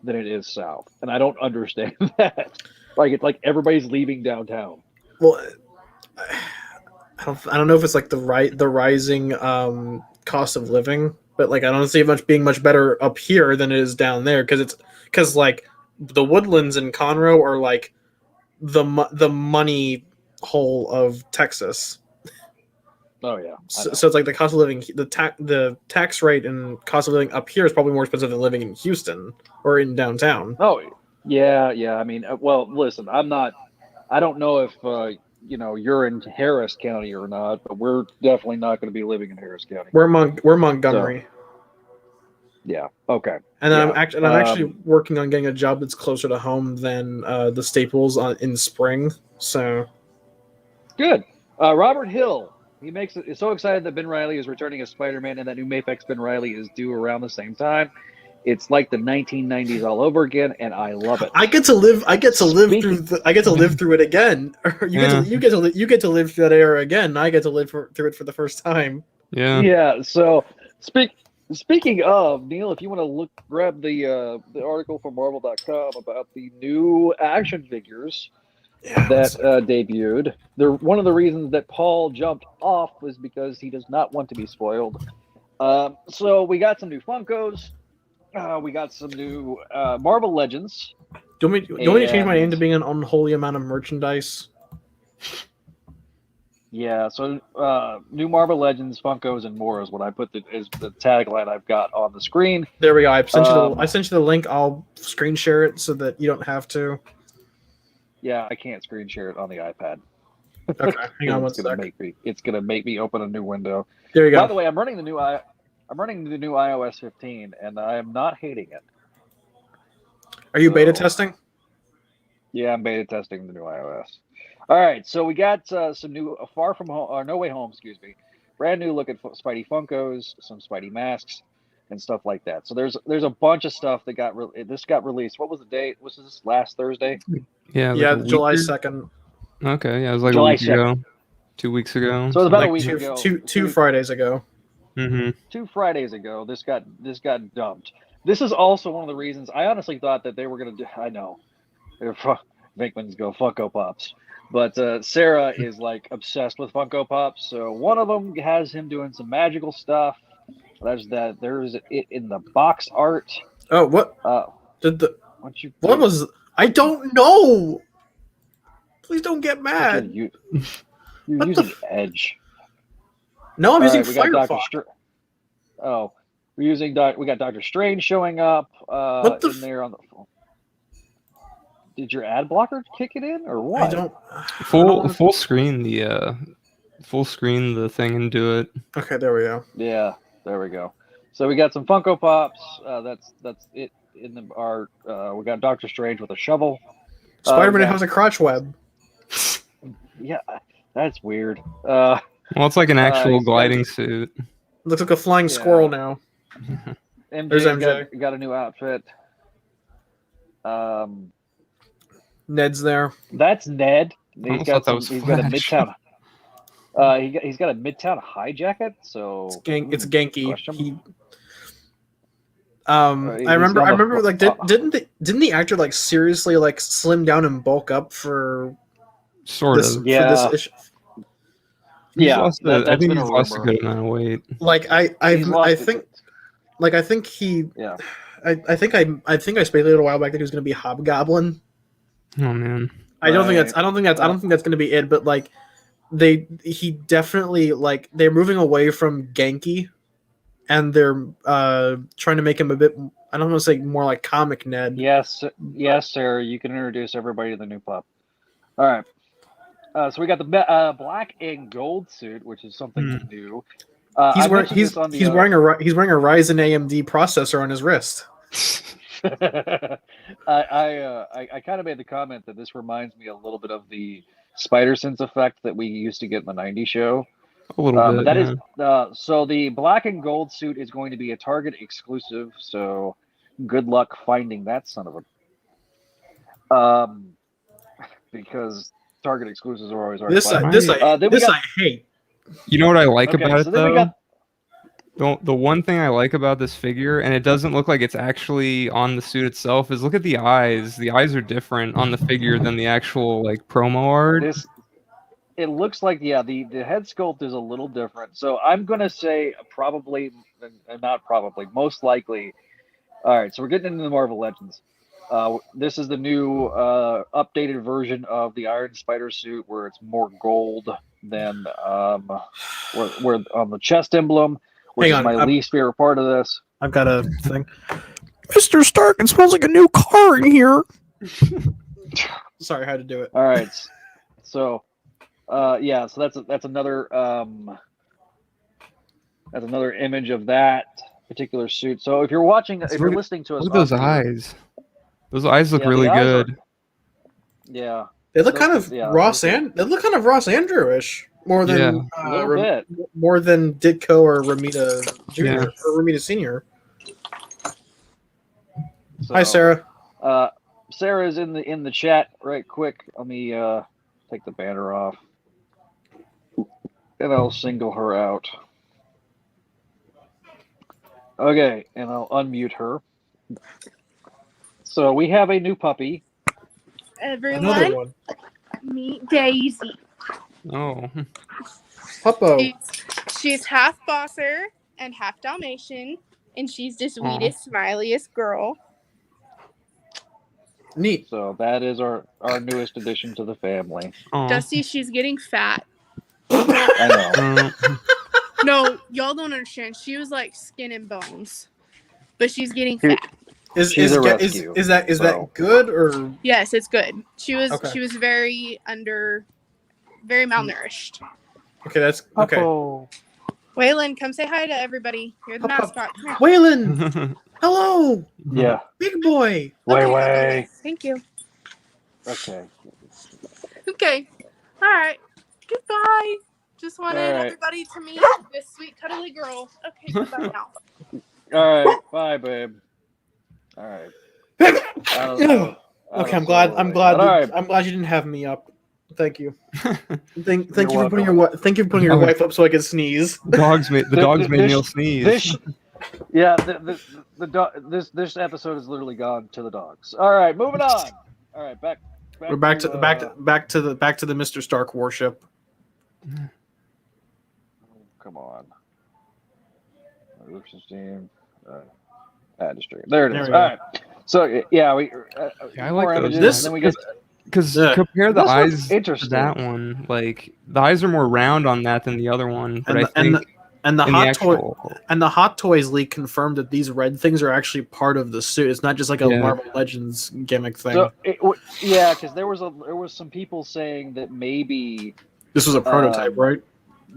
[SPEAKER 1] than it is south, and I don't understand that. Like it's like everybody's leaving downtown.
[SPEAKER 2] Well, I don't know if it's like the rising cost of living, but like I don't see it being much better up here than it is down there, because like the Woodlands in Conroe are like the money hole of Texas.
[SPEAKER 1] Oh yeah.
[SPEAKER 2] So it's like the cost of living, the tax rate and cost of living up here is probably more expensive than living in Houston or in downtown.
[SPEAKER 1] Oh yeah. I mean, well, listen, I don't know if you're in Harris County or not, but we're definitely not going to be living in Harris County.
[SPEAKER 2] We're Montgomery.
[SPEAKER 1] So, yeah. Okay.
[SPEAKER 2] And
[SPEAKER 1] yeah.
[SPEAKER 2] I'm actually working on getting a job that's closer to home than the Staples in spring. So
[SPEAKER 1] good. Robert Hill. He is so excited that Ben Reilly is returning as Spider-Man and that new Mafex Ben Reilly is due around the same time. It's like the 1990s all over again, and I love it.
[SPEAKER 2] I get to live through it again. You get to live through that era again. I get to live through it for the first time.
[SPEAKER 3] Yeah.
[SPEAKER 1] Yeah. So speaking of, Neil, if you want to grab the article from Marvel.com about the new action figures that debuted. One of the reasons that Paul jumped off was because he does not want to be spoiled. So we got some new Funkos. We got some new Marvel Legends.
[SPEAKER 2] Do you want me to change my name to being an unholy amount of merchandise?
[SPEAKER 1] Yeah, so new Marvel Legends, Funkos, and more is what I put is the tagline I've got on the screen.
[SPEAKER 2] There we go. I sent you the link. I'll screen share it so that you don't have to.
[SPEAKER 1] Yeah, I can't screen share it on the iPad.
[SPEAKER 2] Okay, hang on one sec.
[SPEAKER 1] It's gonna make me open a new window.
[SPEAKER 2] There you go.
[SPEAKER 1] By the way, I'm running the new iOS 15, and I am not hating it.
[SPEAKER 2] Are you beta testing?
[SPEAKER 1] Yeah, I'm beta testing the new iOS. All right, so we got some new Far From Home, or No Way Home, excuse me. Brand new look at Spidey Funkos, some Spidey masks, and stuff like that. So there's a bunch of stuff that got released. What was the date? Was this last Thursday?
[SPEAKER 3] Yeah.
[SPEAKER 2] July 2nd.
[SPEAKER 3] Okay, yeah, it was like
[SPEAKER 1] July
[SPEAKER 3] a week
[SPEAKER 1] 2nd.
[SPEAKER 3] ago, 2 weeks ago.
[SPEAKER 1] So it was about
[SPEAKER 2] like
[SPEAKER 1] a week ago.
[SPEAKER 2] Two Fridays ago.
[SPEAKER 3] Mm-hmm.
[SPEAKER 1] 2 Fridays ago, this got dumped. This is also one of the reasons I honestly thought that they were going to do. I know, Vinkman's go Funko Pops, but Sarah is like obsessed with Funko Pops. So one of them has him doing some magical stuff. There's it in the box art.
[SPEAKER 2] Oh, what? What was? I don't know. Please don't get mad.
[SPEAKER 1] You're using Edge.
[SPEAKER 2] No, I'm using
[SPEAKER 1] we got
[SPEAKER 2] Firefox.
[SPEAKER 1] we got Doctor Strange showing up in there on the phone. Did your ad blocker kick it in or what?
[SPEAKER 2] I don't.
[SPEAKER 3] Full screen the thing and do it.
[SPEAKER 2] Okay, there we go.
[SPEAKER 1] Yeah, there we go. So we got some Funko Pops. That's it in the art. We got Doctor Strange with a shovel.
[SPEAKER 2] Spider-Man has a crotch web.
[SPEAKER 1] Yeah, that's weird.
[SPEAKER 3] Well, it's like an actual gliding suit.
[SPEAKER 2] Looks like a flying squirrel now. There's MJ.
[SPEAKER 1] Got a new outfit.
[SPEAKER 2] Ned's there.
[SPEAKER 1] That's Ned.
[SPEAKER 3] He's got a
[SPEAKER 1] Midtown. He's got a Midtown high jacket. So
[SPEAKER 2] it's Genki. I remember like didn't the actor like seriously like slim down and bulk up for
[SPEAKER 3] sort of
[SPEAKER 2] for this issue?
[SPEAKER 1] Yeah,
[SPEAKER 3] I think he's lost a good amount of weight.
[SPEAKER 2] Like I think I speculated a while back that he was going to be Hobgoblin.
[SPEAKER 3] Oh man,
[SPEAKER 2] I don't think that's going to be it. But like he definitely like they're moving away from Genki, and they're trying to make him a bit. I don't want to say more like comic Ned.
[SPEAKER 1] Yes, sir. You can introduce everybody to the new pup. All right. So we got the black and gold suit, which is something new.
[SPEAKER 2] He's wearing a Ryzen AMD processor on his wrist.
[SPEAKER 1] I kind of made the comment that this reminds me a little bit of the Spider Sense effect that we used to get in the '90s show.
[SPEAKER 3] A little bit.
[SPEAKER 1] So the black and gold suit is going to be a Target exclusive. So good luck finding that son of a. Because Target exclusives are always hard
[SPEAKER 2] This
[SPEAKER 1] to find. Then we
[SPEAKER 2] this
[SPEAKER 1] got-
[SPEAKER 2] I hate.
[SPEAKER 3] You know what I like
[SPEAKER 1] Okay,
[SPEAKER 3] about
[SPEAKER 1] so
[SPEAKER 3] it
[SPEAKER 1] then we
[SPEAKER 3] though?
[SPEAKER 1] got
[SPEAKER 3] The one thing I like about this figure, and it doesn't look like it's actually on the suit itself, is look at the eyes. The eyes are different on the figure than the actual like promo art.
[SPEAKER 1] this. It looks like the head sculpt is a little different. So I'm gonna say probably, and not probably, most likely. All right, so we're getting into the Marvel Legends. This is the new updated version of the Iron Spider suit, where it's more gold than where on the chest emblem, which
[SPEAKER 2] Hang
[SPEAKER 1] is
[SPEAKER 2] on,
[SPEAKER 1] my least favorite part of this.
[SPEAKER 2] I've got a thing. Mr. Stark, it smells like a new car in here. Sorry, I had to do it.
[SPEAKER 1] All right, so so that's another image of that particular suit. So if you're watching, if you're listening to us,
[SPEAKER 3] Look at those
[SPEAKER 1] on here-
[SPEAKER 3] eyes. Those eyes look
[SPEAKER 1] Yeah, the
[SPEAKER 3] really
[SPEAKER 1] eyes
[SPEAKER 3] good.
[SPEAKER 1] yeah,
[SPEAKER 5] They look
[SPEAKER 1] Those-
[SPEAKER 5] kind of
[SPEAKER 1] yeah,
[SPEAKER 5] Ross
[SPEAKER 1] those are-
[SPEAKER 5] and they look kind of Ross Andrew-ish more than
[SPEAKER 3] Yeah.
[SPEAKER 1] a little bit.
[SPEAKER 5] more than Ditko or Ramita Jr.
[SPEAKER 3] Yeah.
[SPEAKER 5] or Ramita Sr.
[SPEAKER 1] So,
[SPEAKER 5] Hi, Sarah.
[SPEAKER 1] Sarah's in the chat right quick. Let me take the banner off, and I'll single her out. Okay, and I'll unmute her. So we have a new puppy.
[SPEAKER 5] Another
[SPEAKER 6] Everyone,
[SPEAKER 5] one.
[SPEAKER 6] meet Daisy.
[SPEAKER 3] Oh,
[SPEAKER 5] Puppo.
[SPEAKER 6] She's half Bosser and half Dalmatian, and she's the sweetest, smiliest girl.
[SPEAKER 5] Neat.
[SPEAKER 1] So that is our newest addition to the family.
[SPEAKER 3] aw.
[SPEAKER 6] Dusty, she's getting fat.
[SPEAKER 1] I know.
[SPEAKER 6] No, y'all don't understand. She was like skin and bones, but she's getting
[SPEAKER 1] Here-
[SPEAKER 6] fat.
[SPEAKER 1] She's a rescue,
[SPEAKER 5] Is that
[SPEAKER 1] so.
[SPEAKER 5] good or
[SPEAKER 6] Yes, it's good. She was
[SPEAKER 5] Okay.
[SPEAKER 6] very malnourished.
[SPEAKER 5] okay? That's okay.
[SPEAKER 1] Puppo.
[SPEAKER 6] Waylon, come say hi to everybody. You're the mascot. Come here.
[SPEAKER 5] Waylon, hello,
[SPEAKER 1] Yeah.
[SPEAKER 5] big boy.
[SPEAKER 1] Way.
[SPEAKER 6] Thank you.
[SPEAKER 1] Okay.
[SPEAKER 6] Okay. All right. Goodbye. Just wanted
[SPEAKER 1] All right.
[SPEAKER 6] everybody to meet this sweet, cuddly girl. Okay, goodbye now.
[SPEAKER 1] All right. Bye, babe. All right. I don't know. I
[SPEAKER 5] Okay,
[SPEAKER 1] don't
[SPEAKER 5] I'm glad.
[SPEAKER 1] know
[SPEAKER 5] I'm
[SPEAKER 1] what-
[SPEAKER 5] glad.
[SPEAKER 1] All right.
[SPEAKER 5] I'm glad you didn't have me up. Thank you. Thank
[SPEAKER 1] You're
[SPEAKER 5] you for putting
[SPEAKER 1] welcome.
[SPEAKER 5] thank you for putting your
[SPEAKER 3] Oh.
[SPEAKER 5] wife up so I could sneeze.
[SPEAKER 3] The dogs made
[SPEAKER 1] This-
[SPEAKER 3] Neil sneeze.
[SPEAKER 1] This episode is literally gone to the dogs. All right, moving on. All right, back.
[SPEAKER 2] We're back to the Mr. Stark warship.
[SPEAKER 1] Come on. Lucian's team. Industry. There it
[SPEAKER 2] There
[SPEAKER 1] is.
[SPEAKER 2] we
[SPEAKER 1] All
[SPEAKER 2] go.
[SPEAKER 1] right. So yeah, we.
[SPEAKER 3] Yeah, I
[SPEAKER 1] more
[SPEAKER 3] like those.
[SPEAKER 1] images,
[SPEAKER 2] This-
[SPEAKER 1] and then we get.
[SPEAKER 3] Because
[SPEAKER 2] Yeah.
[SPEAKER 3] compare the
[SPEAKER 1] This one's
[SPEAKER 3] eyes to
[SPEAKER 1] interesting.
[SPEAKER 3] that one. Like the eyes are more round on that than the other one. But
[SPEAKER 2] And
[SPEAKER 3] I
[SPEAKER 2] the- and
[SPEAKER 3] think
[SPEAKER 2] And the
[SPEAKER 3] in
[SPEAKER 2] hot toy
[SPEAKER 3] actual-
[SPEAKER 2] and the Hot Toys leak confirmed that these red things are actually part of the suit. It's not just like a
[SPEAKER 3] Yeah.
[SPEAKER 2] Marvel Legends gimmick thing.
[SPEAKER 1] So yeah, because there was some people saying that maybe
[SPEAKER 2] This was a prototype, right?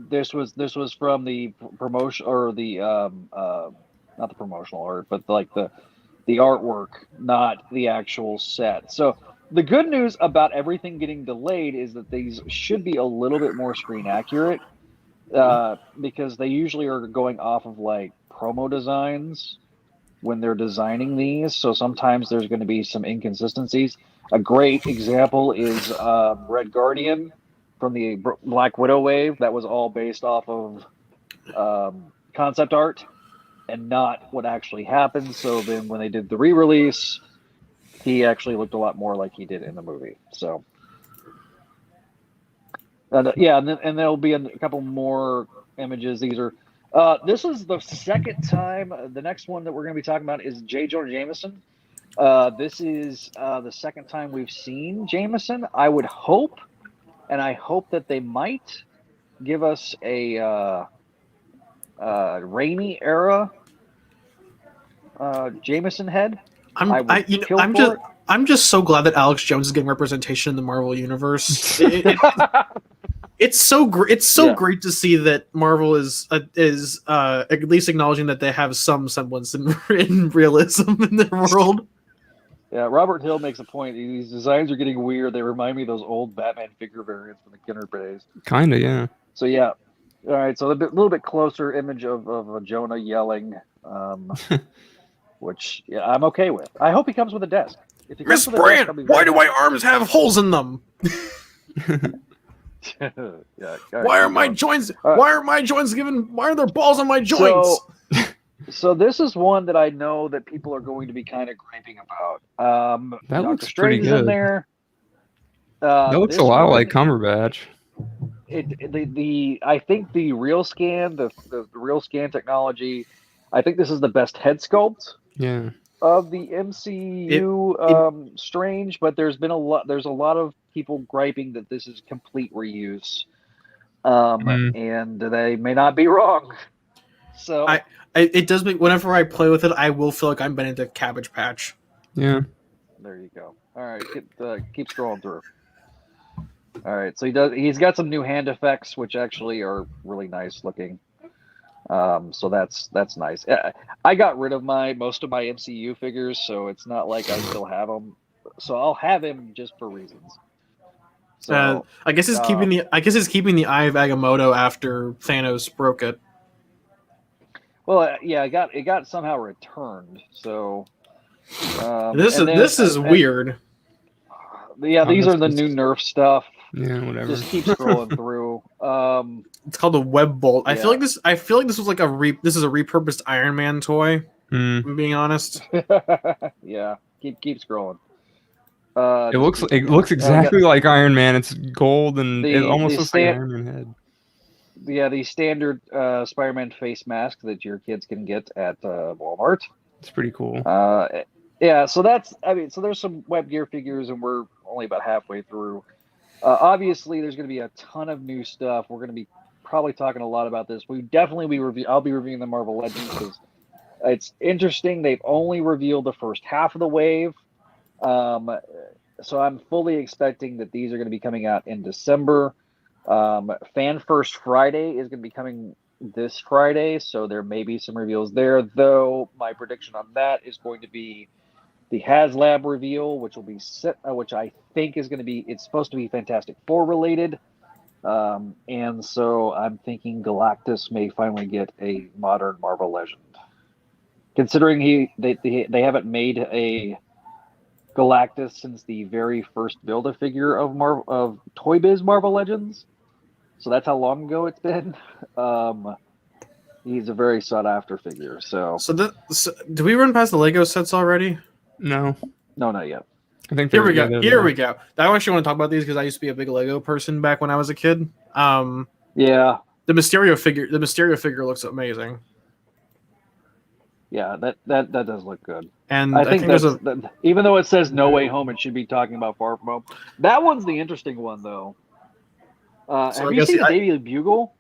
[SPEAKER 1] this was from the promotion or the not the promotional art, but like the artwork, not the actual set. So the good news about everything getting delayed is that these should be a little bit more screen accurate, because they usually are going off of like promo designs when they're designing these. So sometimes there's going to be some inconsistencies. A great example is Red Guardian from the Black Widow wave. That was all based off of concept art and not what actually happened. So then when they did the re-release, he actually looked a lot more like he did in the movie. So yeah, and there'll be a couple more images. These are this is the second time. The next one that we're going to be talking about is J. Jonah Jameson. This is the second time we've seen Jameson. I would hope, and I hope that they might give us a Raimi era Jameson head.
[SPEAKER 2] I'm just so glad that Alex Jones is getting representation in the Marvel universe. It's so great. It's so great to see that Marvel is at least acknowledging that they have some semblance in realism in their world.
[SPEAKER 1] Yeah, Robert Hill makes a point. These designs are getting weird. They remind me of those old Batman figure variants from the Kenner days.
[SPEAKER 3] Kinda, yeah.
[SPEAKER 1] So yeah, all right. So a little bit closer image of Jonah yelling, which I'm okay with. I hope he comes with a desk. If he
[SPEAKER 2] Miss
[SPEAKER 1] comes with a desk,
[SPEAKER 2] Brandt,
[SPEAKER 1] I'll be
[SPEAKER 2] why
[SPEAKER 1] very
[SPEAKER 2] do my arms have holes in them?
[SPEAKER 1] Yeah.
[SPEAKER 2] Why are my joints? Why are my joints given? Why are there balls on my joints?
[SPEAKER 1] So this is one that I know that people are going to be kind of griping about.
[SPEAKER 3] That
[SPEAKER 1] Dr.
[SPEAKER 3] looks pretty
[SPEAKER 1] Strange is in
[SPEAKER 3] good.
[SPEAKER 1] there.
[SPEAKER 3] That looks a
[SPEAKER 1] This
[SPEAKER 3] lot
[SPEAKER 1] one,
[SPEAKER 3] like Cumberbatch.
[SPEAKER 1] I think the real scan, the real scan technology, I think this is the best head sculpt
[SPEAKER 3] Yeah.
[SPEAKER 1] of the MCU Strange, but there's a lot of people griping that this is complete reuse. And they may not be wrong. So
[SPEAKER 2] It does make, whenever I play with it, I will feel like I'm Benedict Cabbage Patch.
[SPEAKER 3] Yeah.
[SPEAKER 1] there you go. All right, keep scrolling through. All right, so he's got some new hand effects, which actually are really nice looking. So that's nice. I got rid of most of my MCU figures, so it's not like I still have them. So I'll have him just for reasons. So
[SPEAKER 2] I guess it's keeping the Eye of Agamotto after Thanos broke it.
[SPEAKER 1] well, yeah, it got somehow returned. So
[SPEAKER 2] This is weird.
[SPEAKER 1] Yeah, these are the new Nerf stuff.
[SPEAKER 3] Yeah, whatever.
[SPEAKER 1] Just keep scrolling through.
[SPEAKER 2] It's called the Web Bolt.
[SPEAKER 1] Yeah.
[SPEAKER 2] I feel like this was like this is a repurposed Iron Man toy. I'm being honest.
[SPEAKER 1] Yeah, keep scrolling.
[SPEAKER 3] It looks exactly like Iron Man. It's gold and it almost looks like an Iron Man head.
[SPEAKER 1] Yeah, the standard Spider-Man face mask that your kids can get at Walmart.
[SPEAKER 3] It's pretty cool.
[SPEAKER 1] Yeah, so so there's some Web Gear figures, and we're only about halfway through. Obviously, there's going to be a ton of new stuff. We're going to be probably talking a lot about this. I'll be reviewing the Marvel Legends because it's interesting. They've only revealed the first half of the wave. So I'm fully expecting that these are going to be coming out in December. Fan First Friday is going to be coming this Friday, so there may be some reveals there, though my prediction on that is going to be the HasLab reveal, which I think is going to be, it's supposed to be Fantastic Four related. And so I'm thinking Galactus may finally get a modern Marvel Legend. Considering they haven't made a Galactus since the very first Build-A-Figure of Toy Biz Marvel Legends. So that's how long ago it's been. He's a very sought after figure. So
[SPEAKER 2] do we run past the Lego sets already?
[SPEAKER 3] No,
[SPEAKER 1] not yet.
[SPEAKER 3] I think
[SPEAKER 2] Here we go. We go. I actually want to talk about these because I used to be a big Lego person back when I was a kid.
[SPEAKER 1] Yeah.
[SPEAKER 2] The Mysterio figure looks amazing.
[SPEAKER 1] Yeah, that does look good.
[SPEAKER 2] And
[SPEAKER 1] I think even though it says No Way Home, it should be talking about Far From Home. That one's the interesting one, though. Have you seen the Daily Bugle?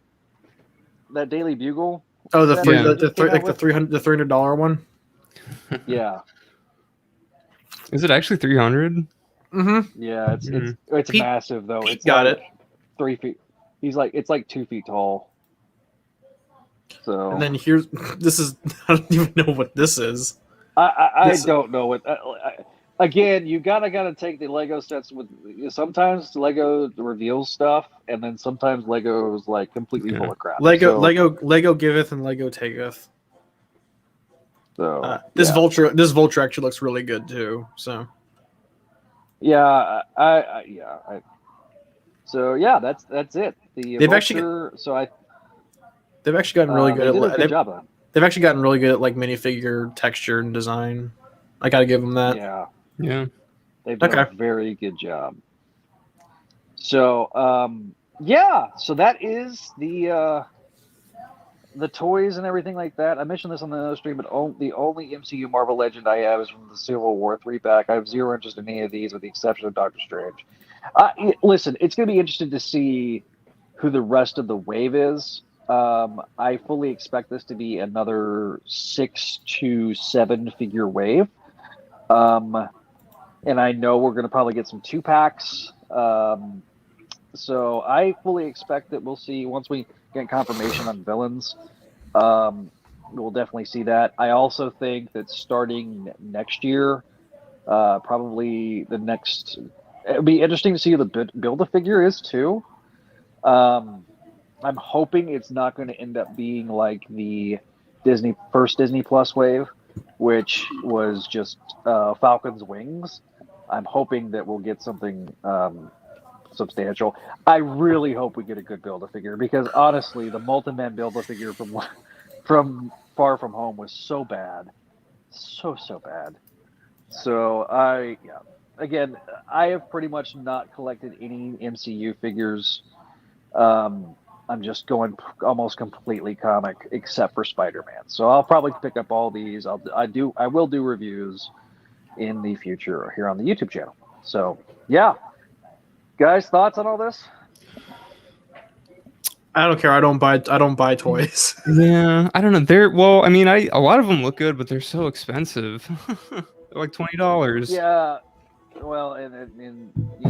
[SPEAKER 1] That Daily Bugle?
[SPEAKER 2] Oh, the $300 one.
[SPEAKER 1] Yeah.
[SPEAKER 3] Is it actually 300?
[SPEAKER 2] Mm-hmm.
[SPEAKER 1] Yeah, it's
[SPEAKER 2] Pete,
[SPEAKER 1] massive though.
[SPEAKER 2] Pete
[SPEAKER 1] it's
[SPEAKER 2] got
[SPEAKER 1] like
[SPEAKER 2] it.
[SPEAKER 1] 3 feet. It's like 2 feet tall. So
[SPEAKER 2] and then here's I don't even know what this is.
[SPEAKER 1] I don't know what. Again, you gotta take the Lego sets with. Sometimes Lego reveals stuff, and then sometimes Lego is like completely full of crap.
[SPEAKER 2] Lego giveth and Lego taketh.
[SPEAKER 1] So
[SPEAKER 2] this Vulture actually looks really good too. So
[SPEAKER 1] yeah, so yeah, that's it. They've actually gotten really good at.
[SPEAKER 2] They've actually gotten really good at like minifigure texture and design. I gotta give them that.
[SPEAKER 3] Yeah.
[SPEAKER 1] They've done a very good job. So so that is the toys and everything like that. I mentioned this on the other stream, but the only MCU Marvel Legend I have is from the Civil War 3-pack. I have zero interest in any of these, with the exception of Doctor Strange. Listen, it's going to be interesting to see who the rest of the wave is. I fully expect this to be another 6 to 7 figure wave. And I know we're going to probably get some 2-packs. So I fully expect that we'll see, once we get confirmation on villains, we'll definitely see that. I also think that starting next year, probably it'll be interesting to see who the Build-A-Figure is too. I'm hoping it's not going to end up being like the first Disney Plus wave, which was just Falcon's wings. I'm hoping that we'll get something substantial. I really hope we get a good Build-A-Figure because honestly, the Multiman Build-A-Figure from Far From Home was so bad, so bad. So again, I have pretty much not collected any MCU figures. I'm just going almost completely comic, except for Spider-Man. So I'll probably pick up all these. I will do reviews in the future here on the YouTube channel. So yeah, guys, thoughts on all this?
[SPEAKER 2] I don't care. I don't buy toys.
[SPEAKER 3] Yeah, I don't know. Well, I mean, a lot of them look good, but they're so expensive. They're like $20.
[SPEAKER 1] Yeah. Well, and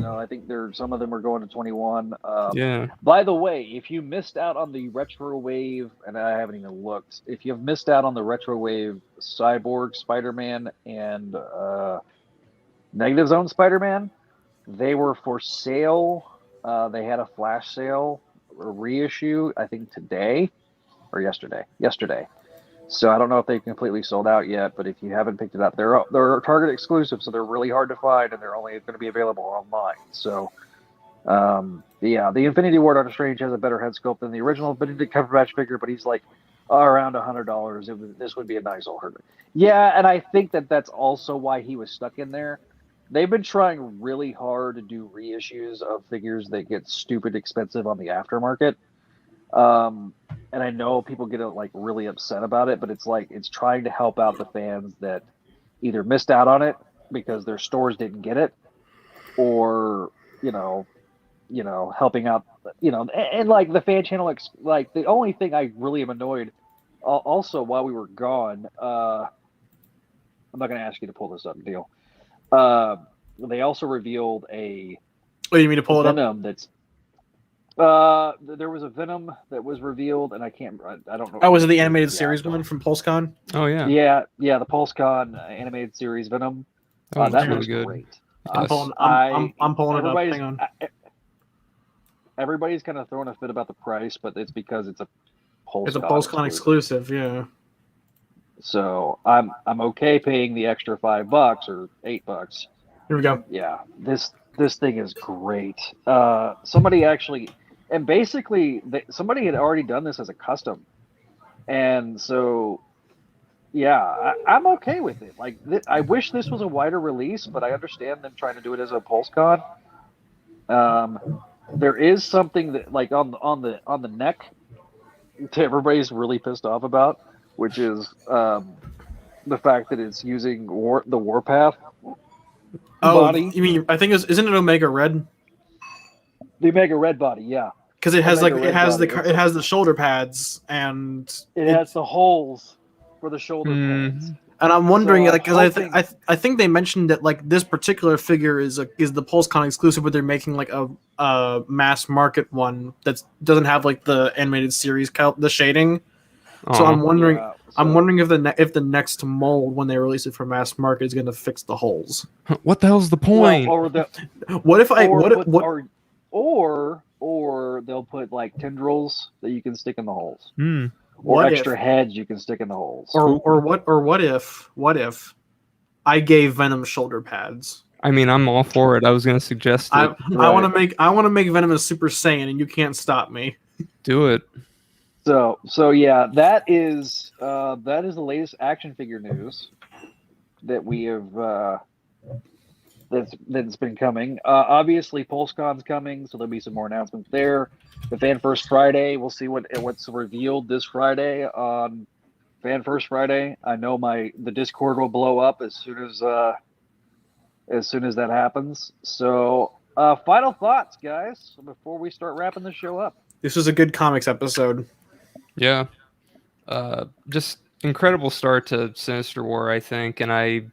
[SPEAKER 1] I think some of them are going to 21.
[SPEAKER 3] Yeah.
[SPEAKER 1] By the way, if you missed out on the retro wave, and I haven't even looked, if you've missed out on the retro wave Cyborg Spider-Man and Negative Zone Spider-Man, they were for sale. They had a flash sale, a reissue, I think today or yesterday. So I don't know if they completely sold out yet, but if you haven't picked it up, they're Target exclusive, so they're really hard to find, and they're only going to be available online. So, the Infinity War Doctor Strange has a better head sculpt than the original Benedict Cumberbatch figure, but he's like around $100. This would be a nice alternative. Yeah, and I think that's also why he was stuck in there. They've been trying really hard to do reissues of figures that get stupid expensive on the aftermarket. And I know people get like really upset about it, but it's trying to help out the fans that either missed out on it because their stores didn't get it, or helping out, and like the fan channel, like the only thing I really am annoyed. Also, while we were gone, I'm not going to ask you to pull this up, Deal. They also revealed a.
[SPEAKER 2] Oh, you mean to pull it up?
[SPEAKER 1] Venom that's. There was a Venom that was revealed, and I don't know.
[SPEAKER 2] Oh, was it the animated series one from PulseCon?
[SPEAKER 3] Oh yeah.
[SPEAKER 1] Yeah, the PulseCon animated series Venom.
[SPEAKER 3] Oh,
[SPEAKER 1] that
[SPEAKER 3] really
[SPEAKER 1] looks
[SPEAKER 3] good.
[SPEAKER 1] great.
[SPEAKER 2] I'm pulling it up. Hang on.
[SPEAKER 1] Everybody's kind of throwing a fit about the price, but it's because it's a PulseCon.
[SPEAKER 2] It's a PulseCon exclusive, yeah.
[SPEAKER 1] So I'm okay paying the extra $5 or $8.
[SPEAKER 2] Here we go.
[SPEAKER 1] Yeah, this thing is great. Somebody actually, and basically somebody had already done this as a custom, and so yeah, I'm okay with it. Like I wish this was a wider release, but I understand them trying to do it as a PulseCon. There is something that like on the neck that everybody's really pissed off about, which is the fact that it's using the Warpath body.
[SPEAKER 2] You mean I think isn't it Omega Red?
[SPEAKER 1] The Omega Red body, yeah.
[SPEAKER 2] Because it has
[SPEAKER 1] Omega
[SPEAKER 2] it has
[SPEAKER 1] body.
[SPEAKER 2] it has the shoulder pads and
[SPEAKER 1] it has the holes for the shoulder pads.
[SPEAKER 2] And I'm wondering,
[SPEAKER 1] So
[SPEAKER 2] like, because I think they mentioned that like this particular figure is the PulseCon exclusive, but they're making like a mass market one that doesn't have like the animated series the shading. So I'm wondering, if the next mold when they release it for mass market is going to fix the holes.
[SPEAKER 3] What the hell's the point?
[SPEAKER 1] Or they'll put like tendrils that you can stick in the holes.
[SPEAKER 2] Or
[SPEAKER 1] extra heads you can stick in the holes.
[SPEAKER 2] Or what if I gave Venom shoulder pads?
[SPEAKER 3] I mean, I'm all for it. I was gonna suggest it.
[SPEAKER 2] I want to make Venom a Super Saiyan, and you can't stop me.
[SPEAKER 3] Do it.
[SPEAKER 1] So yeah, that is the latest action figure news that we have that's been coming. Obviously, PulseCon's coming, so there'll be some more announcements there. The Fan First Friday, we'll see what's revealed this Friday on Fan First Friday. I know the Discord will blow up as soon as that happens. So, final thoughts, guys, before we start wrapping the show up.
[SPEAKER 2] This was a good comics episode.
[SPEAKER 3] Yeah. Just incredible start to Sinister War, I think, and I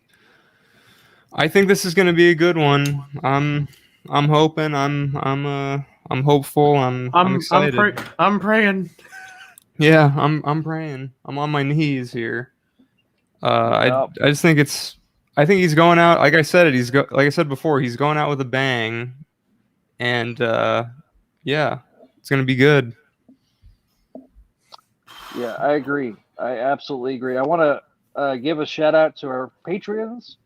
[SPEAKER 3] think this is going to be a good one. I'm hoping. I'm hopeful. I'm excited.
[SPEAKER 2] I'm praying.
[SPEAKER 3] Yeah, I'm praying. I'm on my knees here. I just think I think he's going out. Like I said before, he's going out with a bang, and yeah, it's going to be good.
[SPEAKER 1] Yeah, I agree. I absolutely agree. I want to give a shout out to our Patreons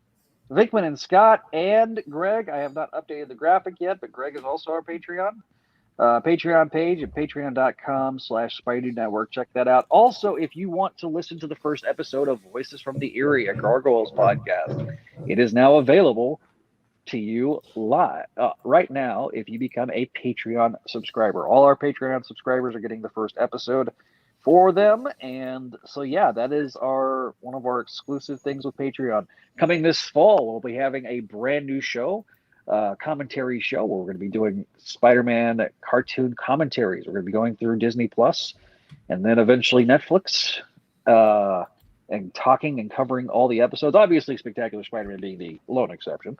[SPEAKER 1] Vinkman and Scott and Greg. I have not updated the graphic yet, but Greg is also our Patreon. Patreon page at patreon.com/Spideydude Network. Check that out. Also, if you want to listen to the first episode of Voices from the Eyrie, a Gargoyles podcast, it is now available to you live right now if you become a Patreon subscriber. All our Patreon subscribers are getting the first episode for them, and so yeah, that is one of our exclusive things with Patreon. Coming this fall, we'll be having a brand new show, commentary show, where we're going to be doing Spider-Man cartoon commentaries. We're going to be going through Disney Plus and then eventually Netflix, and talking and covering all the episodes. Obviously, Spectacular Spider-Man being the lone exception.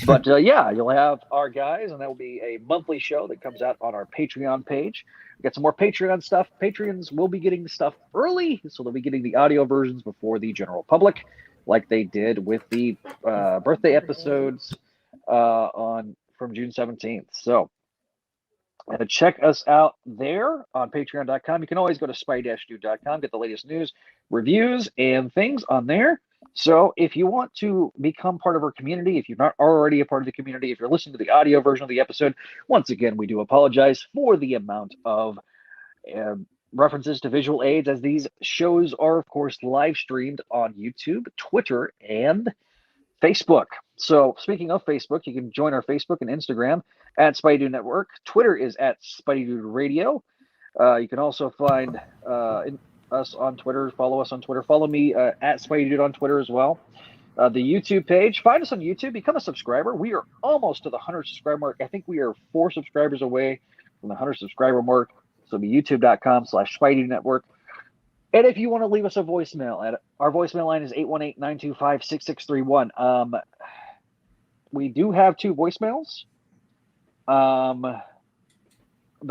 [SPEAKER 1] But yeah, you'll have our guys, and that will be a monthly show that comes out on our Patreon page. We got some more Patreon stuff. Patrons will be getting stuff early, so they'll be getting the audio versions before the general public, like they did with the birthday episodes from June 17th. So check us out there on patreon.com. You can always go to spidey-dude.com, get the latest news, reviews, and things on there. So if you want to become part of our community, if you're not already a part of the community, if you're listening to the audio version of the episode, once again, we do apologize for the amount of references to visual aids, as these shows are, of course, live streamed on YouTube, Twitter, and Facebook. So speaking of Facebook, you can join our Facebook and Instagram at Spideydude Network. Twitter is at Spideydude Radio. You can also find us on Twitter. Follow us on Twitter. Follow me at Spideydude on Twitter as well. The YouTube page. Find us on YouTube. Become a subscriber. We are almost to the 100 subscriber mark. I think we are 4 subscribers away from the 100 subscriber mark. So it'll be youtube.com/Spideydude Network. And if you want to leave us a voicemail, our voicemail line is 818-925-6631. We do have 2 voicemails, but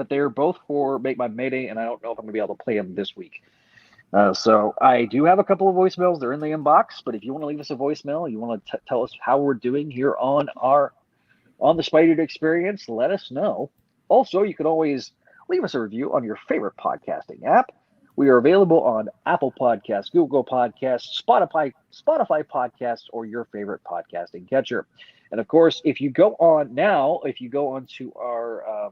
[SPEAKER 1] they're both for Make My Mayday, and I don't know if I'm going to be able to play them this week. So I do have a couple of voicemails. They're in the inbox, but if you want to leave us a voicemail, you want to tell us how we're doing here on the Spideydude Experience, let us know. Also, you can always leave us a review on your favorite podcasting app. We are available on Apple Podcasts, Google Podcasts, Spotify Podcasts, or your favorite podcasting catcher. And of course, if you go onto our,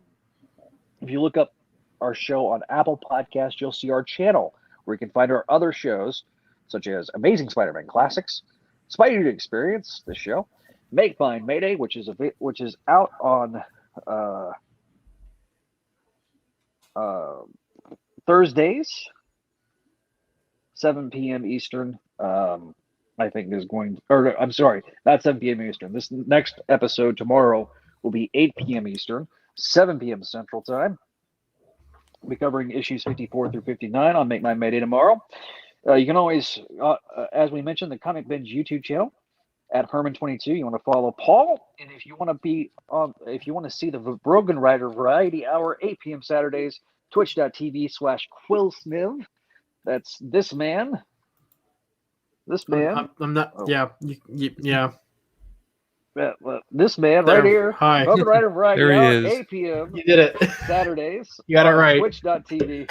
[SPEAKER 1] if you look up our show on Apple Podcasts, you'll see our channel where you can find our other shows, such as Amazing Spider-Man Classics, Spideydude Experience, this show, Make Fine Mayday, which is out on Thursdays, 7 p.m. Eastern. I think is going, or I'm sorry, not 7 p.m. Eastern. This next episode tomorrow will be 8 p.m. Eastern, 7 p.m. Central Time. We'll be covering issues 54 through 59 on Make My Mayday tomorrow. You can always, as we mentioned, the Comic Binge YouTube channel at Herman22. You want to follow Paul, and if you want to see the Brogan Rider Variety Hour, 8 p.m. Saturdays, twitch.tv/QuillSniv. That's this man. This man.
[SPEAKER 2] I'm not. Oh. Yeah. Yeah.
[SPEAKER 1] This man
[SPEAKER 2] there,
[SPEAKER 1] right here.
[SPEAKER 2] Hi.
[SPEAKER 1] Brogan Rider Variety
[SPEAKER 3] There he
[SPEAKER 1] Hour,
[SPEAKER 3] is.
[SPEAKER 1] 8 p.m.
[SPEAKER 2] You did it.
[SPEAKER 1] Saturdays.
[SPEAKER 2] You got it right.
[SPEAKER 1] Twitch.tv.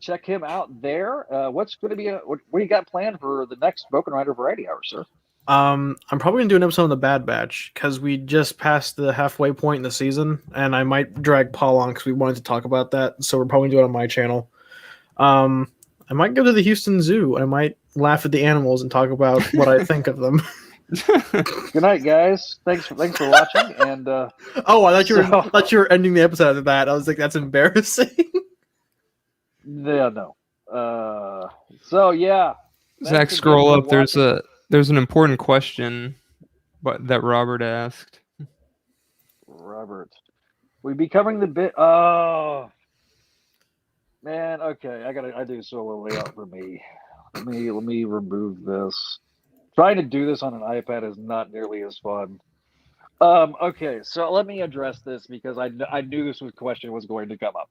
[SPEAKER 1] Check him out there. What's going to be what do you got planned for the next Broken Rider Variety Hour, sir?
[SPEAKER 2] I'm probably gonna do an episode on the Bad Batch because we just passed the halfway point in the season, and I might drag Paul on because we wanted to talk about that. So we're probably doing it on my channel. I might go to the Houston Zoo. I might laugh at the animals and talk about what I think of them.
[SPEAKER 1] Good night, guys. Thanks for watching. And
[SPEAKER 2] I thought you were ending the episode after that. I was like, that's embarrassing.
[SPEAKER 1] Yeah, no. So yeah.
[SPEAKER 3] Zach, scroll up. There's an important question, that Robert asked.
[SPEAKER 1] Robert, we'd be covering the bit. Oh man, okay. I do solo layout for me. Let me remove this. Trying to do this on an iPad is not nearly as fun. Okay, so let me address this because I knew this question was going to come up.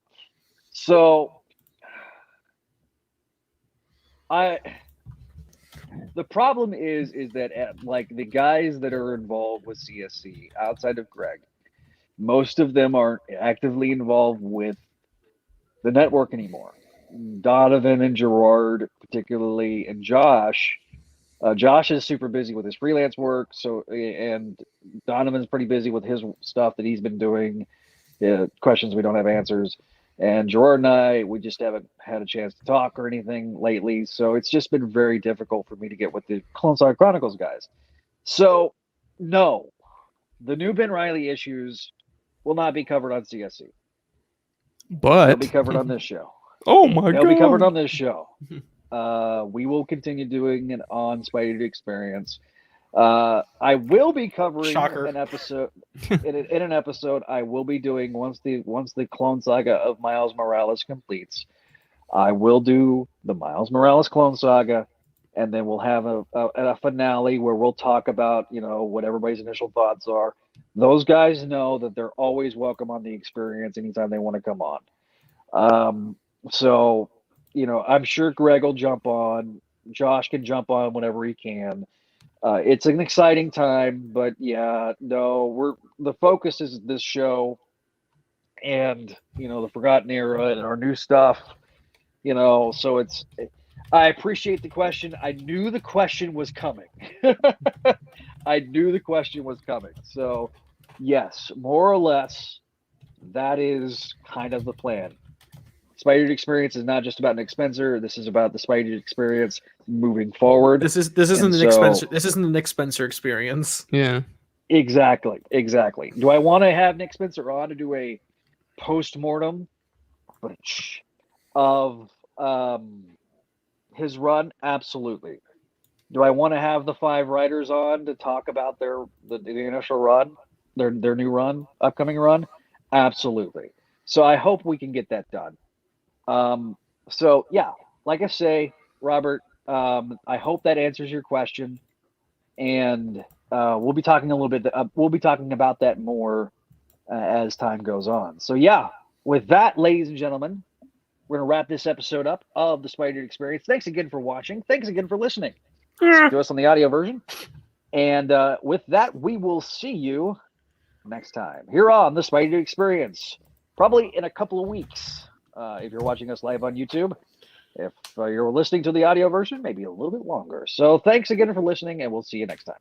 [SPEAKER 1] So the problem is that like the guys that are involved with CSC outside of Greg, most of them aren't actively involved with the network anymore. Donovan and Gerard, particularly, and Josh Josh is super busy with his freelance work, and Donovan's pretty busy with his stuff that he's been doing. Questions we don't have answers. And Gerard and I, we just haven't had a chance to talk or anything lately. So it's just been very difficult for me to get with the Clone Saga Chronicles guys. So, no, the new Ben Reilly issues will not be covered on CSC. They'll
[SPEAKER 3] But
[SPEAKER 1] be covered on this show.
[SPEAKER 3] oh my
[SPEAKER 1] They'll
[SPEAKER 3] god,
[SPEAKER 1] be covered on this show. We will continue doing it on Spideydude Experience. I will be covering
[SPEAKER 2] Shocker.
[SPEAKER 1] an episode in an episode. I will be doing once the Clone Saga of Miles Morales completes. I will do the Miles Morales Clone Saga, and then we'll have a finale where we'll talk about what everybody's initial thoughts are. Those guys know that they're always welcome on the Experience anytime they want to come on. So I'm sure Greg will jump on. Josh can jump on whenever he can. It's an exciting time, but yeah, no, the focus is this show and the Forgotten Era and our new stuff. So I appreciate the question. I knew the question was coming. I knew the question was coming. So yes, more or less, that is kind of the plan. Spideydude Experience is not just about Nick Spencer. This is about the Spideydude Experience moving forward.
[SPEAKER 2] This isn't the Nick Spencer. This isn't the Nick Spencer experience.
[SPEAKER 3] yeah.
[SPEAKER 1] Exactly. Do I want to have Nick Spencer on to do a post-mortem of his run? Absolutely. Do I want to have the 5 writers on to talk about the initial run, their new run, upcoming run? Absolutely. So I hope we can get that done. So yeah, like I say, Robert, I hope that answers your question, and we'll be talking a little bit. We'll be talking about that more as time goes on. So yeah, with that, ladies and gentlemen, we're gonna wrap this episode up of the Spideydude Experience. Thanks again for watching. Thanks again for listening to us on the audio version. And with that, we will see you next time here on the Spideydude Experience, probably in a couple of weeks. If you're watching us live on YouTube, if you're listening to the audio version, maybe a little bit longer. So thanks again for listening, and we'll see you next time.